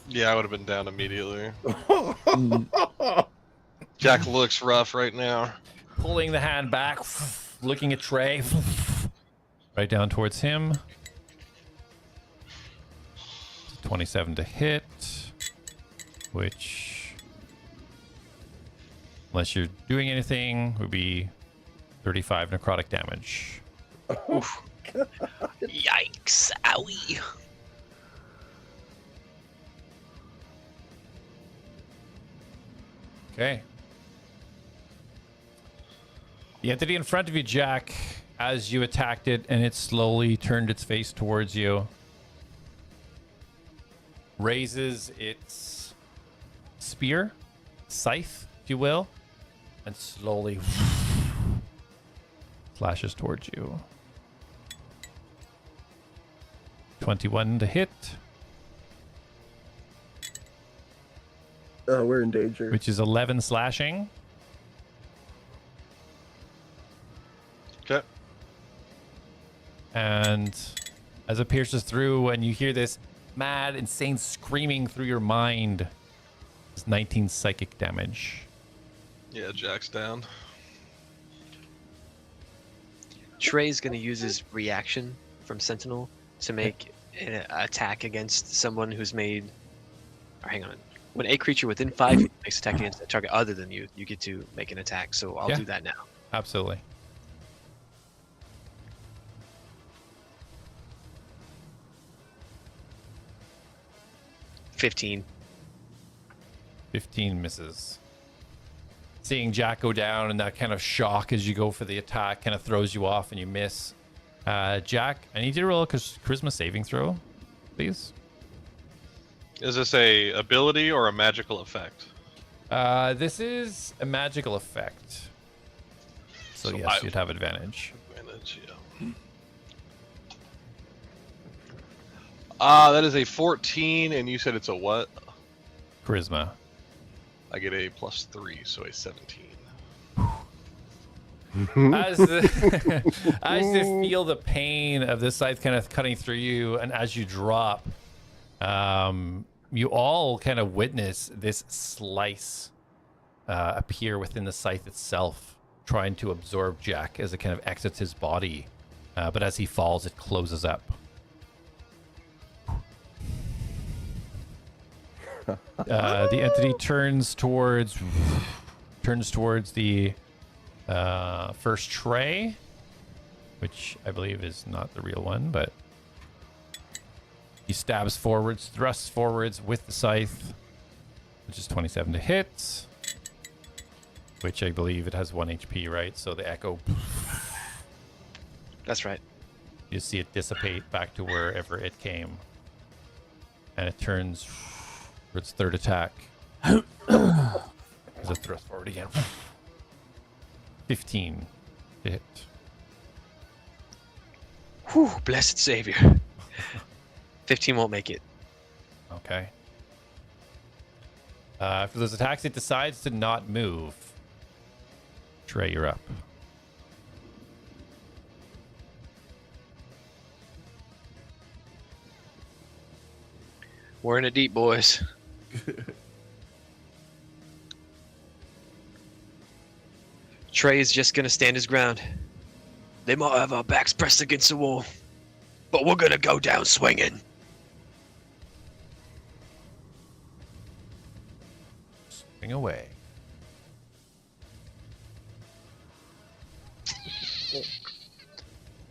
Yeah, I would have been down immediately. Jak looks rough right now. Pulling the hand back, looking at Trey, right down towards him. 27 to hit, which, unless you're doing anything, would be 35 necrotic damage. Yikes! Owie! Okay. The entity in front of you, Jak, as you attacked it, and it slowly turned its face towards you, raises its spear, scythe, if you will, and slowly flashes towards you. 21 to hit, Oh, we're in danger. which is 11 slashing. Okay. And as it pierces through and you hear this mad, insane screaming through your mind, it's 19 psychic damage. Yeah, Jak's down. Trey's gonna use his reaction from Sentinel to make an attack against someone who's made. Or hang on. When a creature within 5 feet makes attack against a target other than you, you get to make an attack. So I'll Yeah. do that now. Absolutely. $15. 15 misses. Seeing Jak go down and that kind of shock as you go for the attack kind of throws you off and you miss. Jak, I need you to roll a charisma saving throw, please. Is this a ability or a magical effect? This is a magical effect. So yes, you'd have advantage. Advantage, yeah. That is a 14, and you said it's a what? Charisma. I get a +3, so a 17. As you feel the pain of this scythe kind of cutting through you, and as you drop, you all kind of witness this slice appear within the scythe itself, trying to absorb Jak as it kind of exits his body. But as he falls, it closes up. The entity turns towards the first Trey, which I believe is not the real one, but he stabs forwards, thrusts forwards with the scythe, which is 27 to hit, which I believe it has 1 HP, right? So the echo, That's right. you see it dissipate back to wherever it came, and it turns for its third attack. As it thrusts forward again. 15 to hit. Whew, blessed savior. 15 won't make it. Okay. For those attacks, it decides to not move. Trey, you're up. We're in it deep, boys. Trey's just gonna stand his ground. They might have our backs pressed against the wall, but we're gonna go down swinging. Swing away.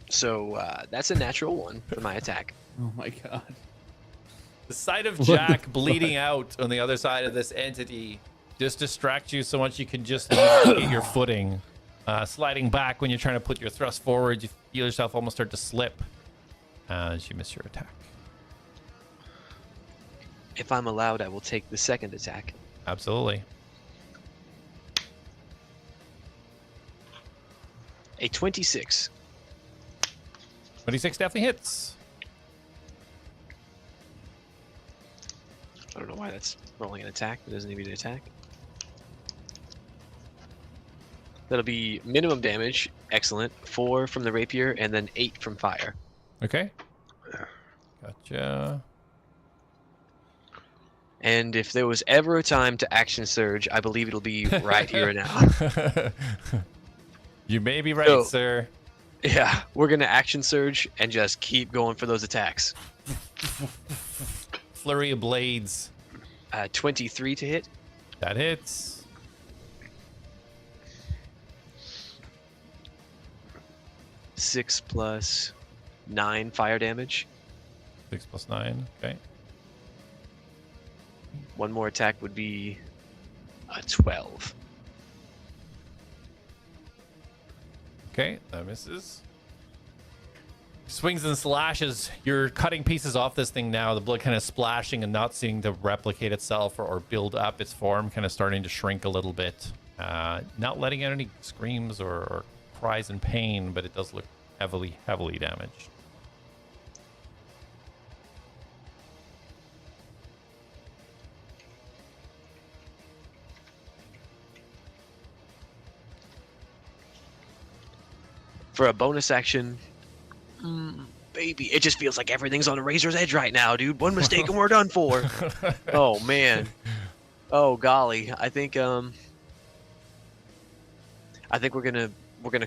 So that's a natural 1 for my attack. Oh my god. The sight of Jak bleeding out on the other side of this entity just distracts you so much you can just not get your footing. Sliding back when you're trying to put your thrust forward, you feel yourself almost start to slip as you miss your attack. If I'm allowed, I will take the second attack. Absolutely. A 26. 26 definitely hits. I don't know why that's rolling an attack. It doesn't need an attack. That'll be minimum damage. Excellent. 4 from the rapier, and then 8 from fire. Okay. Gotcha. And if there was ever a time to action surge, I believe it'll be right here and now. You may be right, So- sir. Yeah, we're gonna action surge and just keep going for those attacks. Flurry of blades. 23 to hit. That hits. Six plus 9 fire damage. 6 plus 9. Okay. One more attack would be a 12. Okay, that misses. Swings and slashes. You're cutting pieces off this thing now. The blood kind of splashing and not seeming to replicate itself or build up its form, kind of starting to shrink a little bit. Not letting out any screams or cries in pain, but it does look heavily damaged. For a bonus action, baby, it just feels like everything's on a razor's edge right now, dude. One mistake and we're done for. Oh man. Oh golly. I think we're gonna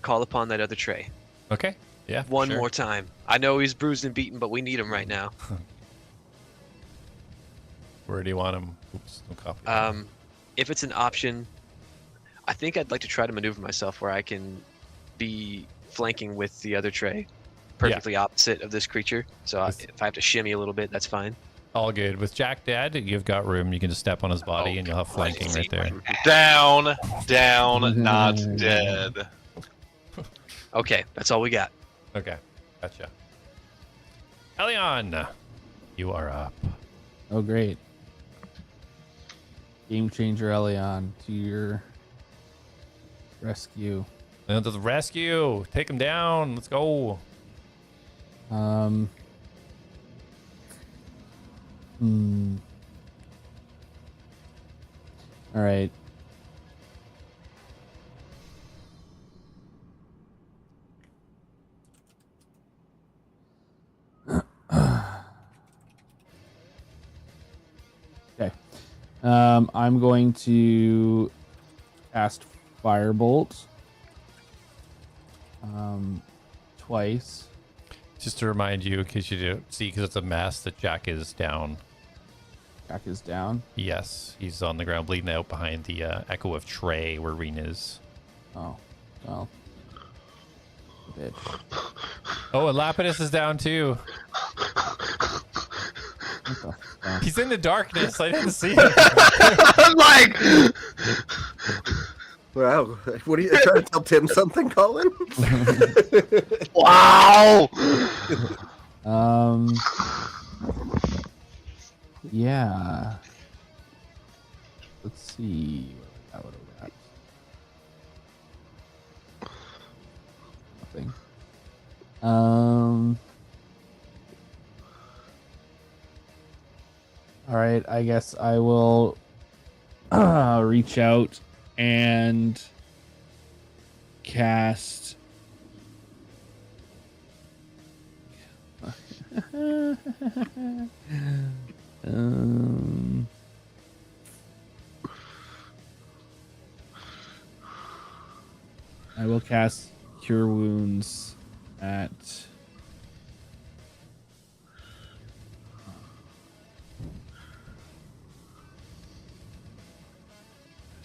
call upon that other Trey. Okay. Yeah. One sure. more time. I know he's bruised and beaten, but we need him right now. Where do you want him? Oops, no copy. If it's an option, I think I'd like to try to maneuver myself where I can be flanking with the other Trey, perfectly opposite of this creature. So if I have to shimmy a little bit, that's fine. All good. With Jak dead, you've got room. You can just step on his body and you'll have flanking right there. Down, not dead. Okay, that's all we got. Okay, gotcha. Elion, you are up. Oh, great. Game changer Elion to your rescue. And to the rescue. Take him down. Let's go. All right. Okay. I'm going to cast Firebolt. Twice. Just to remind you, in case you didn't see, because it's a mess, that Jak is down. Jak is down. Yes, he's on the ground bleeding out behind the Echo of Trey, where Reen is. Oh, well. Bit. Oh, and Lapidus is down too. He's in the darkness. I didn't see him. I'm like, Wow. What are you trying to tell Tim something, Colin? wow. Yeah. Let's see. What would I got? Nothing. All right. I guess I will reach out and cast. I will cast Cure Wounds at.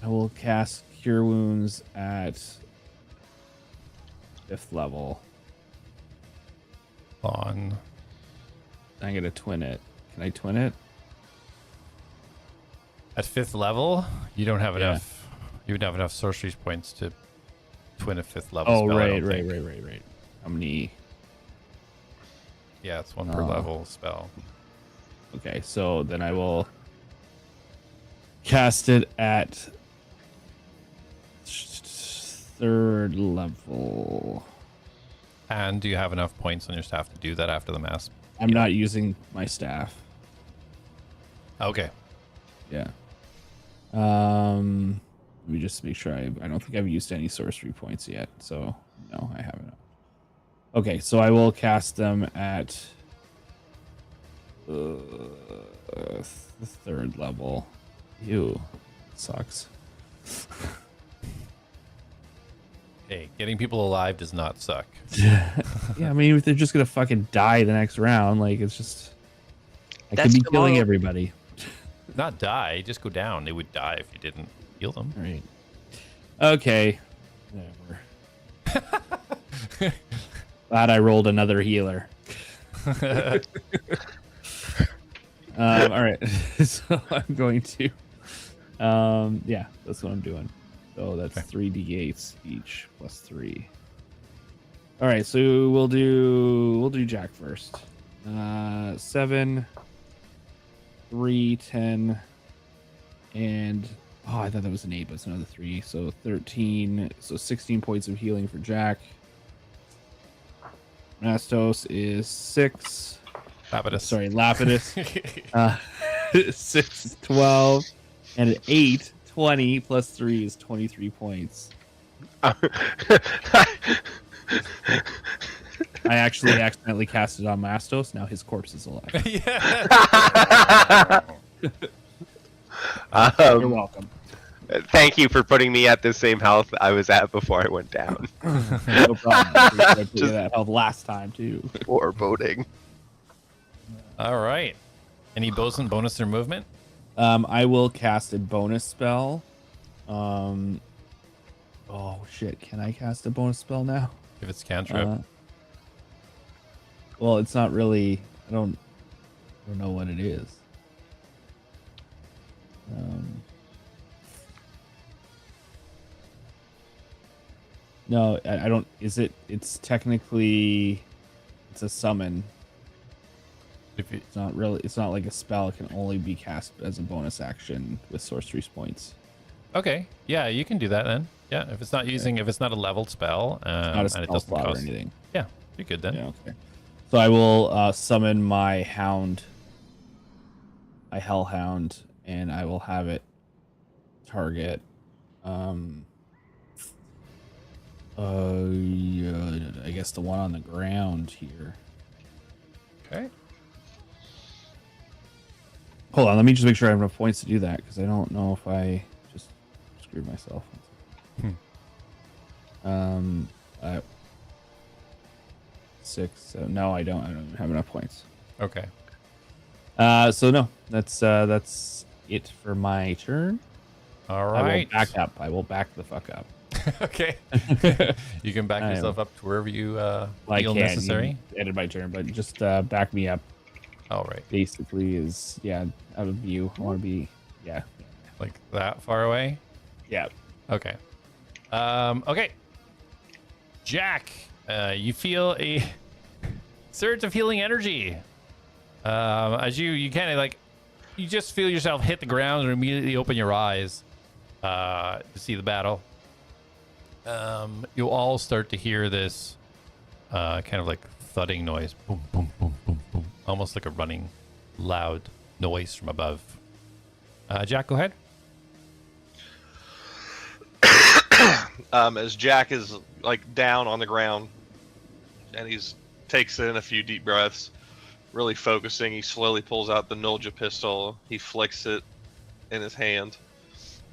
I will cast Cure Wounds at 5th level. On. I'm gonna twin it. Can I twin it? At 5th level, you don't have enough. You would have enough sorcery points to twin a 5th level Oh, spell. right. How many? Yeah, it's one per level spell. Okay, so then I will cast it at 3rd level. And do you have enough points on your staff to do that after the mass? I'm not using my staff. Okay. Yeah. Let me just make sure I don't think I've used any sorcery points yet. So no, I haven't. Okay, so I will cast them at the 3rd level. Ew, sucks. Hey, getting people alive does not suck. Yeah, I mean, if they're just gonna fucking die the next round, like it's just I could be killing everybody. Not die, just go down. They would die if you didn't heal them. All right. Okay. Whatever. Glad I rolled another healer. All right. So I'm going to yeah, that's what I'm doing. So that's 3d8s each plus 3. All right, so we'll do Jak first. 7, 3, 10, and I thought that was an 8, but it's another 3, so 13. So 16 points of healing for Jak. Mastos is 6. Lapidus. Sorry, Lapidus. 6 is 12, and an 8, 20 plus 3 is 23 points. I actually accidentally cast it on Mastos. Now his corpse is alive. You're welcome. Thank you for putting me at the same health I was at before I went down. No problem. I put you that health last time too. Foreboding. All right. Any bonus or movement? I will cast a bonus spell. Oh shit! Can I cast a bonus spell now? If it's cantrip. Well, it's not really. I don't know what it is. No, I don't. Is it? It's technically. It's a summon. It's not really. It's not like a spell. It can only be cast as a bonus action with sorcery points. Okay. Yeah, you can do that then. Yeah, if it's not using, if it's not a leveled spell, not a spell and it doesn't slot cost or anything. Yeah, you're good then. Yeah. Okay. So I will summon my hound, my hellhound, and I will have it target. I guess the one on the ground here. Okay. Hold on, let me just make sure I have enough points to do that because I don't know if I just screwed myself. 6. So no, I don't have enough points. Okay. So no, that's it for my turn. All I will right. back up. I will back the fuck up. Okay. You can back yourself up to wherever you feel can. necessary. Ended my turn, but just back me up. All right. Basically, is out of view. I want to be like that far away. Yeah. Okay. Okay. Jak, you feel a surge of healing energy. As you kind of like, you just feel yourself hit the ground and immediately open your eyes to see the battle. You'll all start to hear this kind of like thudding noise. Boom, boom, boom, boom, boom. Almost like a running, loud noise from above. Jak, go ahead. As Jak is like down on the ground and he's takes in a few deep breaths, really focusing, he slowly pulls out the Nolja pistol. He flicks it in his hand,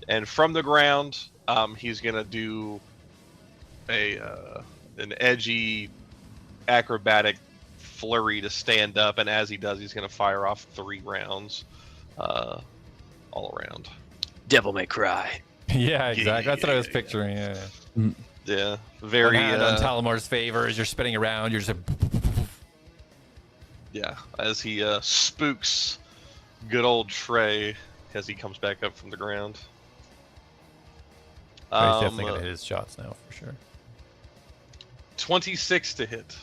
and from the ground, he's gonna do an edgy acrobatic flurry to stand up, and as he does, he's gonna fire off 3 rounds all around. Devil May Cry. Yeah, exactly. That's what I was picturing. Yeah. Yeah, very on Talamar's favor as you're spinning around. You're just yeah, as he spooks good old Trey as he comes back up from the ground. Trey's definitely gonna hit his shots now for sure. 26 to hit.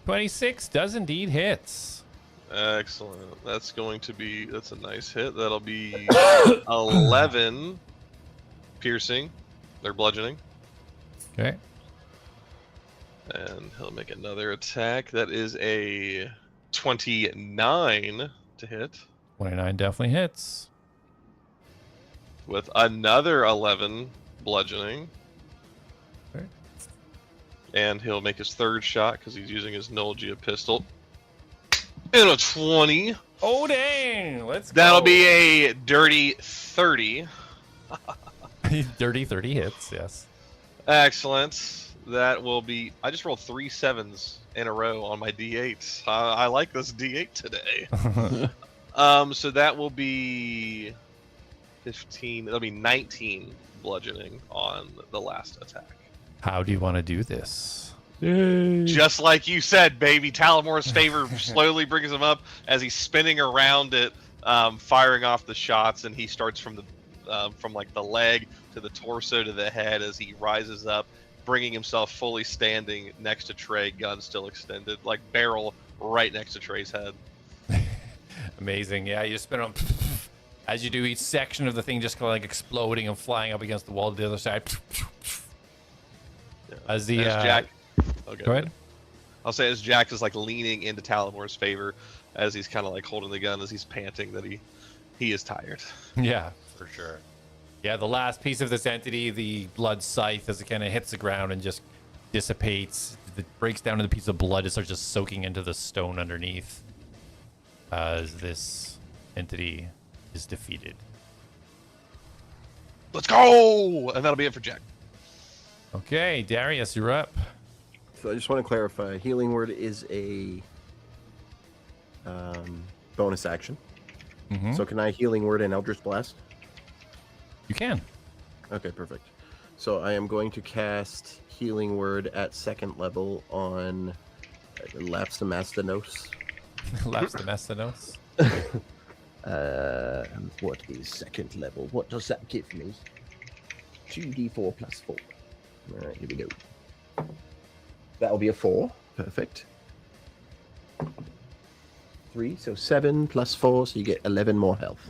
26 does indeed hits. Excellent. That's a nice hit. That'll be 11 piercing. They're bludgeoning. Okay. And he'll make another attack. That is a 29 to hit. 29 definitely hits. with another 11 bludgeoning. Okay. And he'll make his third shot because he's using his Nolgia pistol. And a 20. Oh, dang. Let's go. That'll be a dirty 30. Dirty 30 hits, yes. Excellent. That will be... I just rolled 3 7s in a row on my D8s. I like this D8 today. So that will be 15. That'll be 19 bludgeoning on the last attack. How do you want to do this? Just like you said, baby. Talamor's favor slowly brings him up as he's spinning around it, firing off the shots, and he starts from like the leg to the torso to the head as he rises up, bringing himself fully standing next to Trey, gun still extended, like barrel right next to Trey's head. Amazing. Yeah, you just spin on. As you do, each section of the thing just kind of like exploding and flying up against the wall to the other side. As the Jak. Okay. Go ahead. I'll say as Jak is like leaning into Talamor's favor, as he's kind of like holding the gun, as he's panting that he is tired. Yeah, for sure. Yeah, the last piece of this entity, the blood scythe, as it kind of hits the ground and just dissipates, it breaks down into pieces of blood. It starts just soaking into the stone underneath as this entity is defeated. Let's go! And that'll be it for Jak. Okay, Darius, you're up. So I just want to clarify, Healing Word is a bonus action. Mm-hmm. So can I Healing Word and Eldritch Blast? You can. Okay, perfect. So I am going to cast Healing Word at 2nd level on Lapsamastanos. Lapsamastanos. What is 2nd level? What does that give me? 2d4 plus 4. All right, here we go. That'll be a 4. Perfect. 3, so 7 plus 4, so you get 11 more health.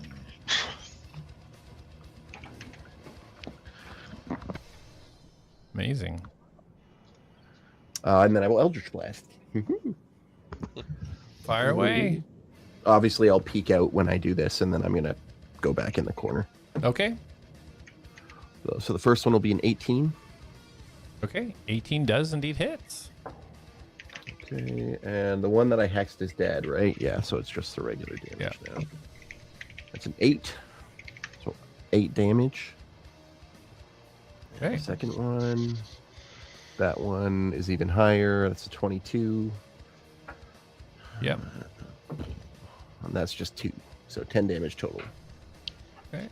Amazing. And then I will Eldritch Blast. Fire away. Obviously, I'll peek out when I do this, and then I'm going to go back in the corner. Okay. So the first one will be an 18. Okay, 18 does indeed hit. Okay, and the one that I hexed is dead, right? Yeah, so it's just the regular damage now. That's an 8. So 8 damage. Okay. Second one. That one is even higher. That's a 22. Yep. And that's just 2. So 10 damage total. Okay.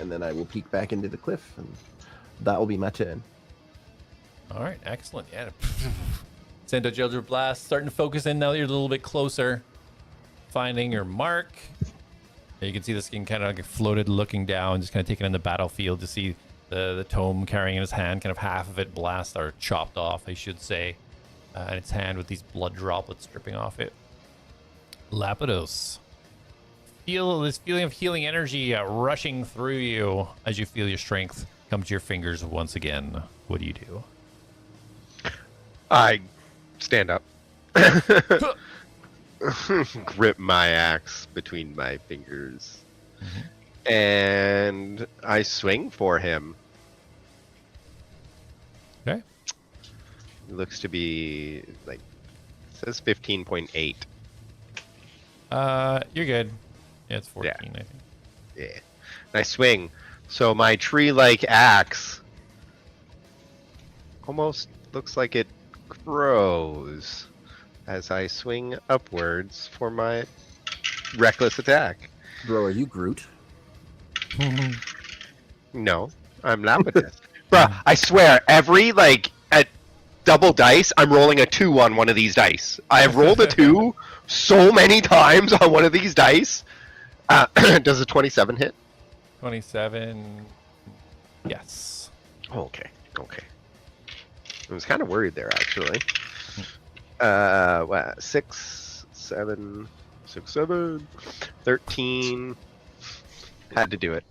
And then I will peek back into the cliff, and that will be my turn. All right, excellent. Yeah. Send out Eldritch Blast. Starting to focus in now that you're a little bit closer. Finding your mark. You can see the skin kind of like floated looking down, just kind of taking in the battlefield to see the tome carrying in his hand, kind of half of it blast or chopped off, I should say. In its hand with these blood droplets dripping off it. Lapidos. Feel this feeling of healing energy rushing through you as you feel your strength come to your fingers once again. What do you do? I stand up. Grip my axe between my fingers. Mm-hmm. And I swing for him. Okay. It looks to be like, it says 15.8. You're good. Yeah, it's 14, Yeah. I think. Yeah. And I swing. So my tree-like axe almost looks like it grows as I swing upwards for my reckless attack. Bro, are you Groot? No, I'm Lapidus. Bruh, I swear, every, at double dice, I'm rolling a 2 on one of these dice. I have rolled a 2 so many times on one of these dice. Does a 27 hit? 27. Yes. Oh, okay. I was kind of worried there, actually. 6, 7, 13. Had to do it.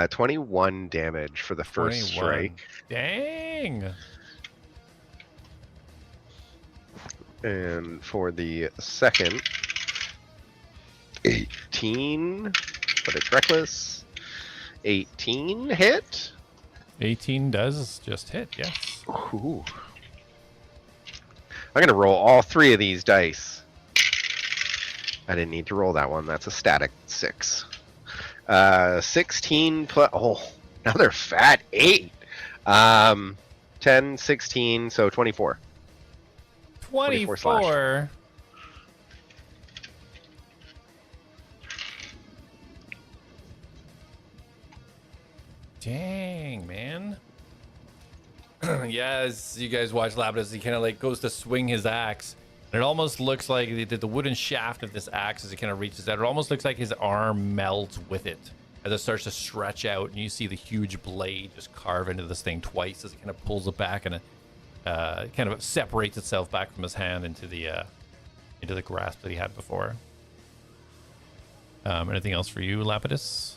21 damage for the first 21. strike. Dang. And for the second, 18, but it's reckless. 18 hit. 18 does just hit, yes. Ooh. I'm gonna roll all 3 of these dice. I didn't need to roll that one. That's a static 6. 16 plus. Oh, another fat 8. 10, 16, so 24. 24. Dang, man. Yeah, as you guys watch Lapidus, he kind of like goes to swing his axe. And it almost looks like the wooden shaft of this axe, as it kind of reaches out, it almost looks like his arm melds with it as it starts to stretch out. And you see the huge blade just carve into this thing twice as it kind of pulls it back, and it kind of separates itself back from his hand into the grasp that he had before. Anything else for you, Lapidus?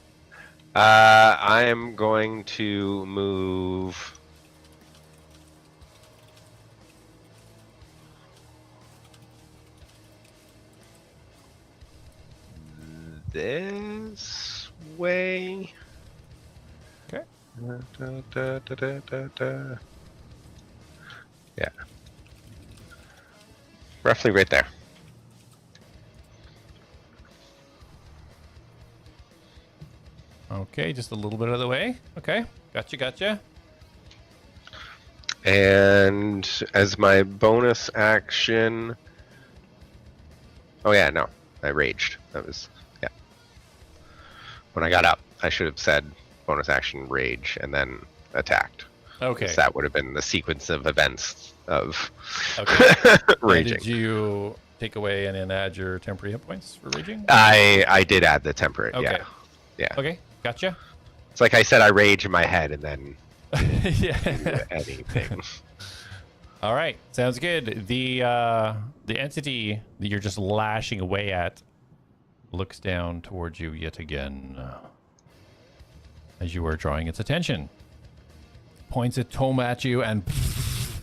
I am going to move. This way. Okay. Yeah. Roughly right there. Okay, just a little bit of the way. Okay, gotcha. And as my bonus action. Oh, yeah, no. I raged. That was. Yeah. When I got up, I should have said bonus action rage and then attacked. Okay. Because that would have been the sequence of events of raging. Did you take away and then add your temporary hit points for raging? I did add the temporary. Okay. Yeah. Okay, gotcha. It's like I said, I rage in my head and then Yeah. do anything. All right, sounds good. The entity that you're just lashing away at looks down towards you yet again as you are drawing its attention. Points its tome at you, and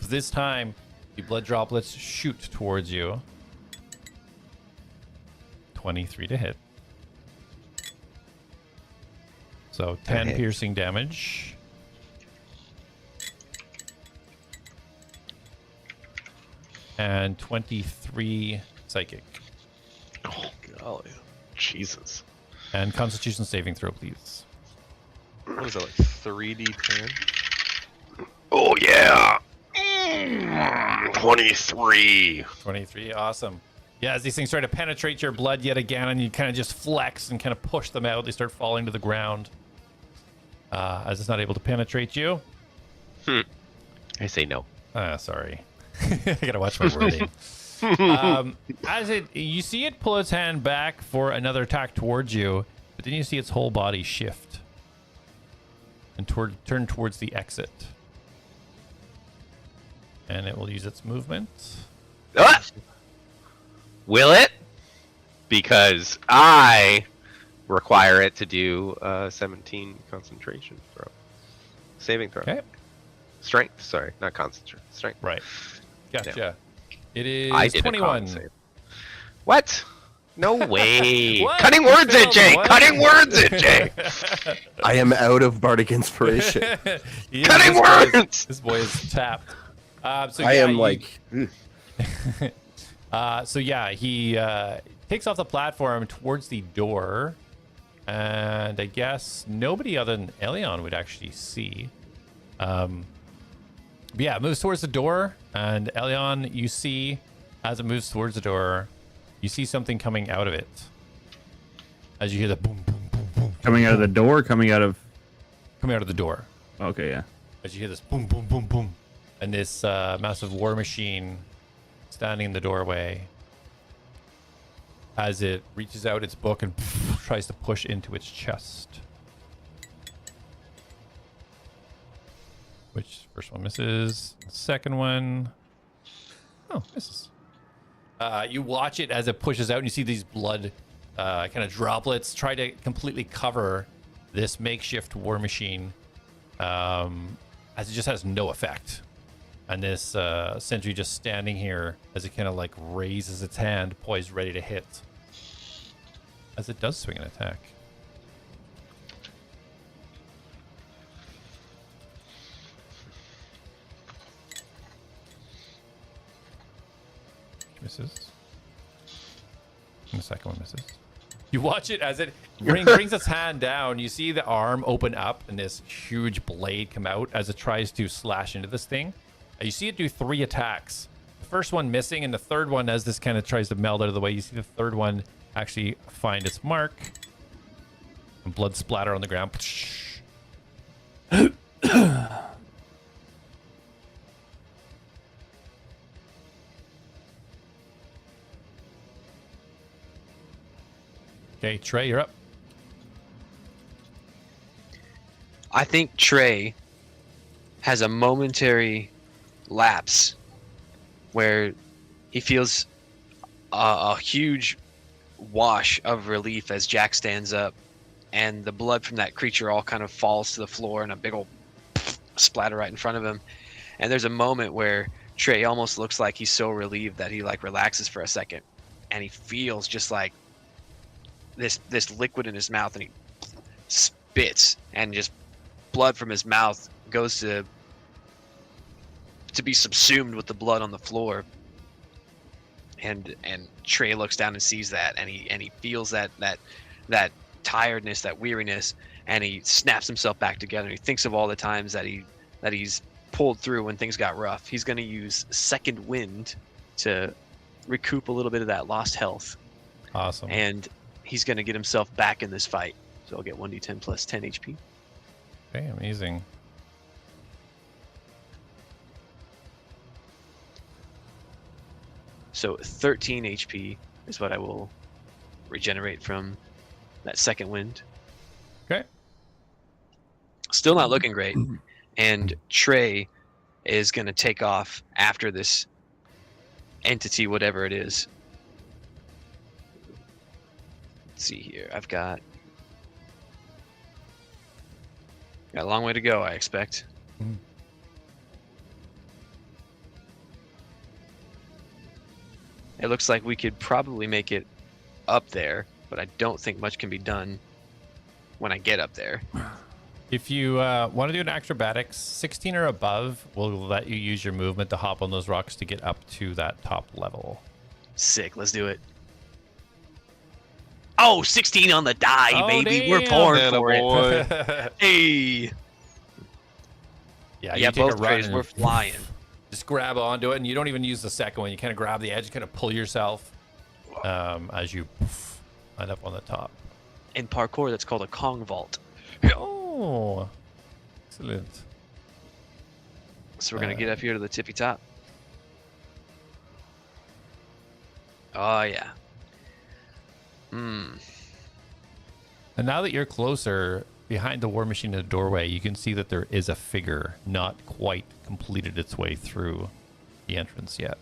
this time the blood droplets shoot towards you. 23 to hit. So 10 piercing damage. And 23 psychic. Oh, golly. Jesus. And Constitution saving throw, please. What is that, like 3d10? Oh, yeah. 23. 23, awesome. Yeah, as these things try to penetrate your blood yet again, and you kind of just flex and kind of push them out, they start falling to the ground. As it's not able to penetrate you. I say no. Sorry. I gotta watch my wording. You see it pull its hand back for another attack towards you, but then you see its whole body shift and turn towards the exit. And it will use its movement. Ah! Will it? Because I require it to do 17 concentration throw. Saving throw. Okay. Strength, sorry, not concentration. Strength. Right. Gotcha. Yeah. It is I did 21. A con save. What? No way. What? Cutting words at Jay. What? Cutting words at Jay. I am out of bardic inspiration. Cutting words. This boy is tapped. So I yeah, am like. So yeah, he takes off the platform towards the door, and I guess nobody other than Elion would actually see. But yeah, it moves towards the door, and Elion, you see, as it moves towards the door, you see something coming out of it. As you hear the boom, boom, boom, boom. Coming out of the door, coming out of the door. Okay, yeah. As you hear this boom, boom, boom, boom, and this massive war machine standing in the doorway, as it reaches out its book and tries to push into its chest. Which first one misses, the second one, oh, misses. You watch it as it pushes out, and you see these blood kind of droplets try to completely cover this makeshift war machine, as it just has no effect. And this sentry just standing here as it kind of like raises its hand, poised, ready to hit. as it does swing an attack. Misses. And the second one misses. You watch it as it brings its hand down. You see the arm open up and this huge blade come out as it tries to slash into this thing. You see it do 3 attacks. The first one missing, and the third one, as this kind of tries to meld out of the way, you see the third one actually find its mark. And blood splatter on the ground. Okay, Trey, you're up. I think Trey has a momentary lapse where he feels a huge wash of relief as Jak stands up, and the blood from that creature all kind of falls to the floor in a big old splatter right in front of him. And there's a moment where Trey almost looks like he's so relieved that he like relaxes for a second, and he feels just like this liquid in his mouth, and he spits, and just blood from his mouth goes to be subsumed with the blood on the floor. And Trey looks down and sees that, and he feels that tiredness, that weariness, and he snaps himself back together. And he thinks of all the times that he's pulled through when things got rough. He's going to use Second Wind to recoup a little bit of that lost health. Awesome. And he's going to get himself back in this fight. So I'll get 1d10 plus 10 HP. Okay, amazing. So 13 HP is what I will regenerate from that Second Wind. Okay. Still not looking great. And Trey is going to take off after this entity, whatever it is. Let's see here. I've got a long way to go, I expect. It looks like we could probably make it up there, but I don't think much can be done when I get up there. If you want to do an acrobatics, 16 or above will let you use your movement to hop on those rocks to get up to that top level. Sick, let's do it. Oh, 16 on the die, baby. Damn. We're pouring Atta for boy. it. Hey. Yeah, Yeah, you take a both run trays, and we're flying. just grab onto it, and you don't even use the second one. You kind of grab the edge, you kind of pull yourself as you end up on the top. In parkour, that's called a Kong vault. Oh, excellent. So we're going to get up here to the tippy top. Oh, yeah. And now that you're closer, behind the war machine in the doorway, you can see that there is a figure not quite completed its way through the entrance yet.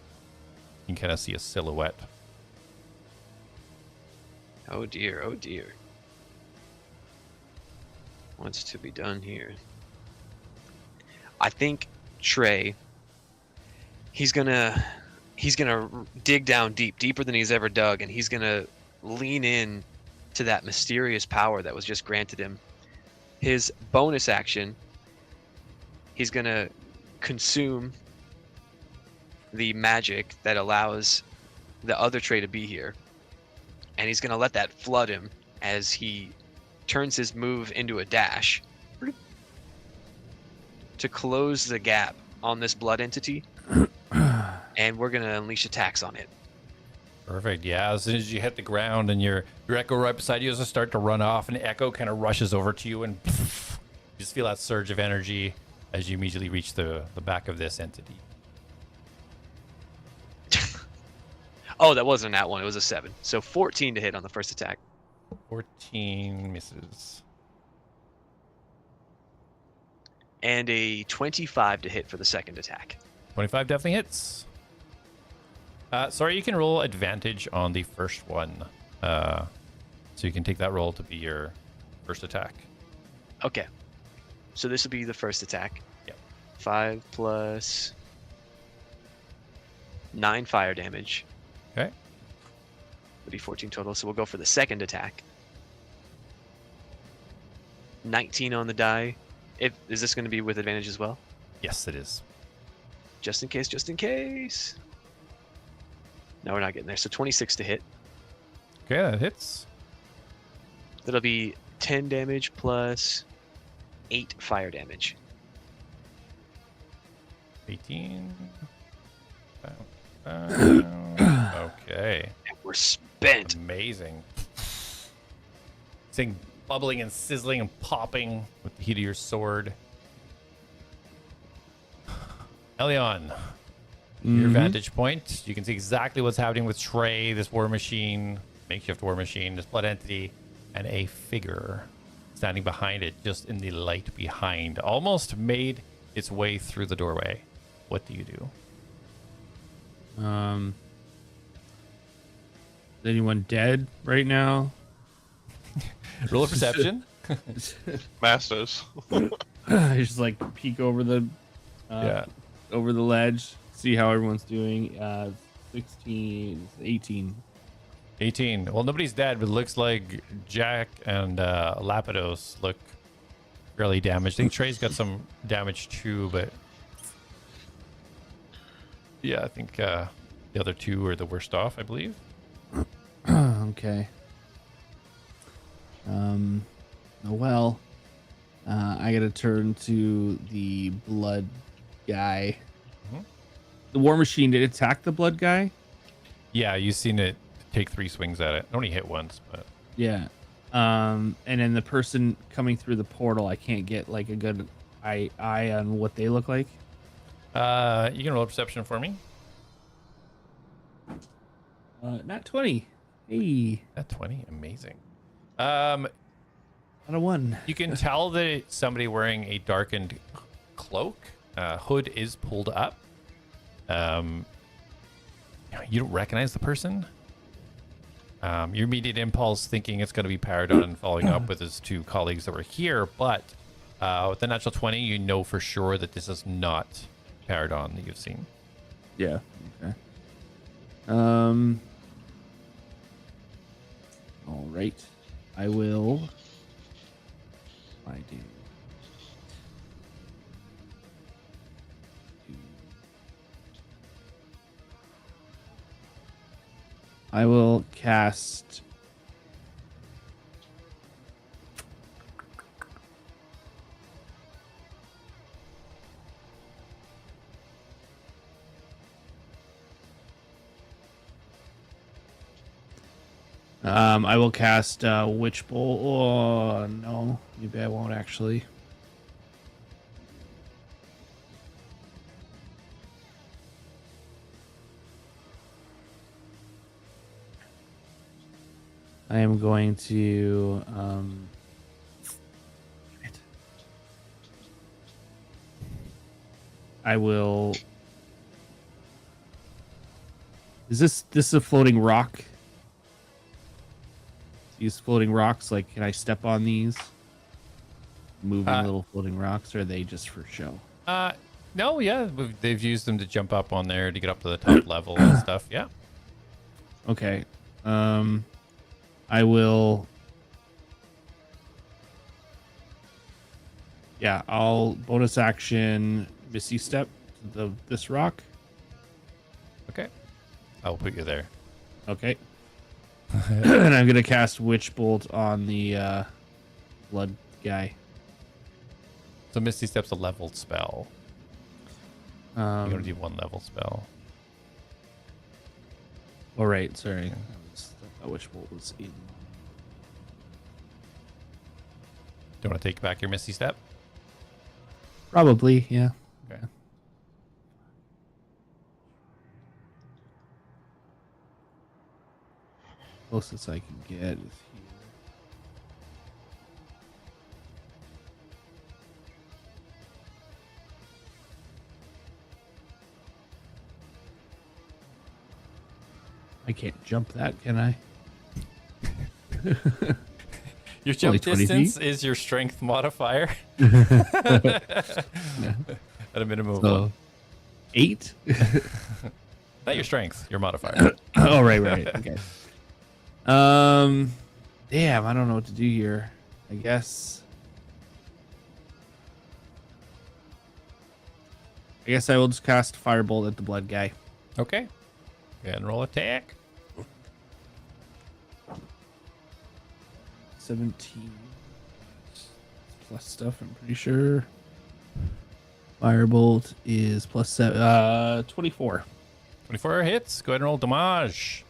You can kind of see a silhouette. Oh, dear. Oh, dear. What's to be done here? I think Trey, he's gonna dig down deeper than he's ever dug, and he's gonna lean in to that mysterious power that was just granted him. His bonus action, he's gonna consume the magic that allows the other Trey to be here, and he's gonna let that flood him as he turns his move into a dash to close the gap on this blood entity, and we're gonna unleash attacks on it. Perfect. Yeah, as soon as you hit the ground and your echo right beside you, as it start to run off, and echo kind of rushes over to you, and you just feel that surge of energy as you immediately reach the back of this entity. Oh, that wasn't that one. It was a 7. So 14 to hit on the first attack. 14 misses. And a 25 to hit for the second attack. 25 definitely hits. Sorry, you can roll advantage on the first one. So you can take that roll to be your first attack. Okay. So this will be the first attack. Yep. 5 plus 9 fire damage. Okay. Would be 14 total. So we'll go for the second attack. 19 on the die. Is this going to be with advantage as well? Yes, it is. Just in case, just in case. No, we're not getting there. So 26 to hit. Okay, that hits. That'll be 10 damage plus 8 fire damage. 18. Okay. And we're spent. Amazing. Thing bubbling and sizzling and popping with the heat of your sword. Elion, your vantage point. You can see exactly what's happening with Trey, this war machine, makeshift war machine, this blood entity, and a figure standing behind it, just in the light behind. Almost made its way through the doorway. What do you do? Is anyone dead right now? Roll a perception. Mastos. I just like peek over the over the ledge, see how everyone's doing. 16, 18. 18. Well, nobody's dead, but it looks like Jak and Lapidos look fairly damaged. I think Trey's got some damage too, but yeah, I think the other two are the worst off, I believe. Okay. Well, I gotta turn to the blood guy. The war machine, did it attack the blood guy? Yeah, you've seen it take 3 swings at it. It only hit once, but Yeah. And then the person coming through the portal, I can't get like a good eye on what they look like. you can roll a perception for me. Not 20. Hey. At 20, amazing. Not a 1. You can tell that it's somebody wearing a darkened cloak. Hood is pulled up. You don't recognize the person. Your immediate impulse thinking it's going to be Paradon following up with his 2 colleagues that were here, but with the natural 20, you know for sure that this is not Paradon that you've seen. Yeah. Okay. All right. I will. I do. I will cast. I will cast Witch Bolt. Oh no, maybe I won't actually. I am going to I will. Is this a floating rock? Use floating rocks, like can I step on these? Moving little floating rocks, or are they just for show? No, yeah, they've used them to jump up on there to get up to the top level and stuff. Yeah. Okay. I will. Yeah, I'll bonus action Misty Step to this rock. Okay. I'll put you there. Okay. And I'm gonna cast Witch Bolt on the blood guy. So Misty Step's a leveled spell. You're gonna do 1 level spell. All right, sorry. That Witch Bolt was in. Do you want to take back your Misty Step? Probably, yeah. Okay. Closest I can get is here. I can't jump that, can I? Your jump distance is your strength modifier. At a minimum of 8? Not your strength, your modifier. Oh, right. Okay. Damn, I don't know what to do here. I guess I guess I will just cast Firebolt at the blood guy. Okay. Go ahead and roll attack. 17 plus stuff, I'm pretty sure. Firebolt is plus 24. 24 hits. Go ahead and roll damage.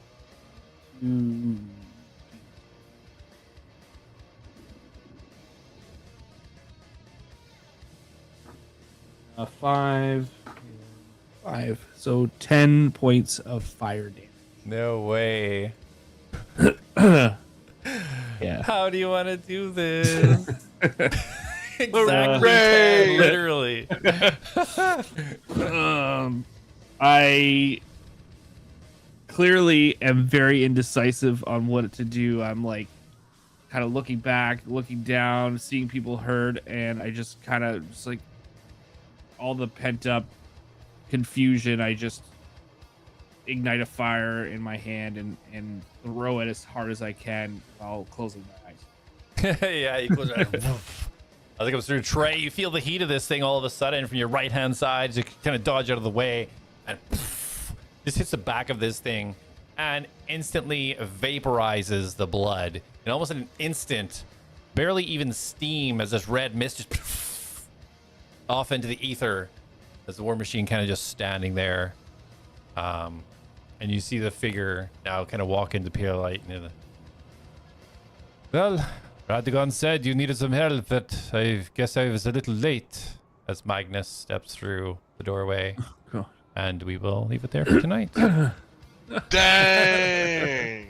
5. So 10 points of fire damage. No way. Yeah. How do you want to do this? Exactly 10, literally. I clearly am very indecisive on what to do. I'm like kind of looking back, looking down, seeing people hurt, and I just kind of just like all the pent up confusion. I just ignite a fire in my hand and throw it as hard as I can while closing my eyes. Yeah, you close your eyes. As it comes through Trey, you feel the heat of this thing all of a sudden from your right hand side as you kind of dodge out of the way, and just hits the back of this thing and instantly vaporizes the blood. And almost in an instant, barely even steam, as this red mist just off into the ether as the war machine kind of just standing there. And you see the figure now kind of walk into pale light. Well, Radagon said you needed some help, but I guess I was a little late, as Magnus steps through the doorway. Cool. And we will leave it there for tonight. Dang.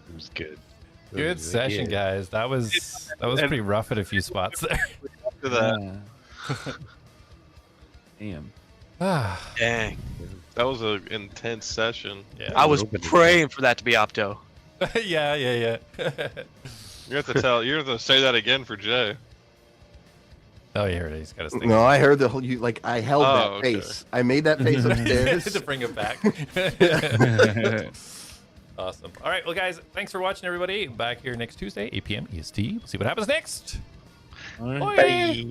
It was good. Good session, guys. That was pretty rough at a few spots there. After that, Damn. Dang. that was an intense session. Yeah. I was praying for that to be Opto. yeah. You have to tell. You have to say that again for Jay. Oh, here it is. Got to stay. No, I heard the whole. You like I held that okay. face. I made that face upstairs. to bring it back. Awesome. All right, well, guys, thanks for watching, everybody. Back here next Tuesday, 8 p.m. EST. We'll see what happens next. All right. Bye.